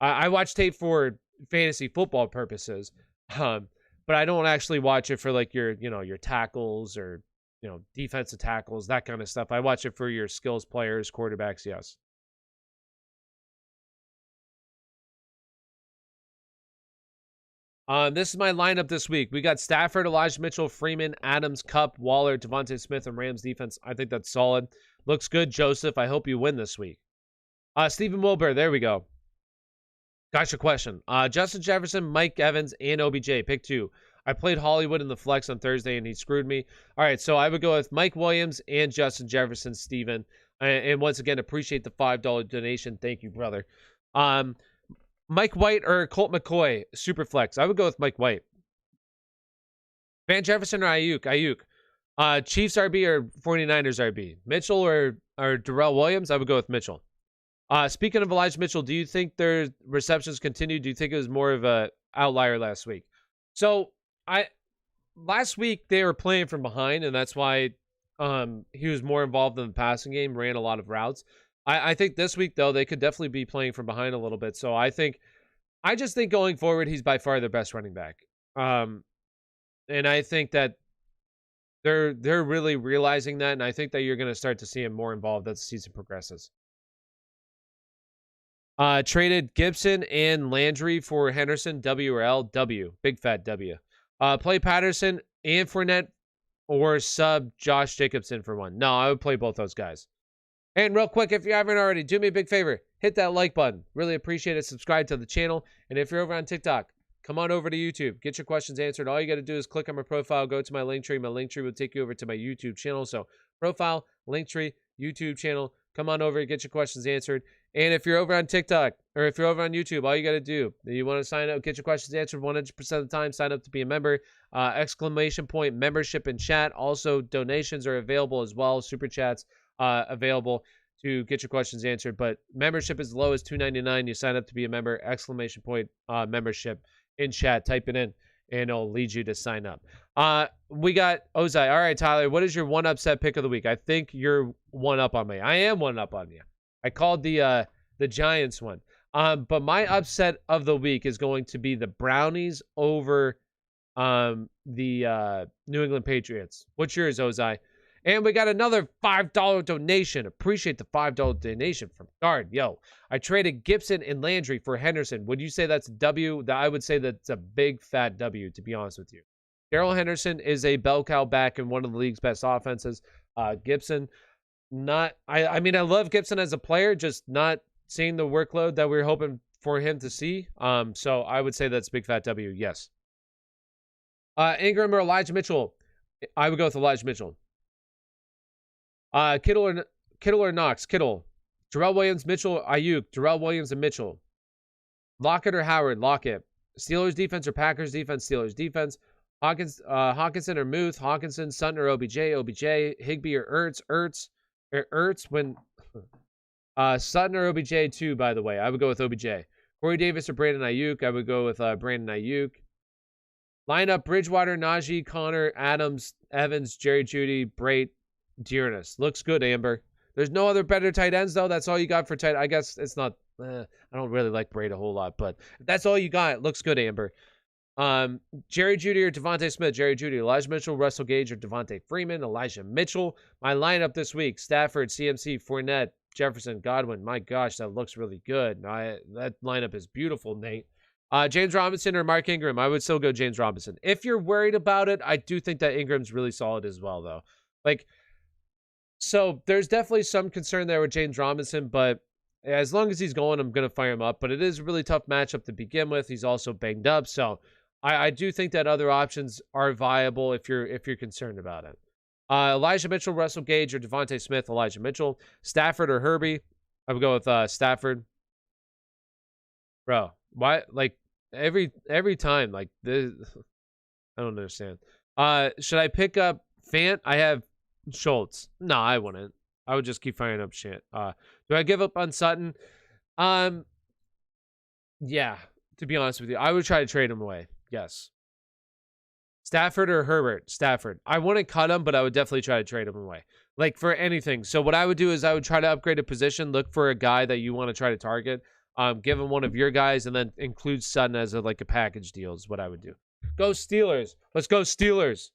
I watch tape for fantasy football purposes. But I don't actually watch it for your tackles or, defensive tackles, that kind of stuff. I watch it for your skills players, quarterbacks. Yes. This is my lineup this week. We got Stafford, Elijah Mitchell, Freeman, Adams, Kupp, Waller, Devontae Smith, and Rams defense. I think that's solid. Looks good, Joseph. I hope you win this week. Steven Wilbur, there we go. Gotcha question. Justin Jefferson, Mike Evans, and OBJ. Pick two. I played Hollywood in the flex on Thursday, and he screwed me. All right, so I would go with Mike Williams and Justin Jefferson, Steven. And once again, appreciate the $5 donation. Thank you, brother. Mike White or Colt McCoy, Superflex. I would go with Mike White. Van Jefferson or Ayuk? Ayuk. Chiefs RB or 49ers RB? Mitchell or Darrell Williams? I would go with Mitchell. Speaking of Elijah Mitchell, do you think their receptions continue? Do you think it was more of a outlier last week? So last week they were playing from behind, and that's why he was more involved in the passing game, ran a lot of routes. I think this week, though, they could definitely be playing from behind a little bit. So I just think going forward, he's by far their best running back. And I think that they're really realizing that, and I think that you're going to start to see him more involved as the season progresses. Traded Gibson and Landry for Henderson, W or L? W. Big fat W. Play Patterson and Fournette or sub Josh Jacobson for one. No, I would play both those guys. And real quick, if you haven't already, do me a big favor. Hit that like button. Really appreciate it. Subscribe to the channel. And if you're over on TikTok, come on over to YouTube. Get your questions answered. All you got to do is click on my profile, go to my link tree. My link tree will take you over to my YouTube channel. So profile, link tree, YouTube channel. Come on over and get your questions answered. And if you're over on TikTok or if you're over on YouTube, all you got to do, you want to sign up, get your questions answered 100% of the time, sign up to be a member. Exclamation point, membership and chat. Also, donations are available as well. Super chats available to get your questions answered. But membership is as low as $2.99. You sign up to be a member, exclamation point membership in chat. Type it in, and it'll lead you to sign up. We got Ozai. All right, Tyler, what is your one upset pick of the week? I think you're one up on me. I am one up on you. I called the Giants one. But my upset of the week is going to be the Brownies over the New England Patriots. What's yours, Ozai? And we got another $5 donation. Appreciate the $5 donation from Guard. Yo, I traded Gibson and Landry for Henderson. Would you say that's a W? I would say that's a big, fat W, to be honest with you. Darrell Henderson is a bell cow back in one of the league's best offenses. Gibson, not... I mean, I love Gibson as a player, just not seeing the workload that we were hoping for him to see. So I would say that's big, fat W, yes. Ingram or Elijah Mitchell? I would go with Elijah Mitchell. Kittle or Knox? Kittle. Darrell Williams, Mitchell, Ayuk. Darrell Williams and Mitchell. Lockett or Howard? Lockett. Steelers defense or Packers defense? Steelers defense. Hawkinson or Muth? Hawkinson. Sutton or OBJ? OBJ. Higbee or Ertz? Ertz when... Sutton or OBJ too, by the way. I would go with OBJ. Corey Davis or Brandon Ayuk? I would go with Brandon Ayuk. Lineup: Bridgewater, Najee, Connor, Adams, Evans, Jerry Jeudy, Brait, Dearness. Looks good, Amber. There's no other better tight ends, though. That's all you got for tight. I guess it's not... I don't really like Brait a whole lot, but if that's all you got, it looks good, Amber. Jerry Jeudy or Devontae Smith? Jerry Jeudy. Elijah Mitchell, Russell Gage, or Devontae Freeman? Elijah Mitchell. My lineup this week: Stafford, CMC, Fournette, Jefferson, Godwin. My gosh, that looks really good. That lineup is beautiful, Nate. James Robinson or Mark Ingram? I would still go James Robinson. If you're worried about it, I do think that Ingram's really solid as well, though. So there's definitely some concern there with James Robinson, but as long as he's going, I'm going to fire him up. But it is a really tough matchup to begin with. He's also banged up, so I do think that other options are viable if you're concerned about it. Elijah Mitchell, Russell Gage, or Devontae Smith? Elijah Mitchell. Stafford or Herbie? I would go with Stafford. Bro, why? Every time, this, I don't understand. Should I pick up Fant? I have Schultz. No, I wouldn't. I would just keep firing up shit. Do I give up on Sutton? Yeah, to be honest with you, I would try to trade him away. Yes. Stafford or Herbert? Stafford. I wouldn't cut him, but I would definitely try to trade him away. For anything. So what I would do is I would try to upgrade a position, look for a guy that you want to try to target, give him one of your guys, and then include Sutton as a package deal is what I would do. Go Steelers. Let's go Steelers.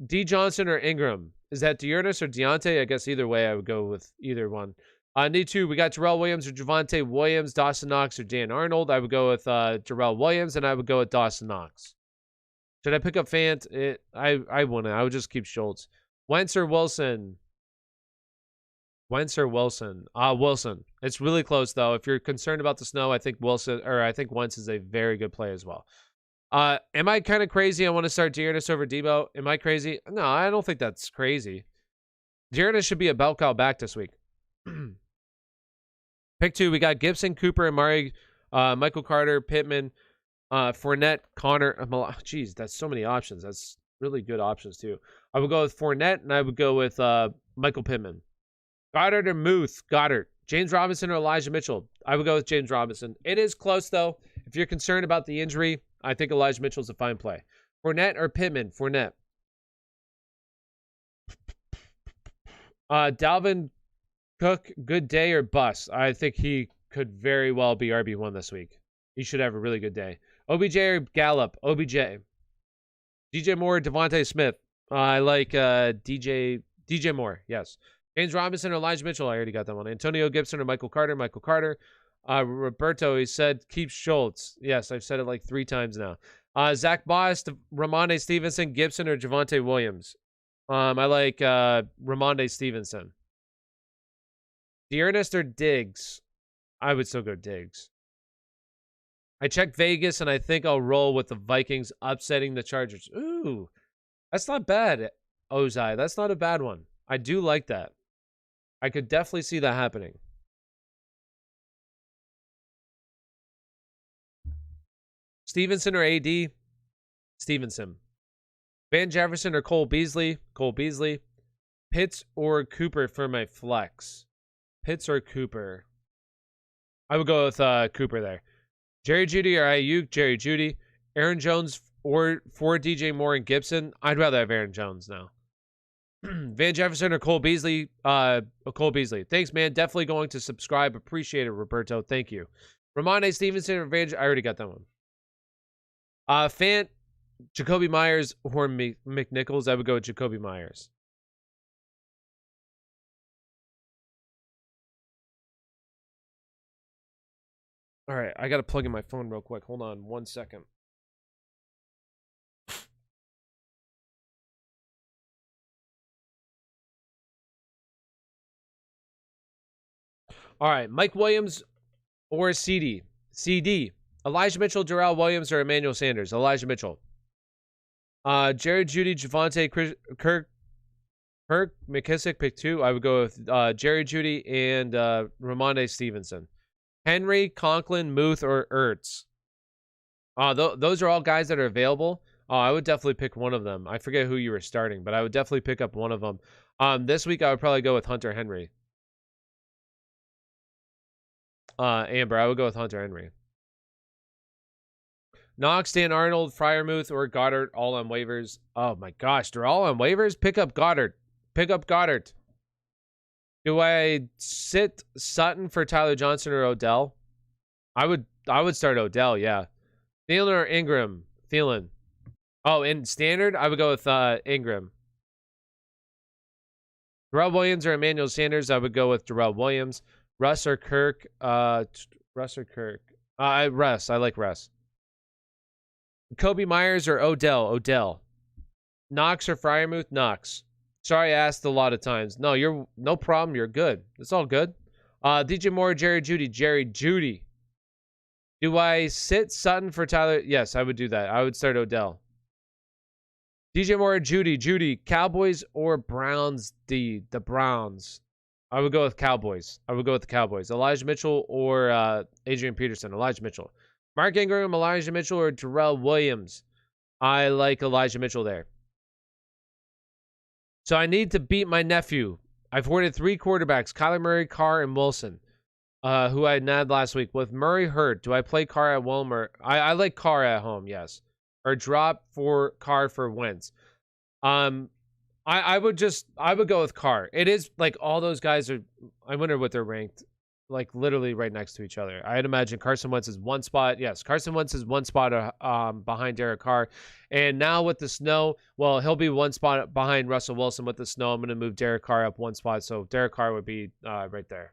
D. Johnson or Ingram? Is that Dearness or Deontay? I guess either way, I would go with either one. Need two. We got Darrell Williams or Javonte Williams, Dawson Knox or Dan Arnold. I would go with Darrell Williams, and I would go with Dawson Knox. Should I pick up Fant? I wouldn't. I would just keep Schultz. Wentz or Wilson? Wentz or Wilson? Wilson. It's really close, though. If you're concerned about the snow, I think Wentz is a very good play as well. Am I kind of crazy? I want to start Dearness over Debo. Am I crazy? No, I don't think that's crazy. Dearness should be a bell cow back this week. Pick two. We got Gibson, Cooper, Amari, Michael Carter, Pittman, Fournette, Connor. Jeez, that's so many options. That's really good options, too. I would go with Fournette, and I would go with Michael Pittman. Goddard or Muth? Goddard. James Robinson or Elijah Mitchell? I would go with James Robinson. It is close, though. If you're concerned about the injury, I think Elijah Mitchell's a fine play. Fournette or Pittman? Fournette. Dalvin Cook, good day or bust? I think he could very well be RB1 this week. He should have a really good day. OBJ or Gallup? OBJ. DJ Moore, Devontae Smith. I like DJ Moore, yes. James Robinson or Elijah Mitchell? I already got that one. Antonio Gibson or Michael Carter? Michael Carter. Roberto, he said, keep Schultz. Yes, I've said it 3 times now. Zach Boss, Ramondre Stevenson, Gibson, or Javonte Williams? I like Ramondre Stevenson. Dearness or Diggs? I would still go Diggs. I checked Vegas, and I think I'll roll with the Vikings upsetting the Chargers. Ooh, that's not bad, Ozai. That's not a bad one. I do like that. I could definitely see that happening. Stevenson or AD? Stevenson. Van Jefferson or Cole Beasley? Cole Beasley. Pitts or Cooper for my flex. Pitts or Cooper. I would go with Cooper there. Jerry Jeudy or Ayuk. Jerry Jeudy. Aaron Jones or for DJ Moore and Gibson. I'd rather have Aaron Jones now. Van Jefferson or Cole Beasley. Cole Beasley. Thanks, man. Definitely going to subscribe. Appreciate it, Roberto. Thank you. Ramondre Stevenson or Van. I already got that one. Fant, Jacoby Myers or McNichols. I would go with Jacoby Myers. All right, I got to plug in my phone real quick. Hold on 1 second. All right, Mike Williams or CD. Elijah Mitchell, Darrell Williams, or Emmanuel Sanders. Elijah Mitchell. Jared Jeudy, Javonte, Kirk McKissick, pick 2. I would go with Jared Jeudy and Ramondre Stevenson. Henry, Conklin, Muth, or Ertz. Those are all guys that are available. I would definitely pick one of them. I forget who you were starting, but I would definitely pick up one of them. This week, I would probably go with Hunter Henry. Amber, I would go with Hunter Henry. Knox, Dan Arnold, Freiermuth, or Goddard, all on waivers. Oh my gosh, they're all on waivers? Pick up Goddard. Pick up Goddard. Do I sit Sutton for Tyler Johnson or Odell? I would start Odell, yeah. Thielen or Ingram? Thielen. Oh, in standard, I would go with Ingram. Darrell Williams or Emmanuel Sanders? I would go with Darrell Williams. Russ or Kirk? Russ or Kirk? Russ. I like Russ. Kobe Myers or Odell? Odell. Knox or Freiermuth? Knox. Sorry I asked a lot of times. No, you're no problem. You're good. It's all good. DJ Moore or Jerry Jeudy? Jerry Jeudy. Do I sit Sutton for Tyler? Yes, I would do that. I would start Odell. DJ Moore or Jeudy? Cowboys or Browns? The Browns. I would go with Cowboys. I would go with the Cowboys. Elijah Mitchell or Adrian Peterson? Elijah Mitchell. Mark Ingram, Elijah Mitchell, or Darrell Williams? I like Elijah Mitchell there. So I need to beat my nephew. I've ordered 3 quarterbacks, Kyler Murray, Carr, and Wilson, who I nabbed last week. With Murray hurt, do I play Carr at Wilmer? I like Carr at home, yes. Or drop for Carr for Wentz. I would go with Carr. It is like all those guys are, I wonder what they're ranked. Like literally right next to each other. I'd imagine Carson Wentz is 1 spot. Yes, Carson Wentz is 1 spot behind Derek Carr. And now with the snow, well, he'll be 1 spot behind Russell Wilson with the snow. I'm going to move Derek Carr up 1 spot. So Derek Carr would be right there.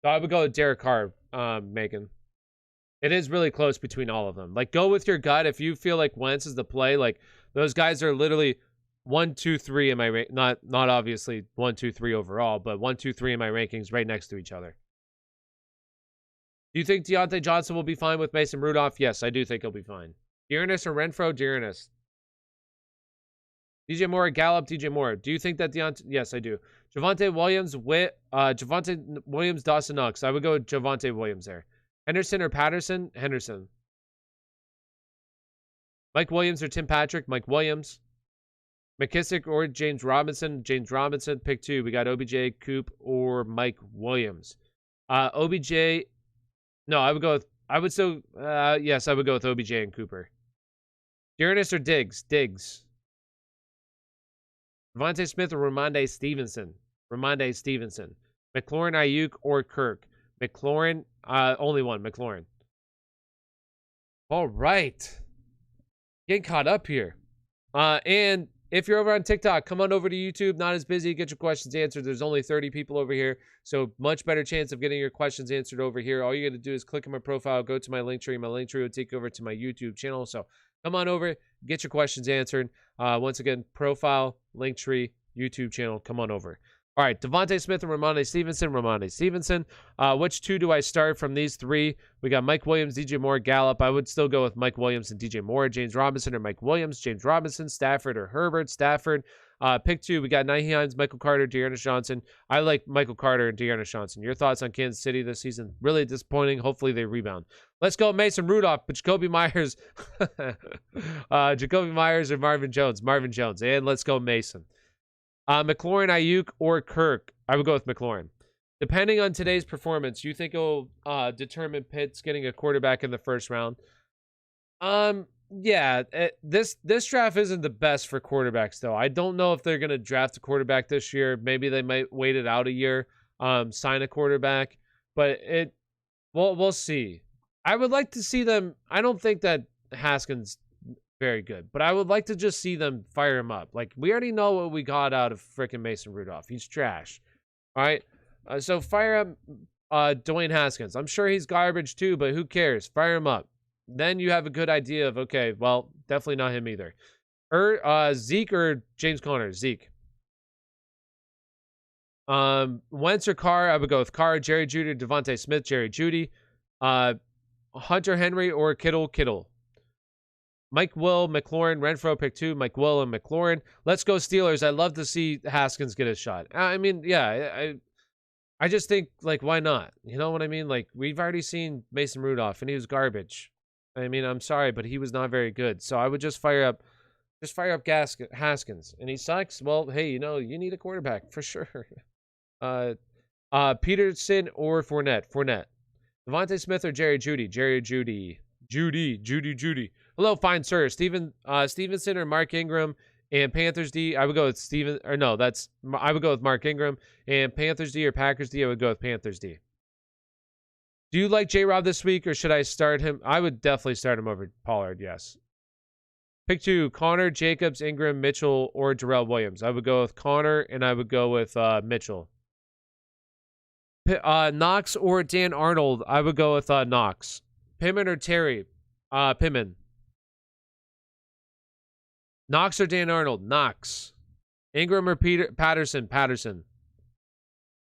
So I would go with Derek Carr, Megan. It is really close between all of them. Like, go with your gut. If you feel like Wentz is the play, like those guys are literally 1, 2, 3 in my not obviously 1, 2, 3 overall, but 1, 2, 3 in my rankings right next to each other. Do you think Deontay Johnson will be fine with Mason Rudolph? Yes, I do think he'll be fine. Dearness or Renfro? Dearness. DJ Moore, Gallup, DJ Moore. Do you think that Deontay? Yes, I do. Javonte Williams, Javonte Williams, Dawson Knox. I would go with Javonte Williams there. Henderson or Patterson? Henderson. Mike Williams or Tim Patrick? Mike Williams. McKissick or James Robinson? James Robinson, pick 2. We got OBJ, Coop, or Mike Williams. OBJ, no, I would go with, yes, I would go with OBJ and Cooper. Dearness or Diggs? Diggs. Devontae Smith or Ramondre Stevenson? Ramondre Stevenson. McLaurin, Ayuk, or Kirk? McLaurin, only one, McLaurin. All right. Getting caught up here. And if you're over on TikTok, come on over to YouTube. Not as busy. Get your questions answered. There's only 30 people over here, so much better chance of getting your questions answered over here. All you got to do is click on my profile, go to my link tree. My link tree will take you over to my YouTube channel. So come on over, get your questions answered. Once again, profile, link tree, YouTube channel. Come on over. All right, Devontae Smith and Ramondre Stevenson. Ramondre Stevenson. Which 2 do I start from these 3? We got Mike Williams, DJ Moore, Gallup. I would still go with Mike Williams and DJ Moore. James Robinson or Mike Williams. James Robinson. Stafford or Herbert. Stafford. Pick 2. We got Nyheim Hines, Michael Carter, Dearness Johnson. I like Michael Carter and Dearness Johnson. Your thoughts on Kansas City this season? Really disappointing. Hopefully they rebound. Let's go Mason Rudolph, but Jacoby Myers. Jacoby Myers or Marvin Jones. Marvin Jones. And let's go Mason. McLaurin, Ayuk, or Kirk. I would go with McLaurin. Depending on today's performance, you think it'll determine Pitt's getting a quarterback in the first round? Yeah, this draft isn't the best for quarterbacks though. I don't know if they're gonna draft a quarterback this year. Maybe they might wait it out a year, sign a quarterback. But we'll see. I would like to see them. I don't think that Haskins very good, but I would like to just see them fire him up. Like, we already know what we got out of freaking Mason Rudolph. He's trash. All right, so fire up Dwayne Haskins. I'm sure he's garbage too, but who cares? Fire him up. Then you have a good idea of, okay, well, definitely not him either. Zeke or James Conner? Zeke. Wentz or Carr? I would go with Carr. Jerry Jeudy, Devontae Smith, Jerry Jeudy. Hunter Henry or Kittle. Mike Will, McLaurin, Renfro, pick 2. Mike Will and McLaurin. Let's go Steelers. I'd love to see Haskins get a shot. I mean, yeah, I just think, like, why not? You know what I mean? Like, we've already seen Mason Rudolph, and he was garbage. I mean, I'm sorry, but he was not very good. So I would just fire up Haskins. And he sucks. Well, hey, you know, you need a quarterback for sure. Peterson or Fournette. Devontae Smith or Jerry Jeudy? Judy. Hello, fine sir. Stevenson or Mark Ingram and Panthers D. I would go with I would go with Mark Ingram. And Panthers D or Packers D. I would go with Panthers D. Do you like J-Rob this week, or should I start him? I would definitely start him over Pollard, yes. Pick 2, Connor, Jacobs, Ingram, Mitchell, or Darrell Williams. I would go with Connor, and I would go with Mitchell. Knox or Dan Arnold. I would go with Knox. Pittman or Terry? Pittman. Knox or Dan Arnold? Knox. Ingram or Patterson? Patterson.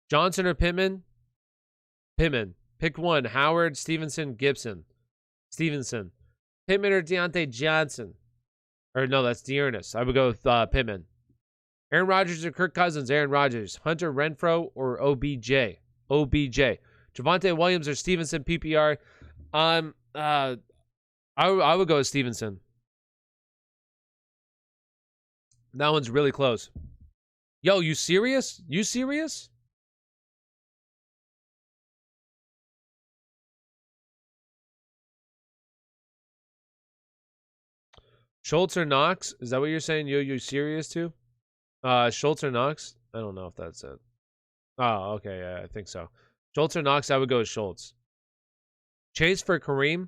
Johnson or Pittman? Pittman. Pick 1, Howard, Stevenson, Gibson. Stevenson. Pittman or Deontay Johnson? Or no, that's Dearness. I would go with Pittman. Aaron Rodgers or Kirk Cousins? Aaron Rodgers. Hunter Renfro or OBJ? OBJ. Javonte Williams or Stevenson, PPR? I would go with Stevenson. That one's really close. Yo, you serious? You serious? Schultz or Knox? Is that what you're saying? You serious too? Schultz or Knox? I don't know if that's it. Oh, okay, yeah, I think so. Schultz or Knox? I would go with Schultz. Chase for Kareem?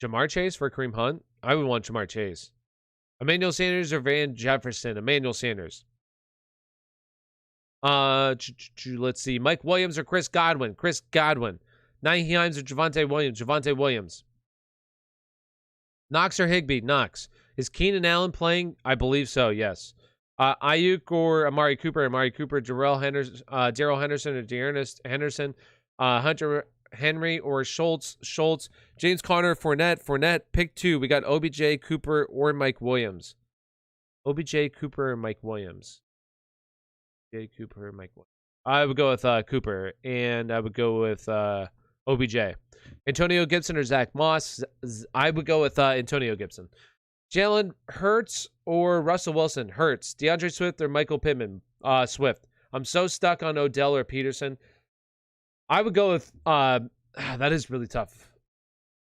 Jamar Chase for Kareem Hunt? I would want Jamar Chase. Emmanuel Sanders or Van Jefferson? Emmanuel Sanders. Let's see. Mike Williams or Chris Godwin? Chris Godwin. Nyheim Hines or Javonte Williams? Javonte Williams. Knox or Higbee? Knox. Is Keenan Allen playing? I believe so, yes. Ayuk or Amari Cooper? Amari Cooper. Darrell Henderson or Dearness Henderson. Hunter Henry or Schultz? James Conner, Fournette. Pick 2. We got OBJ, Cooper, or Mike Williams. OBJ, Cooper, or Mike Williams. Cooper, or Mike Williams. I would go with Cooper, and I would go with OBJ. Antonio Gibson or Zach Moss? I would go with Antonio Gibson. Jalen Hurts or Russell Wilson? Hurts. DeAndre Swift or Michael Pittman? Swift. I'm so stuck on Odell or Peterson. I would go with that is really tough.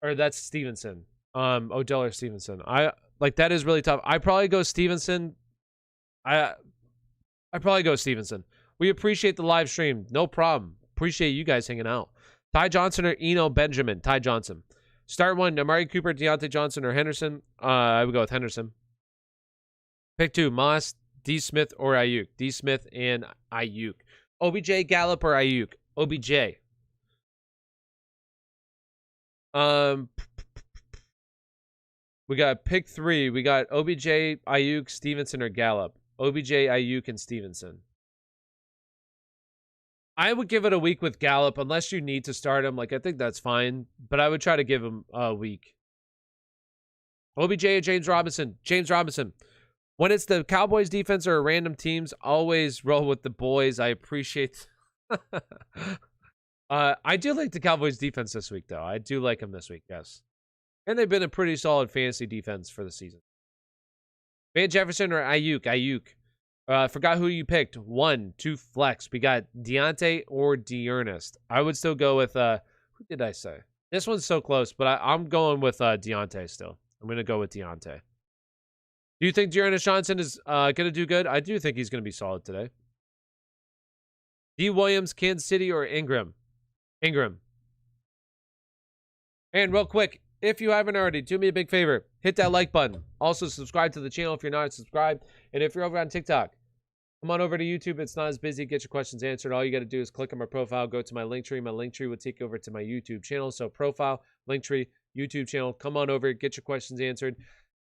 Or that's Stevenson. Odell or Stevenson. That is really tough. I probably go Stevenson. I probably go Stevenson. We appreciate the live stream. No problem. Appreciate you guys hanging out. Ty Johnson or Eno Benjamin? Ty Johnson. Start 1, Amari Cooper, Deontay Johnson, or Henderson? I would go with Henderson. Pick 2, Moss, D. Smith, or Ayuk? D. Smith and Ayuk. OBJ, Gallup, or Ayuk? OBJ. We got pick 3. We got OBJ, Ayuk, Stevenson, or Gallup? OBJ, Ayuk, and Stevenson. I would give it a week with Gallup unless you need to start him. I think that's fine, but I would try to give him a week. OBJ or James Robinson? James Robinson. When it's the Cowboys defense or random teams, always roll with the boys. I appreciate. I do like the Cowboys defense this week, though. I do like them this week, yes. And they've been a pretty solid fantasy defense for the season. Van Jefferson or Ayuk? Ayuk. Forgot who you picked. 1, 2 flex. We got Deontay or Dearnest. I would still go with, who did I say? This one's so close, but I'm going with Deontay still. I'm going to go with Deontay. Do you think Dearnest Johnson is going to do good? I do think he's going to be solid today. D. Williams, Kansas City, or Ingram? Ingram. And real quick, if you haven't already, do me a big favor. Hit that like button. Also, subscribe to the channel if you're not subscribed. And if you're over on TikTok, come on over to YouTube. It's not as busy. Get your questions answered. All you got to do is click on my profile, go to my link tree. My link tree will take you over to my YouTube channel. So profile, link tree, YouTube channel. Come on over, get your questions answered.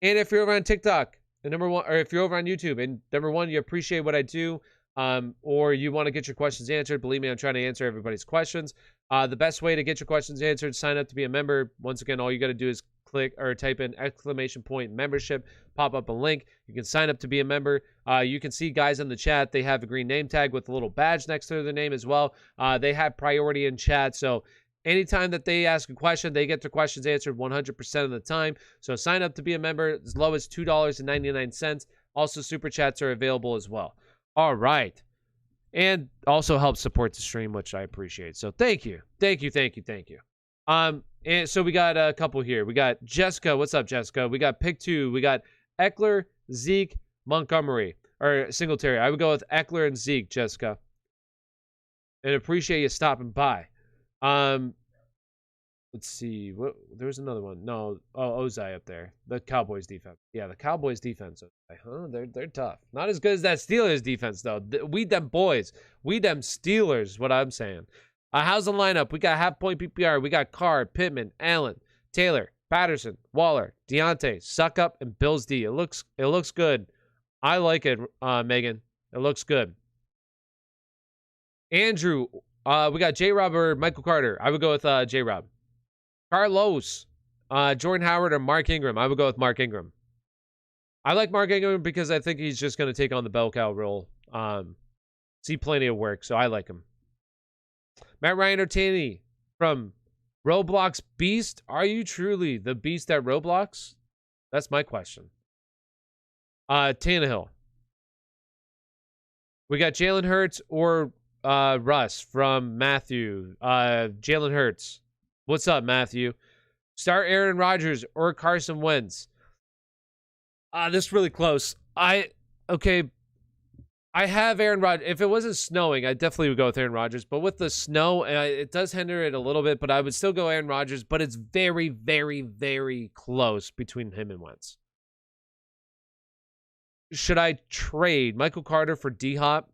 And if you're over on TikTok, the number one, or if you're over on YouTube, and number one, you appreciate what I do, or you want to get your questions answered, believe me, I'm trying to answer everybody's questions. The best way to get your questions answered, sign up to be a member. Once again, all you got to do is click or type in ! membership, pop up a link. You can sign up to be a member. You can see guys in the chat. They have a green name tag with a little badge next to their name as well. They have priority in chat. So anytime that they ask a question, they get their questions answered 100% of the time. So sign up to be a member as low as $2.99. Also, super chats are available as well. All right. And also help support the stream, which I appreciate. So thank you. Thank you. And so we got a couple here. We got Jessica. What's up, Jessica? We got pick 2. We got Eckler, Zeke, Montgomery, or Singletary. I would go with Eckler and Zeke, Jessica. And appreciate you stopping by. Let's see. What? There's another one. No. Oh, Ozai up there. The Cowboys defense. Yeah, the Cowboys defense. Huh? They're tough. Not as good as that Steelers defense, though. We them boys. We them Steelers is what I'm saying. How's the lineup? We got half point PPR. We got Carr, Pittman, Allen, Taylor, Patterson, Waller, Deontay, Suck Up, and Bills D. It looks good. I like it, Megan. It looks good. Andrew, we got J-Rob or Michael Carter. I would go with J-Rob. Carlos, Jordan Howard or Mark Ingram. I would go with Mark Ingram. I like Mark Ingram because I think he's just going to take on the bell cow role. See plenty of work, so I like him. Matt Ryan or Tanny from Roblox Beast. Are you truly the beast at Roblox? That's my question. Tannehill. We got Jalen Hurts or Russ from Matthew. Jalen Hurts. What's up, Matthew? Start Aaron Rodgers or Carson Wentz. This is really close. I have Aaron Rodgers. If it wasn't snowing, I definitely would go with Aaron Rodgers. But with the snow, it does hinder it a little bit. But I would still go Aaron Rodgers. But it's very, very, very close between him and Wentz. Should I trade Michael Carter for D-Hop?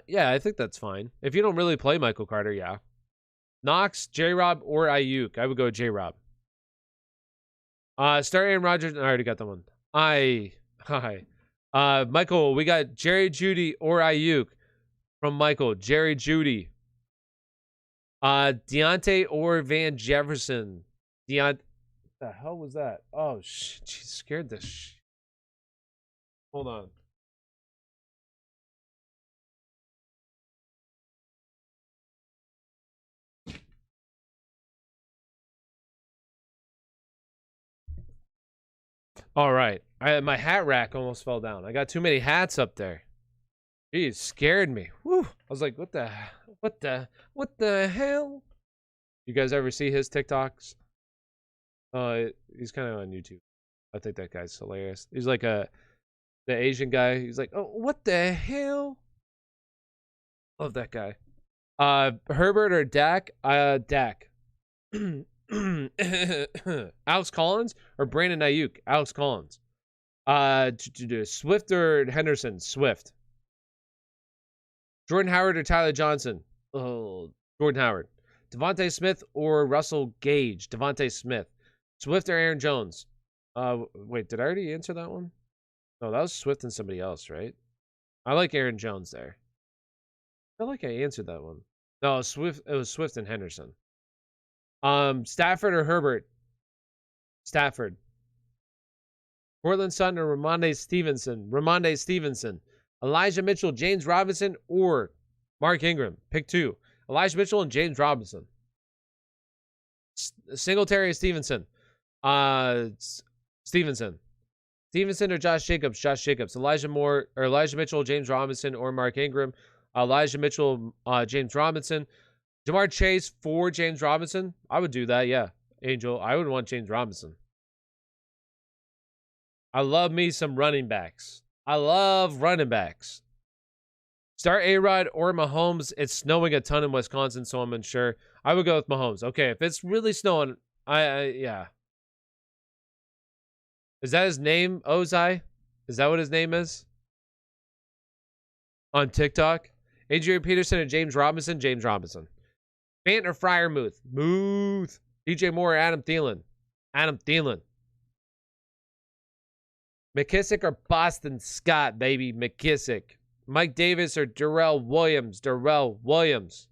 Yeah, I think that's fine. If you don't really play Michael Carter, yeah. Knox, J-Rob, or Ayuk. I would go J-Rob. Start Aaron Rodgers. I already got that one. Hi. Michael, we got Jerry Jeudy or Ayuk from Michael. Jerry Jeudy. Deontay or Van Jefferson. What the hell was that? Oh, she scared the Hold on. All right. My hat rack almost fell down. I got too many hats up there. Jeez, scared me. Whew. I was like, what the hell? You guys ever see his TikToks? He's kind of on YouTube. I think that guy's hilarious. He's like the Asian guy. He's like, oh, what the hell? Love that guy. Herbert or Dak? Dak. Alex Collins or Brandon Ayuk? Alex Collins. Swift or Henderson? Swift. Jordan Howard or Tyler Johnson? Oh, Jordan Howard. Devontae Smith or Russell Gage? Devontae Smith. Swift or Aaron Jones? Wait, did I already answer that one? No, that was Swift and somebody else, right? I like Aaron Jones there. I feel like I answered that one. No, Swift. It was Swift and Henderson. Stafford or Herbert? Stafford. Cortland Sutton or Ramondre Stevenson? Ramondre Stevenson. Elijah Mitchell, James Robinson, or Mark Ingram? Pick 2. Elijah Mitchell and James Robinson. Singletary or Stevenson? Stevenson. Stevenson or Josh Jacobs? Josh Jacobs. Elijah Moore or Elijah Mitchell, James Robinson, or Mark Ingram. Elijah Mitchell, James Robinson. Jamar Chase for James Robinson. I would do that, yeah. Angel, I would want James Robinson. I love me some running backs. I love running backs. Start A-Rod or Mahomes. It's snowing a ton in Wisconsin, so I'm unsure. I would go with Mahomes. Okay, if it's really snowing, yeah. Is that his name, Ozai? Is that what his name is? On TikTok? Adrian Peterson and James Robinson? James Robinson. Fant or Freiermuth? Muth. DJ Moore or Adam Thielen? Adam Thielen. McKissick or Boston Scott, baby. McKissick. Mike Davis or Darrell Williams? Darrell Williams.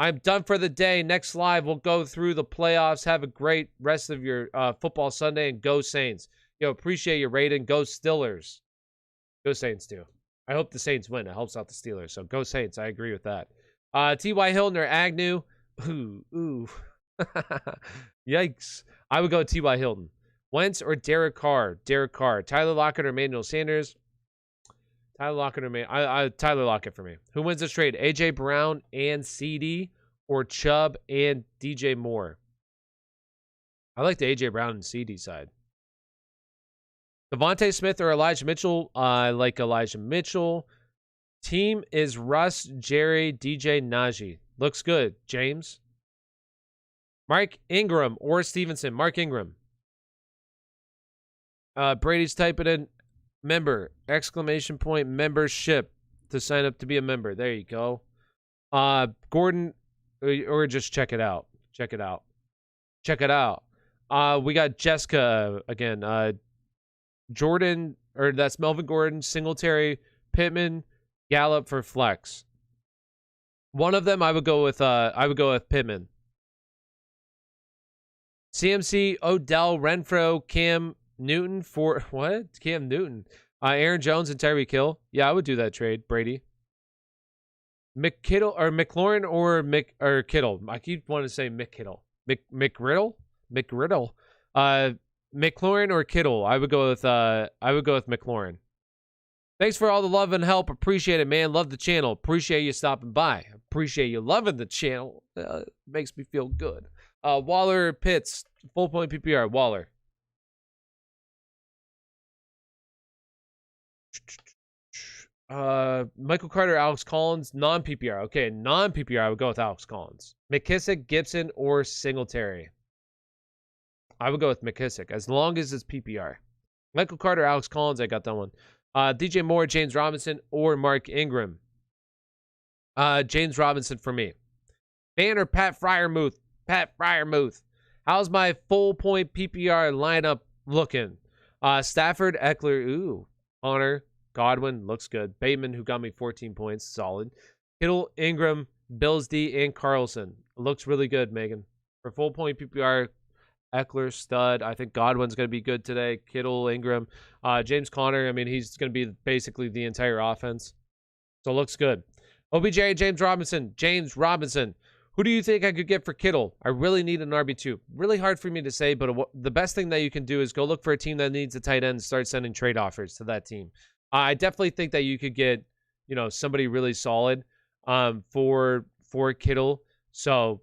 I'm done for the day. Next live, we'll go through the playoffs. Have a great rest of your football Sunday, and go Saints. Yo, appreciate your rating. Go Steelers. Go Saints, too. I hope the Saints win. It helps out the Steelers. So go Saints. I agree with that. T.Y. Hilton or Agnew? Ooh. Yikes. I would go T.Y. Hilton. Wentz or Derek Carr? Derek Carr. Tyler Lockett or Emmanuel Sanders? Tyler Lockett or Tyler Lockett for me. Who wins this trade? A.J. Brown and CD or Chubb and DJ Moore? I like the A.J. Brown and CD side. Devontae Smith or Elijah Mitchell? I like Elijah Mitchell. Team is Russ, Jerry, DJ, Najee. Looks good. James? Mark Ingram or Stevenson? Mark Ingram. Brady's typing in member, exclamation point, membership to sign up to be a member. There you go. Gordon, or just check it out. Check it out. Check it out. We got Jessica again. Jordan, or that's Melvin Gordon, Singletary, Pittman, Gallup for flex. One of them I would go with Pittman. CMC, Odell, Renfro, Cam Newton for what? Cam Newton. Aaron Jones and Tyreek Hill. Yeah, I would do that trade. Brady. McKittle or McLaurin or Kittle. I keep wanting to say McKittle. McRiddle? McLaurin or Kittle. I would go with McLaurin. Thanks for all the love and help. Appreciate it, man. Love the channel. Appreciate you stopping by. Appreciate you loving the channel. Makes me feel good. Waller Pitts, full point PPR. Waller. Michael Carter, Alex Collins, non-PPR. Okay, non-PPR, I would go with Alex Collins. McKissick, Gibson, or Singletary. I would go with McKissick, as long as it's PPR. Michael Carter, Alex Collins, I got that one. DJ Moore, James Robinson, or Mark Ingram. James Robinson for me. Fant or Pat Freiermuth? Pat Freiermuth. How's my full point PPR lineup looking? Stafford, Eckler, ooh. Honor, Godwin, looks good. Bateman, who got me 14 points, solid. Kittle, Ingram, Bills D, and Carlson. Looks really good, Megan. For full point PPR, Eckler, stud. I think Godwin's going to be good today. Kittle, Ingram. James Conner, I mean, he's going to be basically the entire offense. So it looks good. OBJ, James Robinson. Who do you think I could get for Kittle? I really need an RB2. Really hard for me to say, but the best thing that you can do is go look for a team that needs a tight end and start sending trade offers to that team. I definitely think that you could get, somebody really solid for Kittle. So,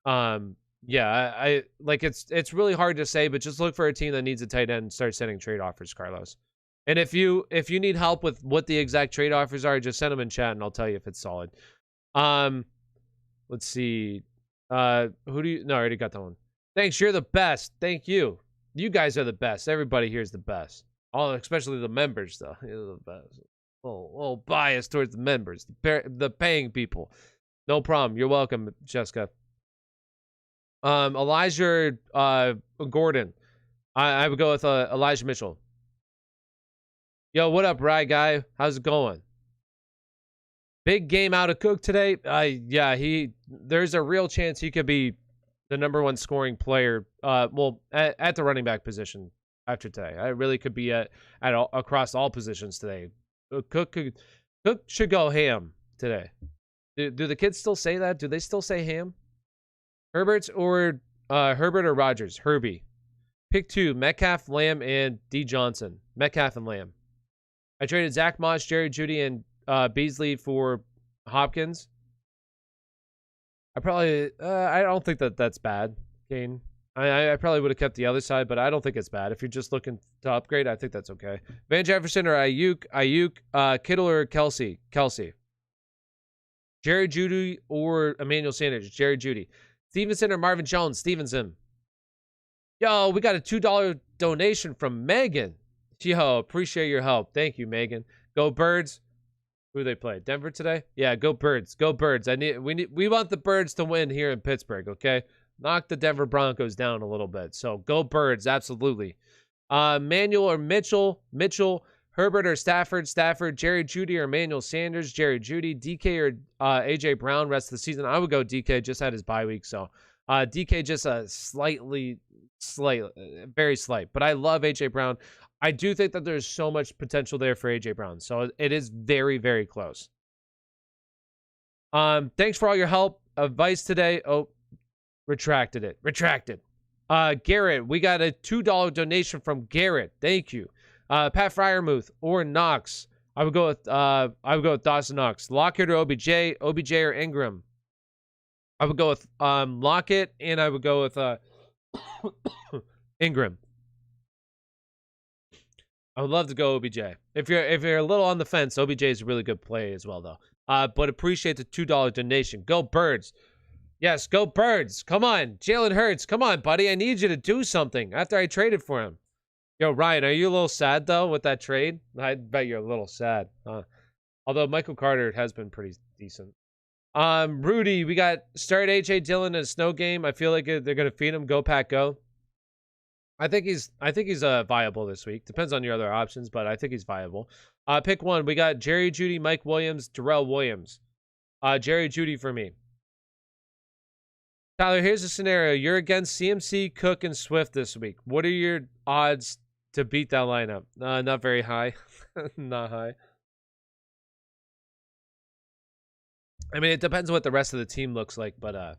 yeah, I like it's really hard to say, but just look for a team that needs a tight end and start sending trade offers, Carlos. And if you need help with what the exact trade offers are, just send them in chat and I'll tell you if it's solid. Let's see. No, I already got that one. Thanks, you're the best. Thank you. You guys are the best. Everybody here is the best. Especially the members, though. You're the best. Oh, bias towards the members, the paying people. No problem. You're welcome, Jessica. Elijah Gordon. I would go with Elijah Mitchell. Yo, what up, Rye Guy? How's it going? Big game out of Cook today. There's a real chance he could be the number one scoring player. At the running back position after today. I really could be across all positions today. Cook should go ham today. Do the kids still say that? Do they still say ham? Herbert or Rodgers? Herbie. Pick two: Metcalf, Lamb, and D. Johnson. Metcalf and Lamb. I traded Zach Moss, Jerry Jeudy, and Beasley for Hopkins. I don't think that's bad, Kane. I probably would have kept the other side, but I don't think it's bad. If you're just looking to upgrade, I think that's okay. Van Jefferson or Ayuk, Kittle or Kelsey. Jerry Jeudy or Emmanuel Sanders. Jerry Jeudy. Stevenson or Marvin Jones. Stevenson. Yo, we got a $2 donation from Megan. Yo, appreciate your help. Thank you, Megan. Go Birds. Who they play? Denver today? Yeah, go Birds. Go Birds. We want the Birds to win here in Pittsburgh, okay? Knock the Denver Broncos down a little bit. So go Birds, absolutely. Manuel or Mitchell. Herbert or Stafford. Jerry Jeudy or Emmanuel Sanders. Jerry Jeudy. DK or AJ Brown rest of the season. I would go DK. Just had his bye week, so DK just very slight. But I love AJ Brown. I do think that there's so much potential there for AJ Brown. So it is very, very close. Thanks for all your help. Advice today. Oh, retracted. Garrett, we got a $2 donation from Garrett. Thank you. Pat Fryermuth or Knox. I would go with Dawson Knox. Lockett or OBJ or Ingram. I would go with Lockett, and I would go with Ingram. I would love to go OBJ. If you're a little on the fence, OBJ is a really good play as well, though. But appreciate the $2 donation. Go Birds. Yes, go Birds. Come on. Jalen Hurts. Come on, buddy. I need you to do something after I traded for him. Yo, Ryan, are you a little sad, though, with that trade? I bet you're a little sad. Although Michael Carter has been pretty decent. Rudy, we got start A.J. Dillon in a snow game. I feel like they're going to feed him. Go, Pack, go. I think he's viable this week. Depends on your other options, but I think he's viable. Pick one. We got Jerry Jeudy, Mike Williams, Darrell Williams. Jerry Jeudy for me. Tyler, here's a scenario. You're against CMC, Cook, and Swift this week. What are your odds to beat that lineup? Not very high. Not high. I mean, it depends on what the rest of the team looks like, but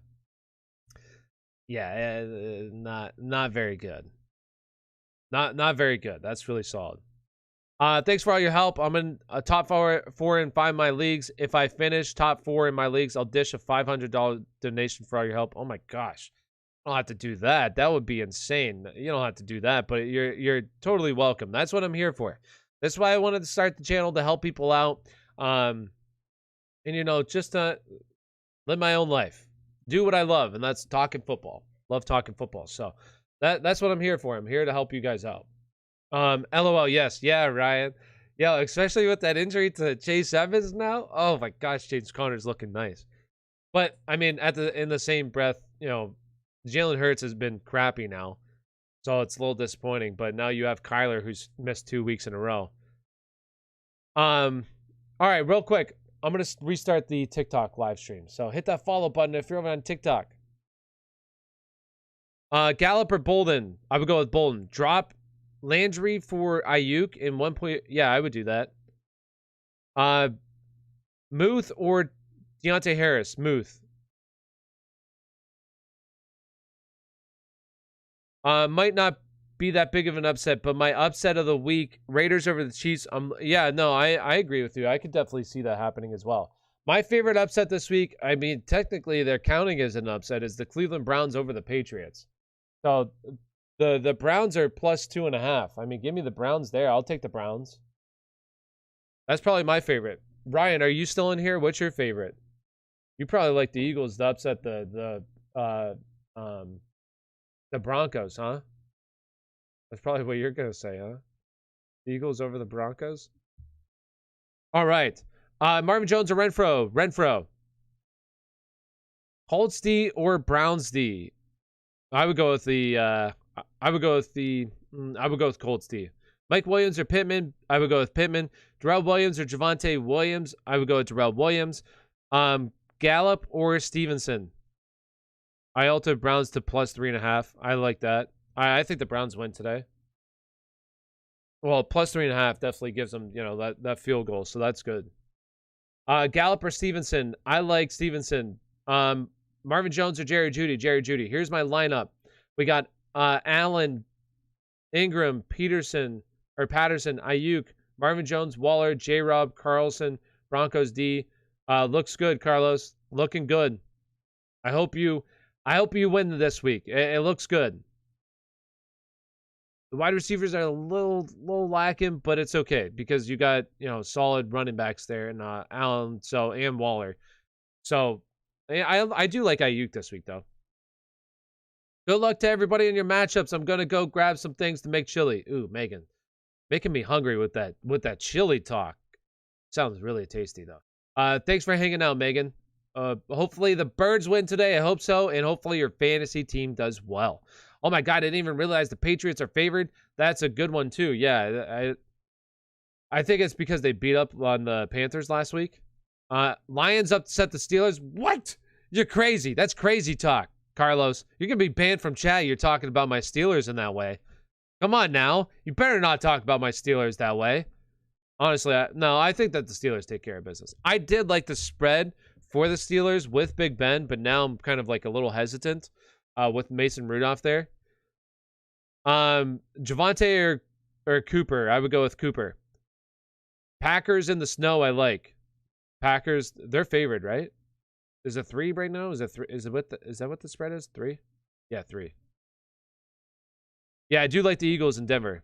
yeah, not very good. Not very good. That's really solid. Thanks for all your help. I'm in a top four in 5 of my leagues. If I finish top 4 in my leagues, I'll dish a $500 donation for all your help. Oh my gosh, I don't have to do that. That would be insane. You don't have to do that, but you're totally welcome. That's what I'm here for. That's why I wanted to start the channel, to help people out. And just live my own life, do what I love, and that's talking football. Love talking football. So that's what I'm here for. I'm here to help you guys out. LOL, yes. Yeah, Ryan. Yeah, especially with that injury to Chase Evans now. Oh my gosh, James Conner's looking nice. But I mean, in the same breath, Jalen Hurts has been crappy now. So it's a little disappointing. But now you have Kyler, who's missed 2 weeks in a row. All right, real quick. I'm going to restart the TikTok live stream. So hit that follow button if you're over on TikTok. Gallup or Bolden? I would go with Bolden. Drop Landry for Ayuk in 1 point. Yeah, I would do that. Muth or Deontay Harris? Muth. Might not be that big of an upset, but my upset of the week, Raiders over the Chiefs. Yeah, no, I agree with you. I could definitely see that happening as well. My favorite upset this week, I mean, technically they're counting as an upset, is the Cleveland Browns over the Patriots. So the Browns are plus 2.5. I mean, give me the Browns there. I'll take the Browns. That's probably my favorite. Ryan, are you still in here? What's your favorite? You probably like the Eagles to upset the Broncos, huh? That's probably what you're going to say, huh? The Eagles over the Broncos? All right. Marvin Jones or Renfro? Renfro. Colts D or Browns D? I would go with Colts D. Mike Williams or Pittman? I would go with Pittman. Darrell Williams or Javonte Williams? I would go with Darrell Williams. Gallup or Stevenson? I altered Browns to plus 3.5. I like that. I think the Browns win today. Well, plus 3.5 definitely gives them, that field goal, so that's good. Gallup or Stevenson? I like Stevenson. Marvin Jones or Jerry Jeudy? Jerry Jeudy. Here's my lineup. We got Allen, Ingram, Peterson, Patterson, Ayuk, Marvin Jones, Waller, J-Rob, Carlson, Broncos D. Looks good, Carlos. Looking good. I hope you win this week. It looks good. The wide receivers are a little lacking, but it's okay because you got, solid running backs there and Allen, and Waller. So I do like Ayuk this week though. Good luck to everybody in your matchups. I'm gonna go grab some things to make chili. Ooh, Megan, making me hungry with that chili talk. Sounds really tasty though. Thanks for hanging out, Megan. Hopefully the Birds win today. I hope so, and hopefully your fantasy team does well. Oh my God, I didn't even realize the Patriots are favored. That's a good one too. Yeah, I think it's because they beat up on the Panthers last week. Lions upset the Steelers. What? You're crazy. That's crazy talk, Carlos. You're going to be banned from chat. You're talking about my Steelers in that way. Come on now. You better not talk about my Steelers that way. Honestly, I think that the Steelers take care of business. I did like the spread for the Steelers with Big Ben, but now I'm kind of like a little hesitant with Mason Rudolph there. Javonte or Cooper. I would go with Cooper. Packers in the snow, I like. Packers, they're favored, right? Is it 3 right now? Is it 3? Is that what the spread is? 3? Yeah, 3. Yeah, I do like the Eagles in Denver.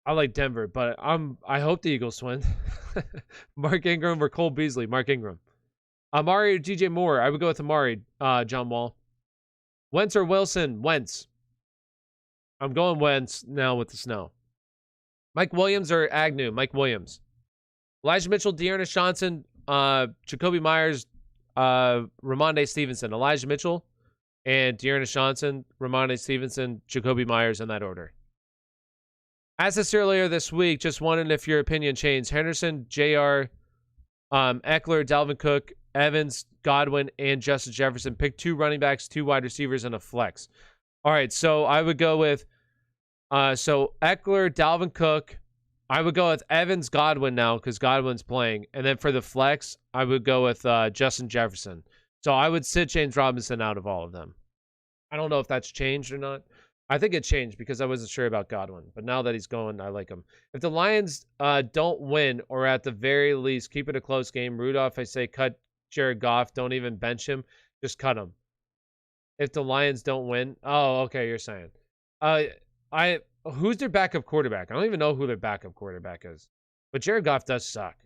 I like Denver, but I hope the Eagles win. Mark Ingram or Cole Beasley? Mark Ingram. Amari or DJ Moore? I would go with Amari, John Wall. Wentz or Wilson? Wentz. I'm going Wentz now with the snow. Mike Williams or Agnew? Mike Williams. Elijah Mitchell, Dearness Johnson, Jacoby Myers, Ramondre Stevenson. Elijah Mitchell and Dearness Johnson, Ramondre Stevenson, Jacoby Myers in that order. Asked this earlier this week, just wondering if your opinion changed. Henderson, JR, Eckler, Dalvin Cook, Evans, Godwin, and Justin Jefferson. Pick 2 running backs, 2 wide receivers, and a flex. All right, so I would go with Eckler, Dalvin Cook. I would go with Evans, Godwin now because Godwin's playing. And then for the flex, I would go with Justin Jefferson. So I would sit James Robinson out of all of them. I don't know if that's changed or not. I think it changed because I wasn't sure about Godwin. But now that he's going, I like him. If the Lions don't win, or at the very least keep it a close game, Rudolph, I say cut Jared Goff. Don't even bench him. Just cut him. If the Lions don't win. Oh, okay, you're saying. Who's their backup quarterback? I don't even know who their backup quarterback is. But Jared Goff does suck.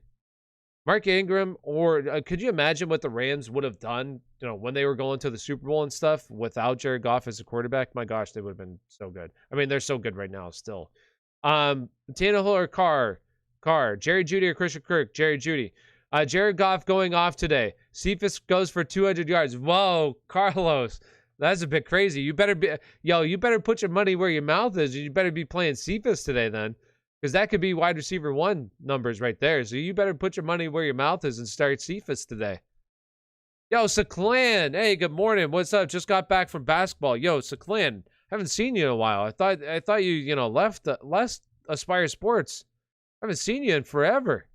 Mark Ingram, or could you imagine what the Rams would have done, when they were going to the Super Bowl and stuff without Jared Goff as a quarterback? My gosh, they would have been so good. I mean, they're so good right now still. Tannehill or Carr. Jerry Jeudy or Christian Kirk? Jerry Jeudy. Jared Goff going off today. Cephas goes for 200 yards. Whoa, Carlos. That's a bit crazy. You better put your money where your mouth is. You better be playing Cephas today then. Because that could be wide receiver 1 numbers right there. So you better put your money where your mouth is and start Cephas today. Yo, Saklan. Hey, good morning. What's up? Just got back from basketball. Yo, Saklan. Haven't seen you in a while. I thought you, left Aspire Sports. Haven't seen you in forever.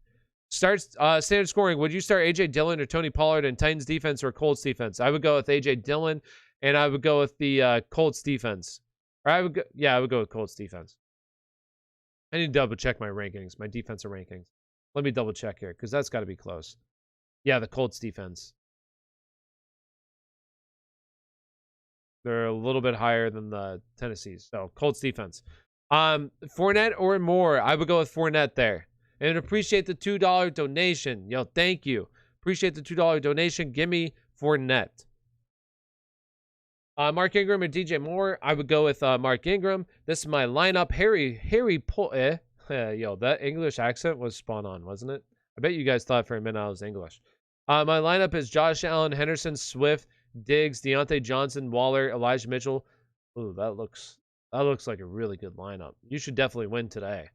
Starts standard scoring. Would you start A.J. Dillon or Tony Pollard in Titans defense or Colts defense? I would go with A.J. Dillon, and I would go with the Colts defense. Or I would go with Colts defense. I need to double check my rankings, my defensive rankings. Let me double check here because that's got to be close. Yeah, the Colts defense. They're a little bit higher than the Tennessee's. So Colts defense. Fournette or Moore? I would go with Fournette there. And appreciate the $2 donation. Yo, thank you. Appreciate the $2 donation. Give me Fournette. Mark Ingram or DJ Moore? I would go with Mark Ingram. This is my lineup. Harry Yo, that English accent was spot on, wasn't it? I bet you guys thought for a minute I was English. My lineup is Josh Allen, Henderson, Swift, Diggs, Deontay Johnson, Waller, Elijah Mitchell. Ooh, that looks like a really good lineup. You should definitely win today.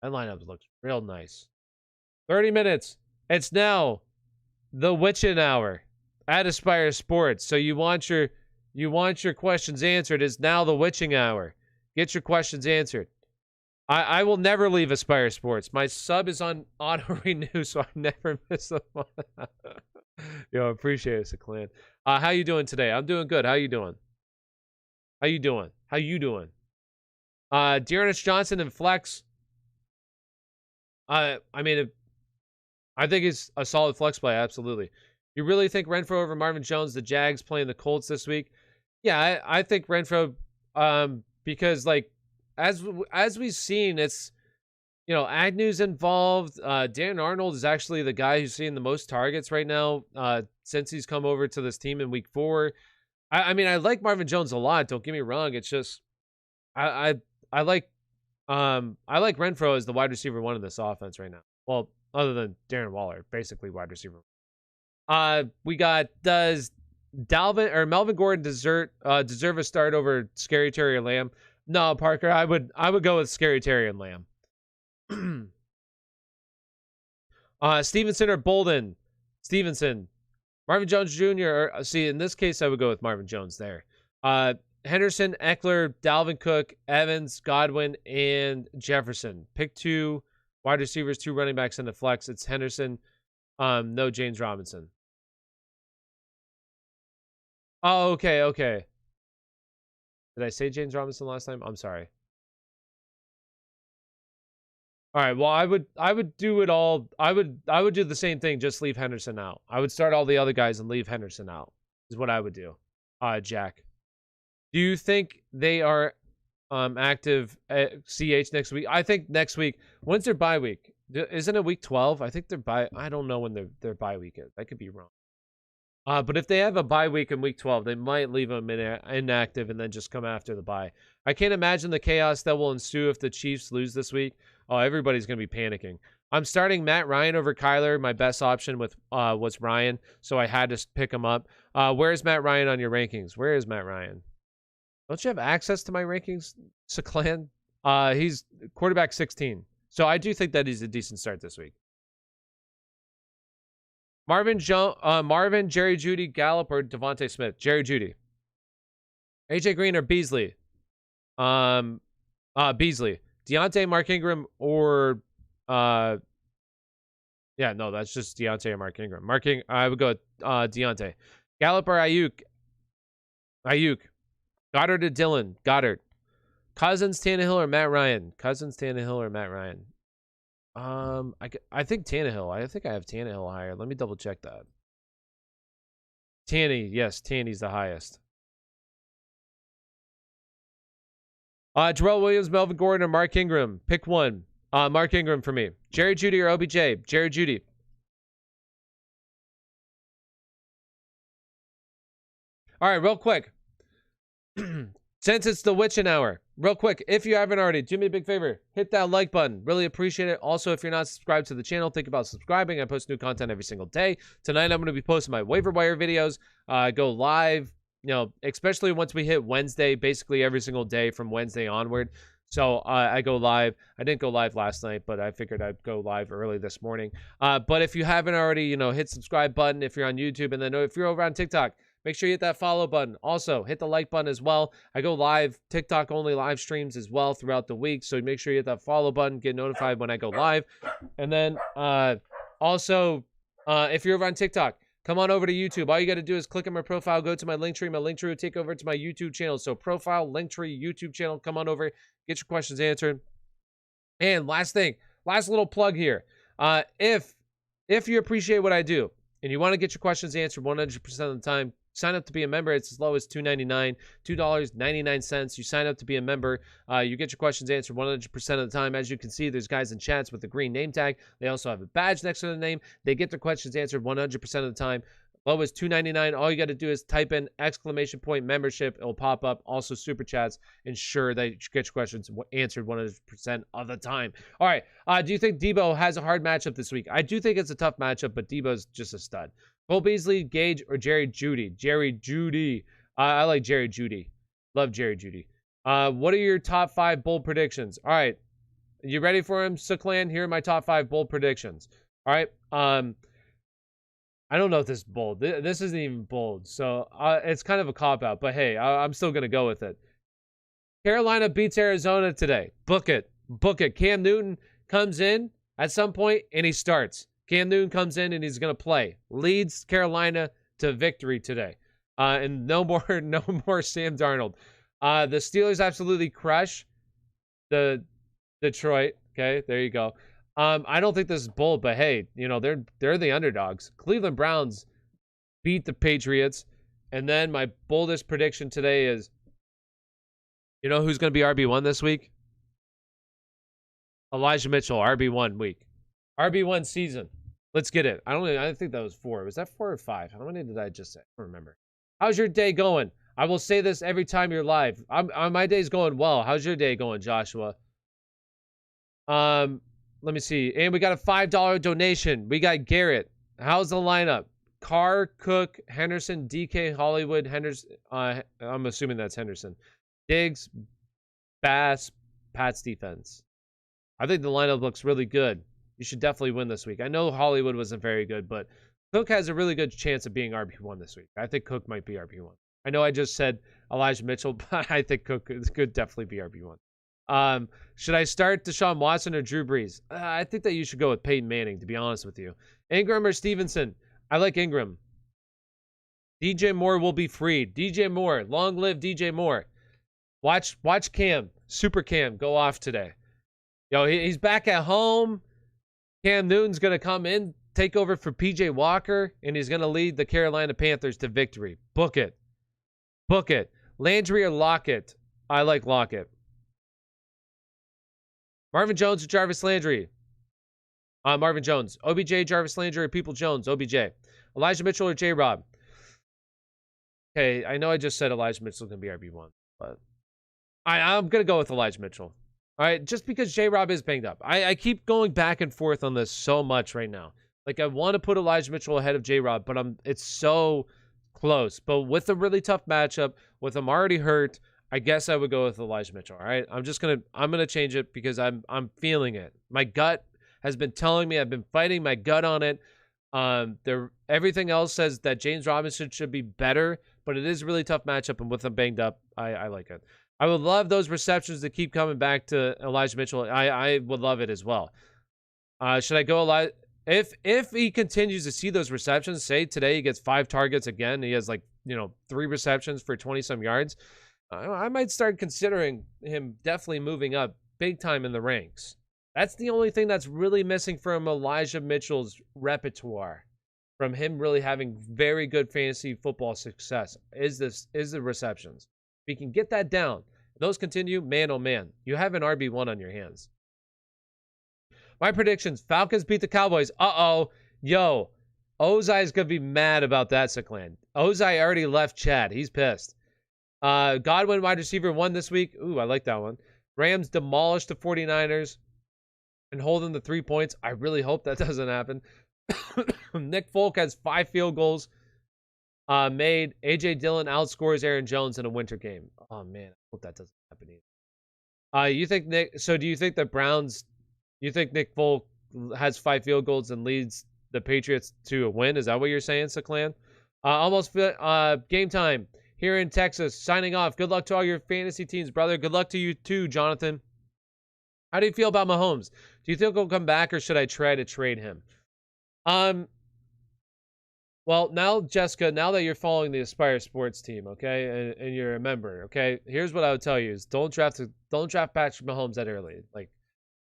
That lineup looks real nice. 30 minutes. It's now the Witchin hour at Aspire Sports. So you want your questions answered. It's now the Witching hour. Get your questions answered. I will never leave Aspire Sports. My sub is on auto renew, so I never miss them. Yo, I appreciate it, Clan. How you doing today? I'm doing good. How you doing? How you doing? Dearness Johnson and flex. I mean, I think it's a solid flex play. Absolutely. You really think Renfrow over Marvin Jones? The Jags playing the Colts this week. Yeah, I think Renfrow. Because like as we've seen, it's Agnew's involved. Dan Arnold is actually the guy who's seeing the most targets right now since he's come over to this team in week 4. I mean, I like Marvin Jones a lot. Don't get me wrong. It's just I like Renfrow as the wide receiver 1 in this offense right now. Well, other than Darren Waller, basically wide receiver. We got, does Dalvin or Melvin Gordon deserve a start over Scary Terry or Lamb? No, Parker, I would go with Scary Terry and Lamb. Stevenson or Bolden? Stevenson. Marvin Jones Jr. See, in this case, I would go with Marvin Jones there. Henderson, Eckler, Dalvin Cook, Evans, Godwin, and Jefferson. Pick 2 wide receivers, 2 running backs in the flex. It's Henderson. No James Robinson. Oh, okay. Did I say James Robinson last time? I'm sorry. All right. Well, I would do it all. I would do the same thing. Just leave Henderson out. I would start all the other guys and leave Henderson out. Is what I would do. Jack, do you think they are active at CH next week? I think next week. When's their bye week? Isn't it week 12? I think they're bye. I don't know when their bye week is. I could be wrong. But if they have a bye week in week 12, they might leave them inactive and then just come after the bye. I can't imagine the chaos that will ensue if the Chiefs lose this week. Oh, everybody's going to be panicking. I'm starting Matt Ryan over Kyler. My best option was Ryan, so I had to pick him up. Where's Matt Ryan on your rankings? Where is Matt Ryan? Don't you have access to my rankings, Saklan? He's quarterback 16. So I do think that he's a decent start this week. Marvin, Jerry Jeudy, Gallup, or Devontae Smith? Jerry Jeudy. AJ Green or Beasley? Beasley. Deontay, Mark Ingram, or yeah, no, that's just Deontay or Mark Ingram. I would go with Deontay. Gallup or Ayuk? Ayuk. Goddard or Dylan? Goddard. Cousins, Tannehill, or Matt Ryan? Cousins, Tannehill, or Matt Ryan? I think Tannehill. I think I have Tannehill higher. Let me double check that. Yes, Tanny's the highest. Terrell Williams, Melvin Gordon, or Mark Ingram? Pick one. Mark Ingram for me. Jerry Jeudy or OBJ? Jerry Jeudy. All right, real quick. Since it's the Witchin hour, real quick, if you haven't already, do me a big favor. Hit that like button. Really appreciate it. Also, if you're not subscribed to the channel, think about subscribing. I post new content every single day. Tonight, I'm going to be posting my waiver wire videos. Go live, especially once we hit Wednesday, basically every single day from Wednesday onward. So I go live. I didn't go live last night, but I figured I'd go live early this morning. But if you haven't already, hit subscribe button if you're on YouTube. And then if you're over on TikTok, make sure you hit that follow button. Also, hit the like button as well. I go live, TikTok only live streams as well throughout the week. So make sure you hit that follow button, get notified when I go live. And then also, if you're over on TikTok, come on over to YouTube. All you got to do is click on my profile, go to my Linktree. My Linktree will take over to my YouTube channel. So profile, Linktree, YouTube channel. Come on over, get your questions answered. And last thing, last little plug here. If you appreciate what I do and you want to get your questions answered 100% of the time, sign up to be a member. It's as low as $2.99, $2.99. You sign up to be a member. You get your questions answered 100% of the time. As you can see, there's guys in chats with the green name tag. They also have a badge next to the name. They get their questions answered 100% of the time. Low as $2.99. All you got to do is type in ! membership. It'll pop up. Also, super chats. Ensure that you get your questions answered 100% of the time. All right. Do you think Debo has a hard matchup this week? I do think it's a tough matchup, but Debo's just a stud. Cole Beasley, Gage, or Jerry Jeudy? Jerry Jeudy. I like Jerry Jeudy. Love Jerry Jeudy. What are your top 5 bold predictions? All right. You ready for him, Saklan? Here are my top 5 bold predictions. All right. I don't know if this is bold. This isn't even bold. So it's kind of a cop-out. But hey, I'm still going to go with it. Carolina beats Arizona today. Book it. Book it. Cam Newton comes in at some point and he starts. Cam Newton comes in and he's going to play. Leads Carolina to victory today. And no more Sam Darnold. The Steelers absolutely crush. the Detroit. Okay, there you go. I don't think this is bold, but hey, they're the underdogs. Cleveland Browns beat the Patriots, and then my boldest prediction today is, who's going to be RB1 this week? Elijah Mitchell, RB1 week. RB1 season. Let's get it. I think that was 4. Was that 4 or 5? How many did I just say? I don't remember. How's your day going? I will say this every time you're live. My day's going well. How's your day going, Joshua? Let me see. And we got a $5 donation. We got Garrett. How's the lineup? Carr, Cook, Henderson, DK, Hollywood, Henderson. I'm assuming that's Henderson. Diggs, Bass, Pat's defense. I think the lineup looks really good. You should definitely win this week. I know Hollywood wasn't very good, but Cook has a really good chance of being RB1 this week. I think Cook might be RB1. I know I just said Elijah Mitchell, but I think Cook could definitely be RB1. Should I start Deshaun Watson or Drew Brees? I think that you should go with Peyton Manning, to be honest with you. Ingram or Stevenson? I like Ingram. DJ Moore will be freed. DJ Moore. Long live DJ Moore. Watch Cam. Super Cam go off today. He's back at home. Cam Newton's going to come in, take over for PJ Walker, and he's going to lead the Carolina Panthers to victory. Book it. Book it. Landry or Lockett? I like Lockett. Marvin Jones or Jarvis Landry? Marvin Jones. OBJ, Jarvis Landry, or People Jones? OBJ. Elijah Mitchell or J-Rob? Okay, I know I just said Elijah Mitchell is going to be RB1, but I'm going to go with Elijah Mitchell. All right, just because J-Rob is banged up. I keep going back and forth on this so much right now. Like, I want to put Elijah Mitchell ahead of J-Rob, but it's so close. But with a really tough matchup, with him already hurt, I guess I would go with Elijah Mitchell. All right, I'm gonna change it because I'm feeling it. My gut has been telling me. I've been fighting my gut on it. Everything else says that James Robinson should be better, but it is a really tough matchup, and with him banged up, I like it. I would love those receptions to keep coming back to Elijah Mitchell. I would love it as well. Should I go Elijah? If he continues to see those receptions, say today he gets 5 targets again, he has 3 receptions for 20-some yards, I might start considering him definitely moving up big time in the ranks. That's the only thing that's really missing from Elijah Mitchell's repertoire, from him really having very good fantasy football success, is the receptions. If you can get that down, those continue, man, oh man, you have an RB1 on your hands. My predictions, Falcons beat the Cowboys. Yo, Ozai's going to be mad about that, Siklan. Ozai already left chat. He's pissed. Godwin, wide receiver, 1 this week. Ooh, I like that one. Rams demolished the 49ers and holding the 3 points. I really hope that doesn't happen. Nick Folk has 5 field goals made. A.J. Dillon outscores Aaron Jones in a winter game. Oh, man, I hope that doesn't happen either. Do you think the Browns, you think Nick Folk has 5 field goals and leads the Patriots to a win? Is that what you're saying, Siklan? Game time here in Texas. Signing off. Good luck to all your fantasy teams, brother. Good luck to you too, Jonathan. How do you feel about Mahomes? Do you think he'll come back, or should I try to trade him? Well, now, Jessica, now that you're following the Aspire Sports team, okay, and you're a member, okay, here's what I would tell you is don't draft Patrick Mahomes that early. Like,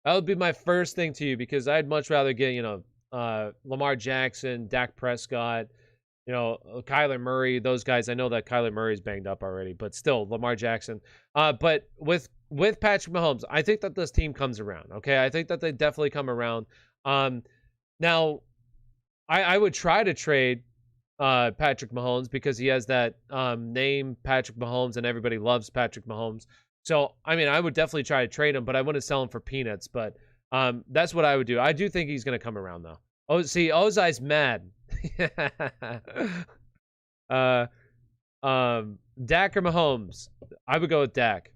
that would be my first thing to you, because I'd much rather get, Lamar Jackson, Dak Prescott, Kyler Murray, those guys. I know that Kyler Murray's banged up already, but still, Lamar Jackson. But with Patrick Mahomes, I think that this team comes around, okay? I think that they definitely come around. Now, I would try to trade Patrick Mahomes because he has that name, Patrick Mahomes, and everybody loves Patrick Mahomes. So, I mean, I would definitely try to trade him, but I wouldn't sell him for peanuts. But that's what I would do. I do think he's going to come around, though. Oh, see, Ozai's mad. Dak or Mahomes? I would go with Dak.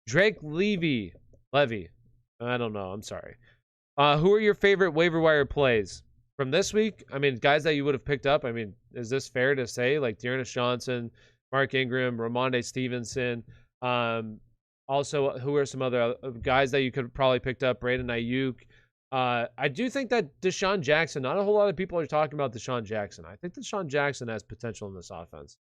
Drake Levy. I don't know. I'm sorry. Who are your favorite waiver wire plays from this week? I mean, guys that you would have picked up. I mean, is this fair to say? Like Dearness Johnson, Mark Ingram, Ramondre Stevenson. Also, who are some other guys that you could have probably picked up? Brandon Ayuk. I do think that Deshaun Jackson, not a whole lot of people are talking about Deshaun Jackson. I think Deshaun Jackson has potential in this offense.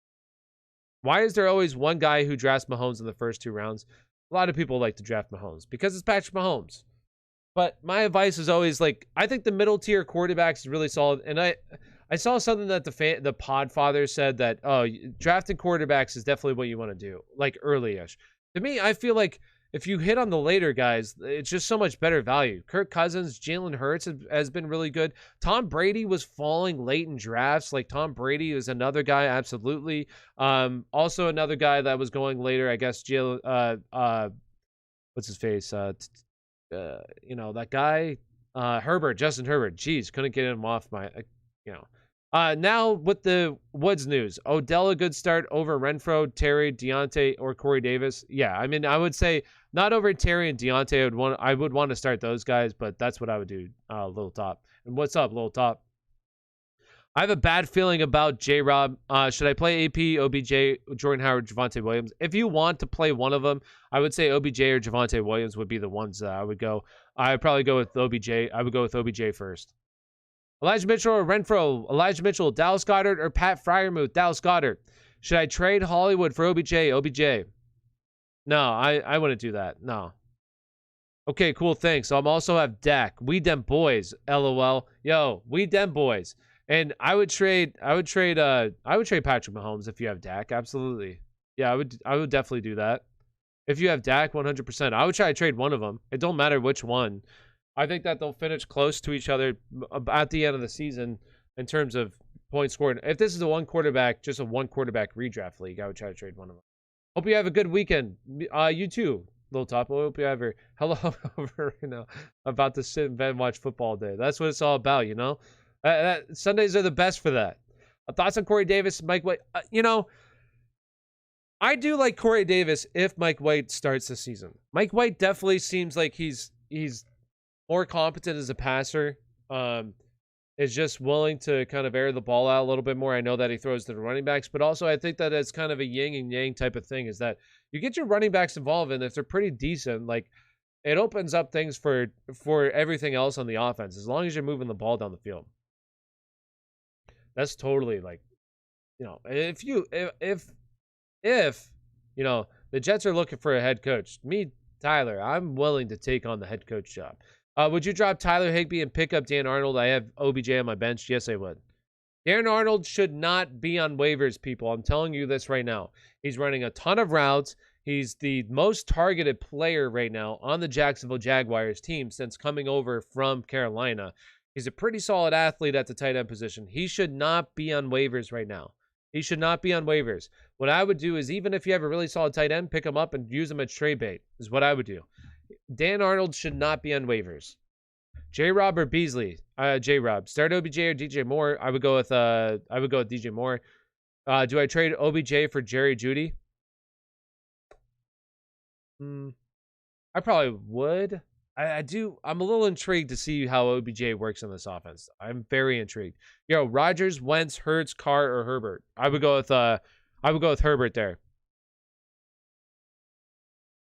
Why is there always one guy who drafts Mahomes in the first 2 rounds? A lot of people like to draft Mahomes because it's Patrick Mahomes. But my advice is always like, I think the middle tier quarterbacks is really solid. And I saw something that the Podfather said that, oh, drafting quarterbacks is definitely what you want to do, like early-ish. To me, I feel like if you hit on the later guys, it's just so much better value. Kirk Cousins, Jalen Hurts has been really good. Tom Brady was falling late in drafts. Like Tom Brady is another guy, absolutely. Also another guy that was going later, I guess. What's his face? That guy, Herbert, Justin Herbert. Jeez, couldn't get him off my, Now with the Woods news, Odell a good start over Renfro, Terry, Deontay, or Corey Davis. Yeah, I mean, I would say not over Terry and Deontay. I would want to start those guys, but that's what I would do. Little Top. And what's up, Little Top? I have a bad feeling about J-Rob. Should I play AP, OBJ, Jordan Howard, Javonte Williams? If you want to play one of them, I would say OBJ or Javonte Williams would be the ones that I would go. I would probably go with OBJ. I would go with OBJ first. Elijah Mitchell or Renfro? Elijah Mitchell, Dallas Goedert, or Pat Freiermuth? Dallas Goedert. Should I trade Hollywood for OBJ? OBJ. No, I wouldn't do that. No. Okay, cool. Thanks. I'm also have Dak. We dem boys. LOL. Yo, we dem boys. And I would trade Patrick Mahomes if you have Dak. Absolutely. Yeah, I would definitely do that. If you have Dak, 100%. I would try to trade one of them. It don't matter which one. I think that they'll finish close to each other at the end of the season in terms of points scored. If this is a one quarterback redraft league, I would try to trade one of them. Hope you have a good weekend. You too, Little Top. I hope you have a hello over, about to sit in bed and watch football day. That's what it's all about, Sundays are the best for that. Thoughts on Corey Davis, Mike White? I do like Corey Davis if Mike White starts the season. Mike White definitely seems like he's more competent as a passer. Is just willing to kind of air the ball out a little bit more. I know that he throws to the running backs, but also I think that it's kind of a yin and yang type of thing, is that you get your running backs involved, and if they're pretty decent, like, it opens up things for everything else on the offense, as long as you're moving the ball down the field. That's totally like, if the Jets are looking for a head coach, me, Tyler, I'm willing to take on the head coach job. Would you drop Tyler Higbee and pick up Dan Arnold? I have OBJ on my bench. Yes, I would. Dan Arnold should not be on waivers, people. I'm telling you this right now. He's running a ton of routes. He's the most targeted player right now on the Jacksonville Jaguars team since coming over from Carolina. He's a pretty solid athlete at the tight end position. He should not be on waivers right now. He should not be on waivers. What I would do is, even if you have a really solid tight end, pick him up and use him as trade bait, is what I would do. Dan Arnold should not be on waivers. J-Rob or Beasley? J-Rob. Start OBJ or DJ Moore? I would go with DJ Moore. Do I trade OBJ for Jerry Jeudy? I probably would. I do. I'm a little intrigued to see how OBJ works in this offense. I'm very intrigued. Rodgers, Wentz, Hurts, Carr, or Herbert? I would go with Herbert there.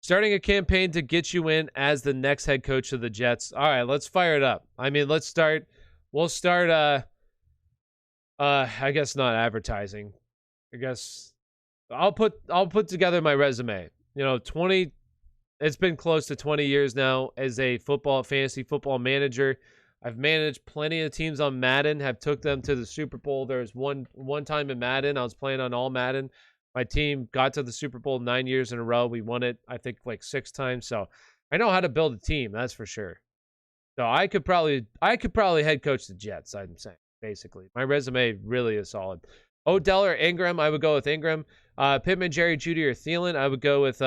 Starting a campaign to get you in as the next head coach of the Jets. All right, let's fire it up. I mean, we'll start I guess not advertising. I guess I'll put together my resume. It's been close to 20 years now as a fantasy football manager. I've managed plenty of teams on Madden, have took them to the Super Bowl. There's one time in Madden, I was playing on all Madden. My team got to the Super Bowl 9 years in a row. We won it, I think, like 6 times. So I know how to build a team, that's for sure. So I could probably head coach the Jets, I'm saying, basically. My resume really is solid. Odell or Ingram, I would go with Ingram. Pittman, Jerry, Jeudy, or Thielen, I would go with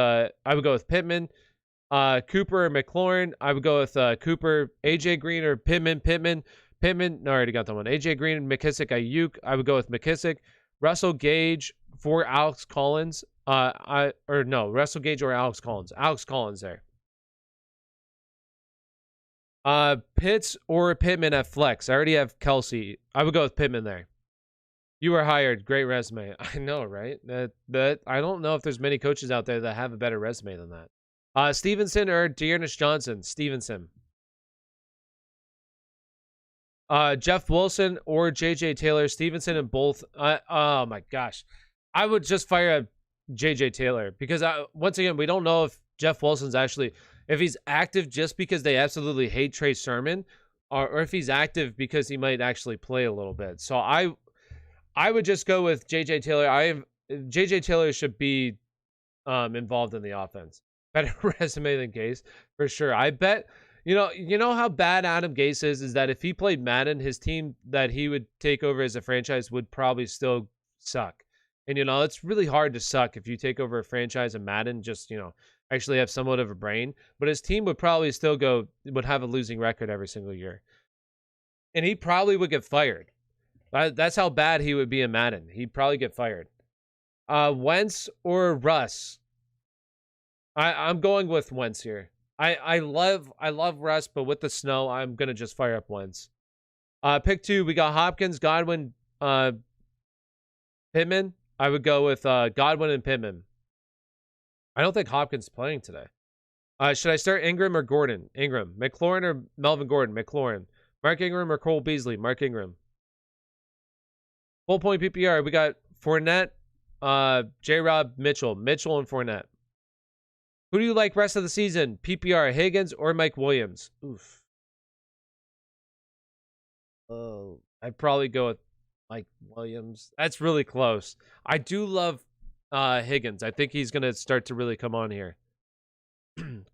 Pittman. Cooper or McLaurin, I would go with Cooper. AJ Green or Pittman. No, I already got that one. AJ Green, McKissick, Ayuk, I would go with McKissick. Russell Gage for Alex Collins. Russell Gage or Alex Collins. Alex Collins there. Pitts or Pittman at flex. I already have Kelsey. I would go with Pittman there. You were hired. Great resume. I know, right? That I don't know if there's many coaches out there that have a better resume than that. Stevenson or Dearness Johnson? Stevenson. Jeff Wilson or J.J. Taylor? Stevenson and both. Oh, my gosh. I would just fire J.J. Taylor because, once again, we don't know if Jeff Wilson's actually, if he's active just because they absolutely hate Trey Sermon, or if he's active because he might actually play a little bit. So I would just go with JJ Taylor. JJ Taylor should be involved in the offense. Better resume than Gase for sure. I bet you know how bad Adam Gase is that if he played Madden, his team that he would take over as a franchise would probably still suck. And it's really hard to suck if you take over a franchise in Madden, just actually have somewhat of a brain. But his team would probably still would have a losing record every single year. And he probably would get fired. That's how bad he would be in Madden. He'd probably get fired. Wentz or Russ? I'm going with Wentz here. I love Russ, but with the snow, I'm gonna just fire up Wentz. Pick 2, we got Hopkins, Godwin, Pittman. I would go with Godwin and Pittman. I don't think Hopkins is playing today. Should I start Ingram or Gordon? Ingram. McLaurin or Melvin Gordon? McLaurin. Mark Ingram or Cole Beasley? Mark Ingram. Full point PPR. We got Fournette, J-Rob, Mitchell. Mitchell and Fournette. Who do you like rest of the season? PPR, Higgins or Mike Williams? Oof. Oh, I'd probably go with Mike Williams. That's really close. I do love Higgins. I think he's going to start to really come on here.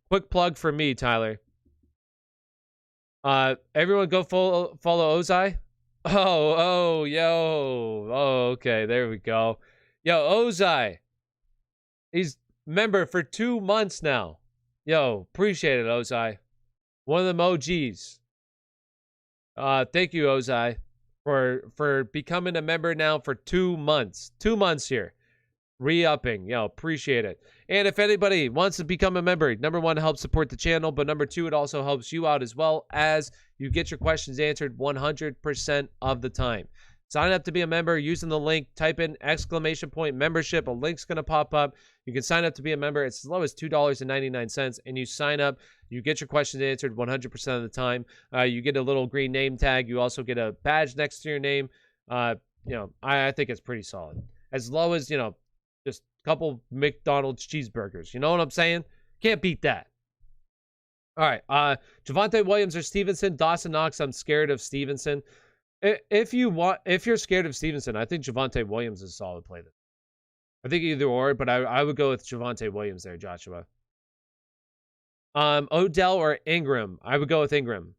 Quick plug for me, Tyler. Everyone go follow Ozai. Okay, there we go. Yo, Ozai. He's member for 2 months now. Yo, appreciate it, Ozai. One of them OGs. Thank you, Ozai, for becoming a member now for 2 months. 2 months here. Re-upping. Appreciate it. And if anybody wants to become a member, number 1, helps support the channel, but number 2, it also helps you out as well, as you get your questions answered 100% of the time. Sign up to be a member using the link. Type in !membership. A link's going to pop up. You can sign up to be a member. It's as low as $2.99, and you sign up. You get your questions answered 100% of the time. You get a little green name tag. You also get a badge next to your name. I think it's pretty solid. As low as, just a couple McDonald's cheeseburgers. You know what I'm saying? Can't beat that. All right. Javonte Williams or Stevenson? Dawson Knox. I'm scared of Stevenson. If you're scared of Stevenson, I think Javonte Williams is a solid play. I think either or, but I would go with Javonte Williams there, Joshua. Odell or Ingram? I would go with Ingram.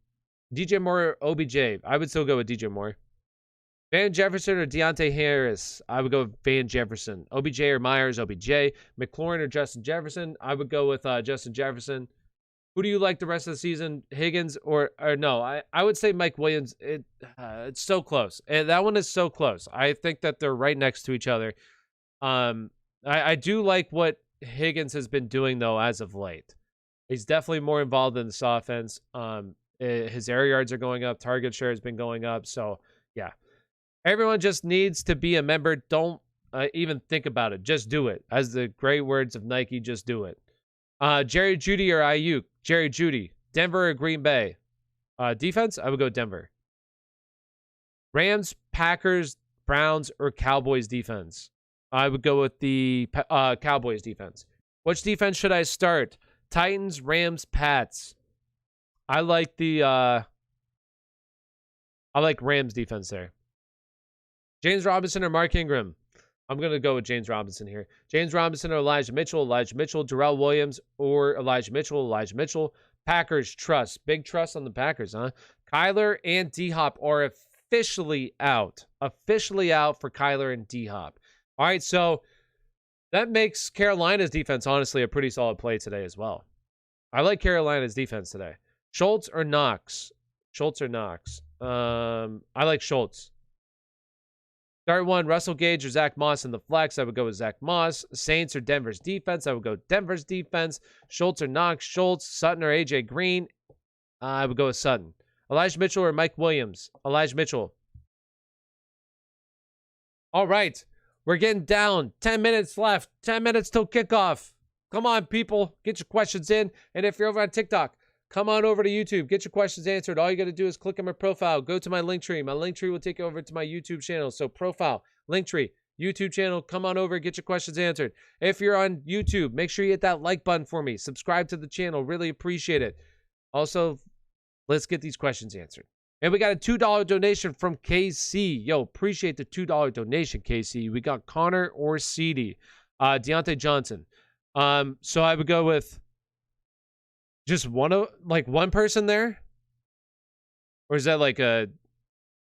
DJ Moore or OBJ? I would still go with DJ Moore. Van Jefferson or Deontay Harris? I would go with Van Jefferson. OBJ or Myers? OBJ. McLaurin or Justin Jefferson? I would go with Justin Jefferson. Who do you like the rest of the season? Higgins or no? I would say Mike Williams. It's so close. And that one is so close. I think that they're right next to each other. I do like what Higgins has been doing, though, as of late. He's definitely more involved in this offense. His air yards are going up. Target share has been going up. So, yeah. Everyone just needs to be a member. Don't even think about it. Just do it. As the great words of Nike, just do it. Jerry Jeudy or Ayuk? Jerry Jeudy. Denver or Green Bay? Defense? I would go Denver. Rams, Packers, Browns, or Cowboys defense? I would go with the Cowboys defense. Which defense should I start? Titans, Rams, Pats. I like Rams defense there. James Robinson or Mark Ingram? I'm going to go with James Robinson here. James Robinson or Elijah Mitchell? Elijah Mitchell. Darrell Williams or Elijah Mitchell? Elijah Mitchell. Packers trust. Big trust on the Packers, huh? Kyler and D-Hop are officially out. Officially out for Kyler and D-Hop. All right, so that makes Carolina's defense, honestly, a pretty solid play today as well. I like Carolina's defense today. Schultz or Knox? Schultz or Knox? I like Schultz. Start 1, Russell Gage or Zach Moss in the flex. I would go with Zach Moss. Saints or Denver's defense. I would go Denver's defense. Schultz or Knox. Schultz. Sutton or AJ Green. I would go with Sutton. Elijah Mitchell or Mike Williams? Elijah Mitchell. All right. We're getting down. 10 minutes left. 10 minutes till kickoff. Come on, people. Get your questions in. And if you're over on TikTok, come on over to YouTube. Get your questions answered. All you got to do is click on my profile. Go to my link tree. My link tree will take you over to my YouTube channel. So profile, link tree, YouTube channel, come on over, get your questions answered. If you're on YouTube, make sure you hit that like button for me. Subscribe to the channel. Really appreciate it. Also, let's get these questions answered. And we got a $2 donation from KC. Yo, appreciate the $2 donation, KC. We got Connor or CD. Deontay Johnson. So I would go with just one person there? Or is that like a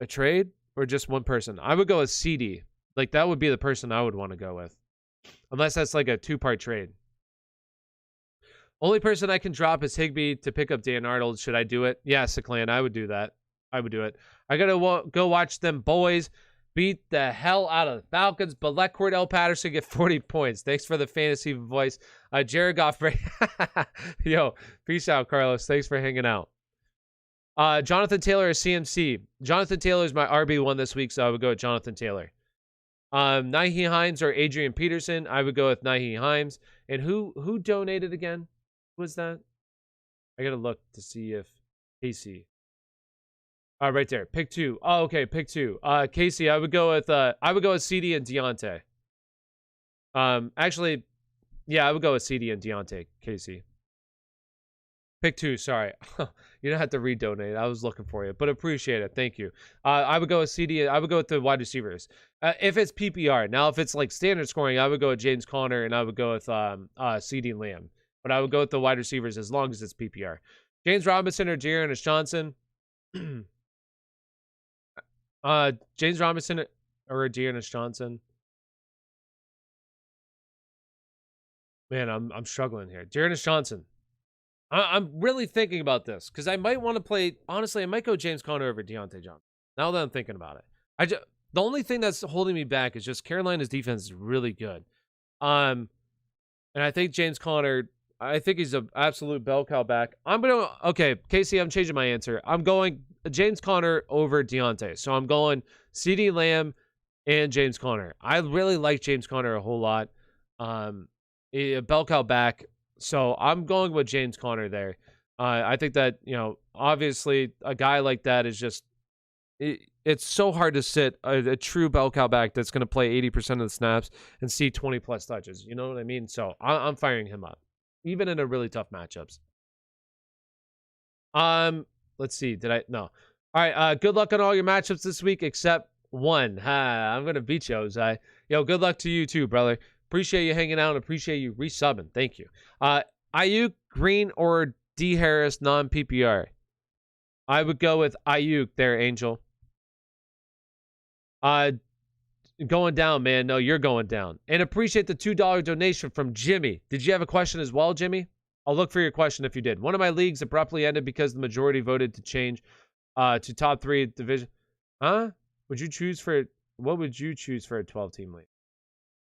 trade? Or just one person? I would go with CD. Like, that would be the person I would want to go with. Unless that's like a two-part trade. Only person I can drop is Higbee to pick up Dan Arnold. Should I do it? Yeah, Clan, I would do that. I would do it. I got to go watch them boys beat the hell out of the Falcons, but let Cordell Patterson get 40 points. Thanks for the fantasy voice. Jared Goff. Yo, peace out, Carlos. Thanks for hanging out. Jonathan Taylor is CMC. Jonathan Taylor is my RB1 this week, so I would go with Jonathan Taylor. Nyheim Hines or Adrian Peterson. I would go with Nyheim Hines. And who donated again? Who was that? I gotta look to see if Casey. Right there. Pick 2. Oh, okay, pick 2. Casey, I would go with CD and Deontay. Actually, yeah, I would go with CD and Deontay, Casey. Pick 2, sorry. You don't have to redonate. I was looking for you, but appreciate it. Thank you. I would go with CD. I would go with the wide receivers. If it's PPR. Now, if it's like standard scoring, I would go with James Conner and I would go with CD Lamb. But I would go with the wide receivers as long as it's PPR. James Robinson or Dearness Johnson. James Robinson or Dearness Johnson. Man, I'm struggling here. Dearness Johnson. I'm really thinking about this because I might want to play. Honestly, I might go James Conner over Deontay Johnson. Now that I'm thinking about it, the only thing that's holding me back is just Carolina's defense is really good. And I think James Conner. I think he's an absolute bell cow back. Okay, Casey, I'm changing my answer. I'm going James Conner over Deontay. So I'm going CeeDee Lamb and James Conner. I really like James Conner a whole lot. A bell cow back. So I'm going with James Conner there. I think that, obviously a guy like that is just, it's so hard to sit a true bell cow back that's going to play 80% of the snaps and see 20 plus touches. You know what I mean? So I'm firing him up, even in a really tough matchups. Let's see. No. All right. Good luck on all your matchups this week, except one. I'm going to beat you, Jose. Yo, good luck to you too, brother. Appreciate you hanging out and appreciate you resubbing. Thank you. Ayuk, Green, or D. Harris, non-PPR. I would go with Ayuk there, Angel. Going down, man. No, you're going down. And appreciate the $2 donation from Jimmy. Did you have a question as well, Jimmy? I'll look for your question if you did. One of my leagues abruptly ended because the majority voted to change to top 3 division. Huh? What would you choose for a 12-team league?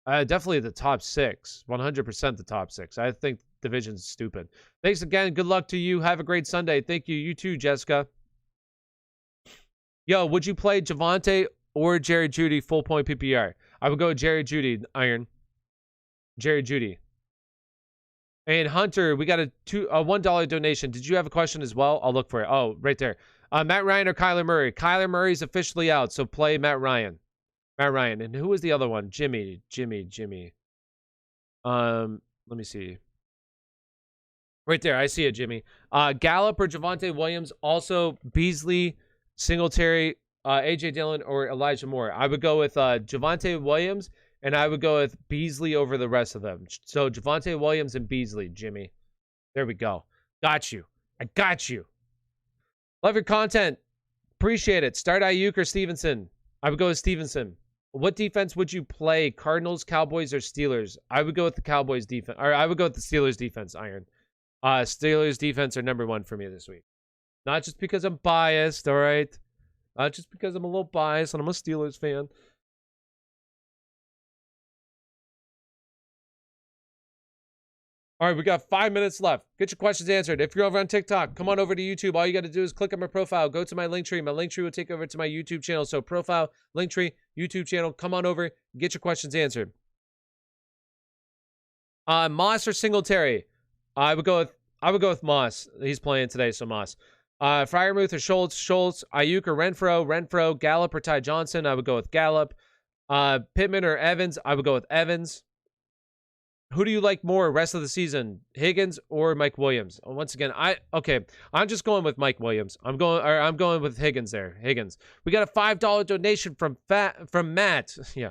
Definitely the top 6. 100% the top 6. I think division's stupid. Thanks again. Good luck to you. Have a great Sunday. Thank you. You too, Jessica. Yo, would you play Javonte or Jerry Jeudy full point PPR? I would go with Jerry Jeudy, Iron. Jerry Jeudy. And Hunter, we got a $1 donation. Did you have a question as well? I'll look for it. Oh, right there. Matt Ryan or Kyler Murray? Kyler Murray's officially out, so play Matt Ryan. Matt Ryan. And who was the other one? Jimmy. Let me see. Right there. I see it, Jimmy. Gallup or Javonte Williams. Also, Beasley, Singletary, A.J. Dillon, or Elijah Moore. I would go with Javonte Williams, and I would go with Beasley over the rest of them. So, Javonte Williams and Beasley, Jimmy. There we go. Got you. I got you. Love your content. Appreciate it. Start Ayuk or Stevenson. I would go with Stevenson. What defense would you play? Cardinals, Cowboys, or Steelers? I would go with the Cowboys defense. Or I would go with the Steelers defense, Iron. Steelers defense are number 1 for me this week. Not just because I'm biased, all right? Not just because I'm a little biased and I'm a Steelers fan. All right, we got 5 minutes left. Get your questions answered. If you're over on TikTok, come on over to YouTube. All you got to do is click on my profile. Go to my link tree. My link tree will take over to my YouTube channel. So profile, link tree, YouTube channel. Come on over. Get your questions answered. Moss or Singletary? I would go with Moss. He's playing today, so Moss. Freiermuth or Schultz? Schultz. Ayuk or Renfro? Gallup or Ty Johnson? I would go with Gallup. Pittman or Evans? I would go with Evans. Who do you like more rest of the season, Higgins or Mike Williams? Once again, I'm just going with Mike Williams. I'm going with Higgins there. Higgins. We got a $5 donation from Matt. Yeah.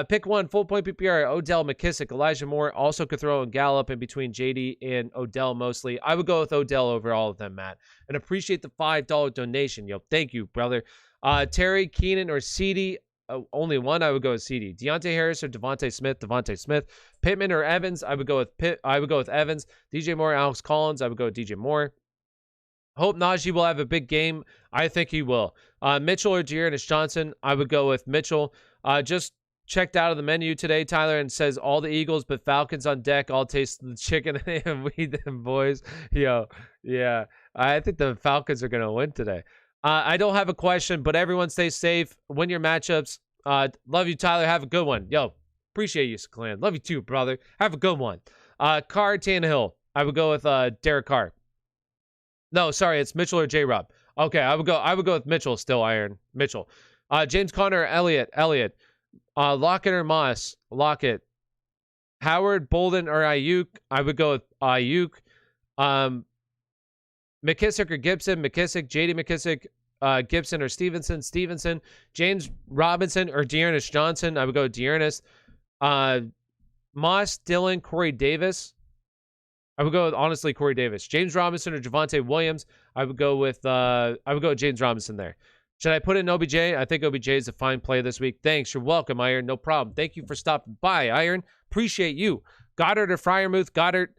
Pick one, full point PPR, Odell, McKissick, Elijah Moore. Also could throw in Gallup in between JD and Odell mostly. I would go with Odell over all of them, Matt. And appreciate the $5 donation. Yo, thank you, brother. Terry, Keenan, or CD. Only one, I would go with CD. Deontay Harris or Devontae Smith. Devontae Smith. Pittman or Evans, I would go with Evans. DJ Moore, Alex Collins, I would go with DJ Moore. Hope Najee will have a big game. I think he will. Mitchell or Dearness Johnson, I would go with Mitchell. Just checked out of the menu today, Tyler, and says all the Eagles but Falcons on deck. I'll taste the chicken and we them boys. Yo, yeah. I think the Falcons are going to win today. I don't have a question, but everyone stay safe. Win your matchups. Love you, Tyler. Have a good one. Yo, appreciate you, Clan. Love you too, brother. Have a good one. Carr, Tannehill. I would go with Derek Carr. No, sorry, it's Mitchell or J-Rob. Okay, I would go with Mitchell still, Iron. Mitchell. James Conner or Elliott. Lockett or Moss. Lockett. Howard, Bolden, or Ayuk. I would go with Ayuk. McKissick or Gibson. McKissick. JD McKissick. Gibson or Stevenson. James Robinson or Dearness Johnson. I would go with Dearness. Moss, Dillon, Corey Davis. I would go with, honestly, Corey Davis. James Robinson or Javonte Williams. I would go with James Robinson there. Should I put in OBJ? I think OBJ is a fine play this week. Thanks. You're welcome, Iron. No problem. Thank you for stopping by, Iron. Appreciate you. Goddard or Freiermuth. Goddard.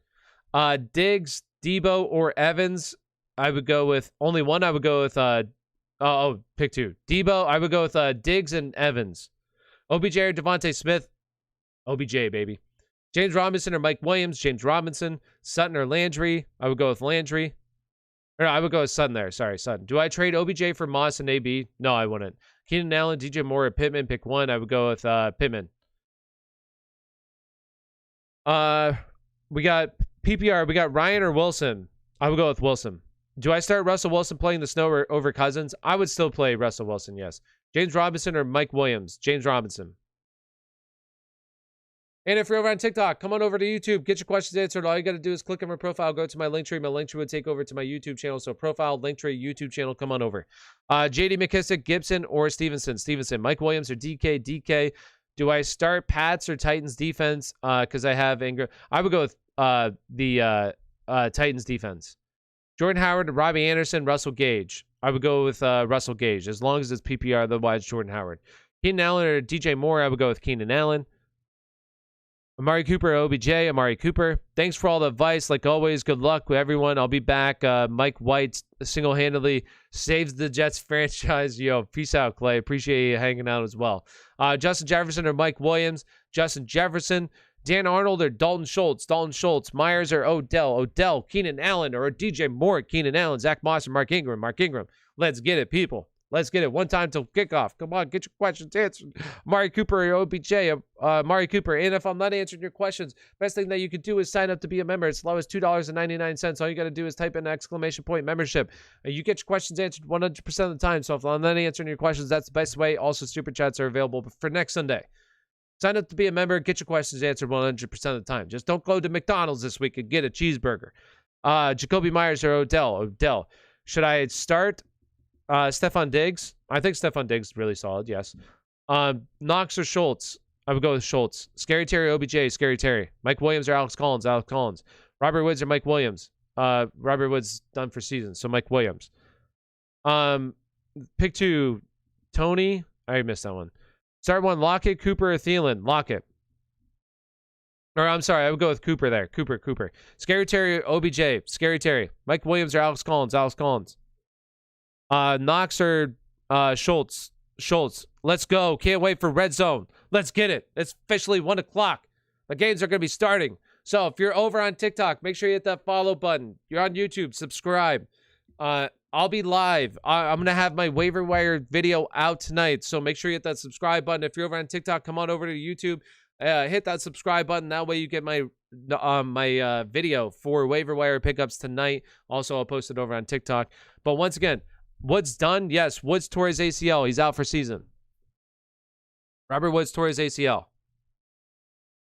Diggs, Debo, or Evans. I would go with only one. I would go with pick two. Debo. I would go with Diggs and Evans. OBJ or Devontae Smith. OBJ, baby. James Robinson or Mike Williams. James Robinson. Sutton or Landry. I would go with Landry. Or I would go with Sutton there. Sorry, Sutton. Do I trade OBJ for Moss and AB? No, I wouldn't. Keenan Allen, DJ Moore, or Pittman. Pick one. I would go with Pittman. We got PPR. We got Ryan or Wilson. I would go with Wilson. Do I start Russell Wilson playing the snow over Cousins? I would still play Russell Wilson, yes. James Robinson or Mike Williams? James Robinson. And if you're over on TikTok, come on over to YouTube. Get your questions answered. All you got to do is click on my profile, go to my link tree. My link tree would take over to my YouTube channel. So profile, link tree, YouTube channel, come on over. JD McKissick, Gibson, or Stevenson? Mike Williams or DK? Do I start Pats or Titans defense? Because I have Ingram. I would go with the Titans defense. Jordan Howard, Robbie Anderson, Russell Gage. I would go with Russell Gage as long as it's PPR. Otherwise, Jordan Howard. Keenan Allen or DJ Moore. I would go with Keenan Allen. Amari Cooper or OBJ. Amari Cooper. Thanks for all the advice. Like always, good luck with everyone. I'll be back. Mike White single-handedly saves the Jets franchise. Yo, peace out, Clay. Appreciate you hanging out as well. Justin Jefferson or Mike Williams. Justin Jefferson. Dan Arnold or Dalton Schultz. Myers or Odell. Keenan Allen or DJ Moore. Keenan Allen. Zach Moss or Mark Ingram. Let's get it, people. Let's get it. One time till kickoff. Come on, get your questions answered. Amari Cooper or OBJ. Amari Cooper. And if I'm not answering your questions, best thing that you can do is sign up to be a member. It's as low as $2.99. All you got to do is type in ! membership. You get your questions answered 100% of the time. So if I'm not answering your questions, that's the best way. Also, super chats are available for next Sunday. Sign up to be a member. Get your questions answered 100% of the time. Just don't go to McDonald's this week and get a cheeseburger. Jacoby Myers or Odell. Should I start Stephon Diggs? I think Stephon Diggs is really solid, yes. Knox or Schultz? I would go with Schultz. Scary Terry, OBJ, Scary Terry. Mike Williams or Alex Collins? Robert Woods or Mike Williams? Robert Woods done for season, so Mike Williams. Pick two, Tony. I missed that one. Start one, Lockett, Cooper, or Thielen? Lockett. Or I'm sorry, I would go with Cooper there. Cooper. Scary Terry, OBJ, Scary Terry. Mike Williams or Alex Collins? Knox or Schultz? Let's go. Can't wait for Red Zone. Let's get it. It's officially 1 o'clock. The games are going to be starting. So if you're over on TikTok, make sure you hit that follow button. You're on YouTube, subscribe. I'll be live. I'm going to have my waiver wire video out tonight. So make sure you hit that subscribe button. If you're over on TikTok, come on over to YouTube. Hit that subscribe button. That way you get my video for waiver wire pickups tonight. Also, I'll post it over on TikTok. But once again, Woods done? Yes. Woods tore his ACL. He's out for season. Robert Woods tore his ACL.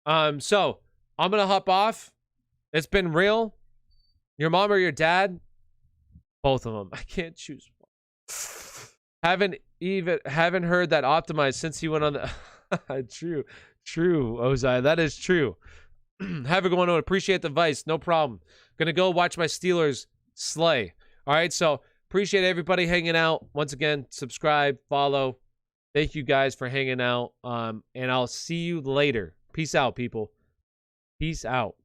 So I'm gonna hop off. It's been real. Your mom or your dad? Both of them. I can't choose one. Haven't heard that optimized since he went on the True, Ozai. That is true. Have a good one. Appreciate the advice. No problem. Gonna go watch my Steelers slay. All right, so appreciate everybody hanging out. Once again, subscribe, follow. Thank you guys for hanging out. And I'll see you later. Peace out, people. Peace out.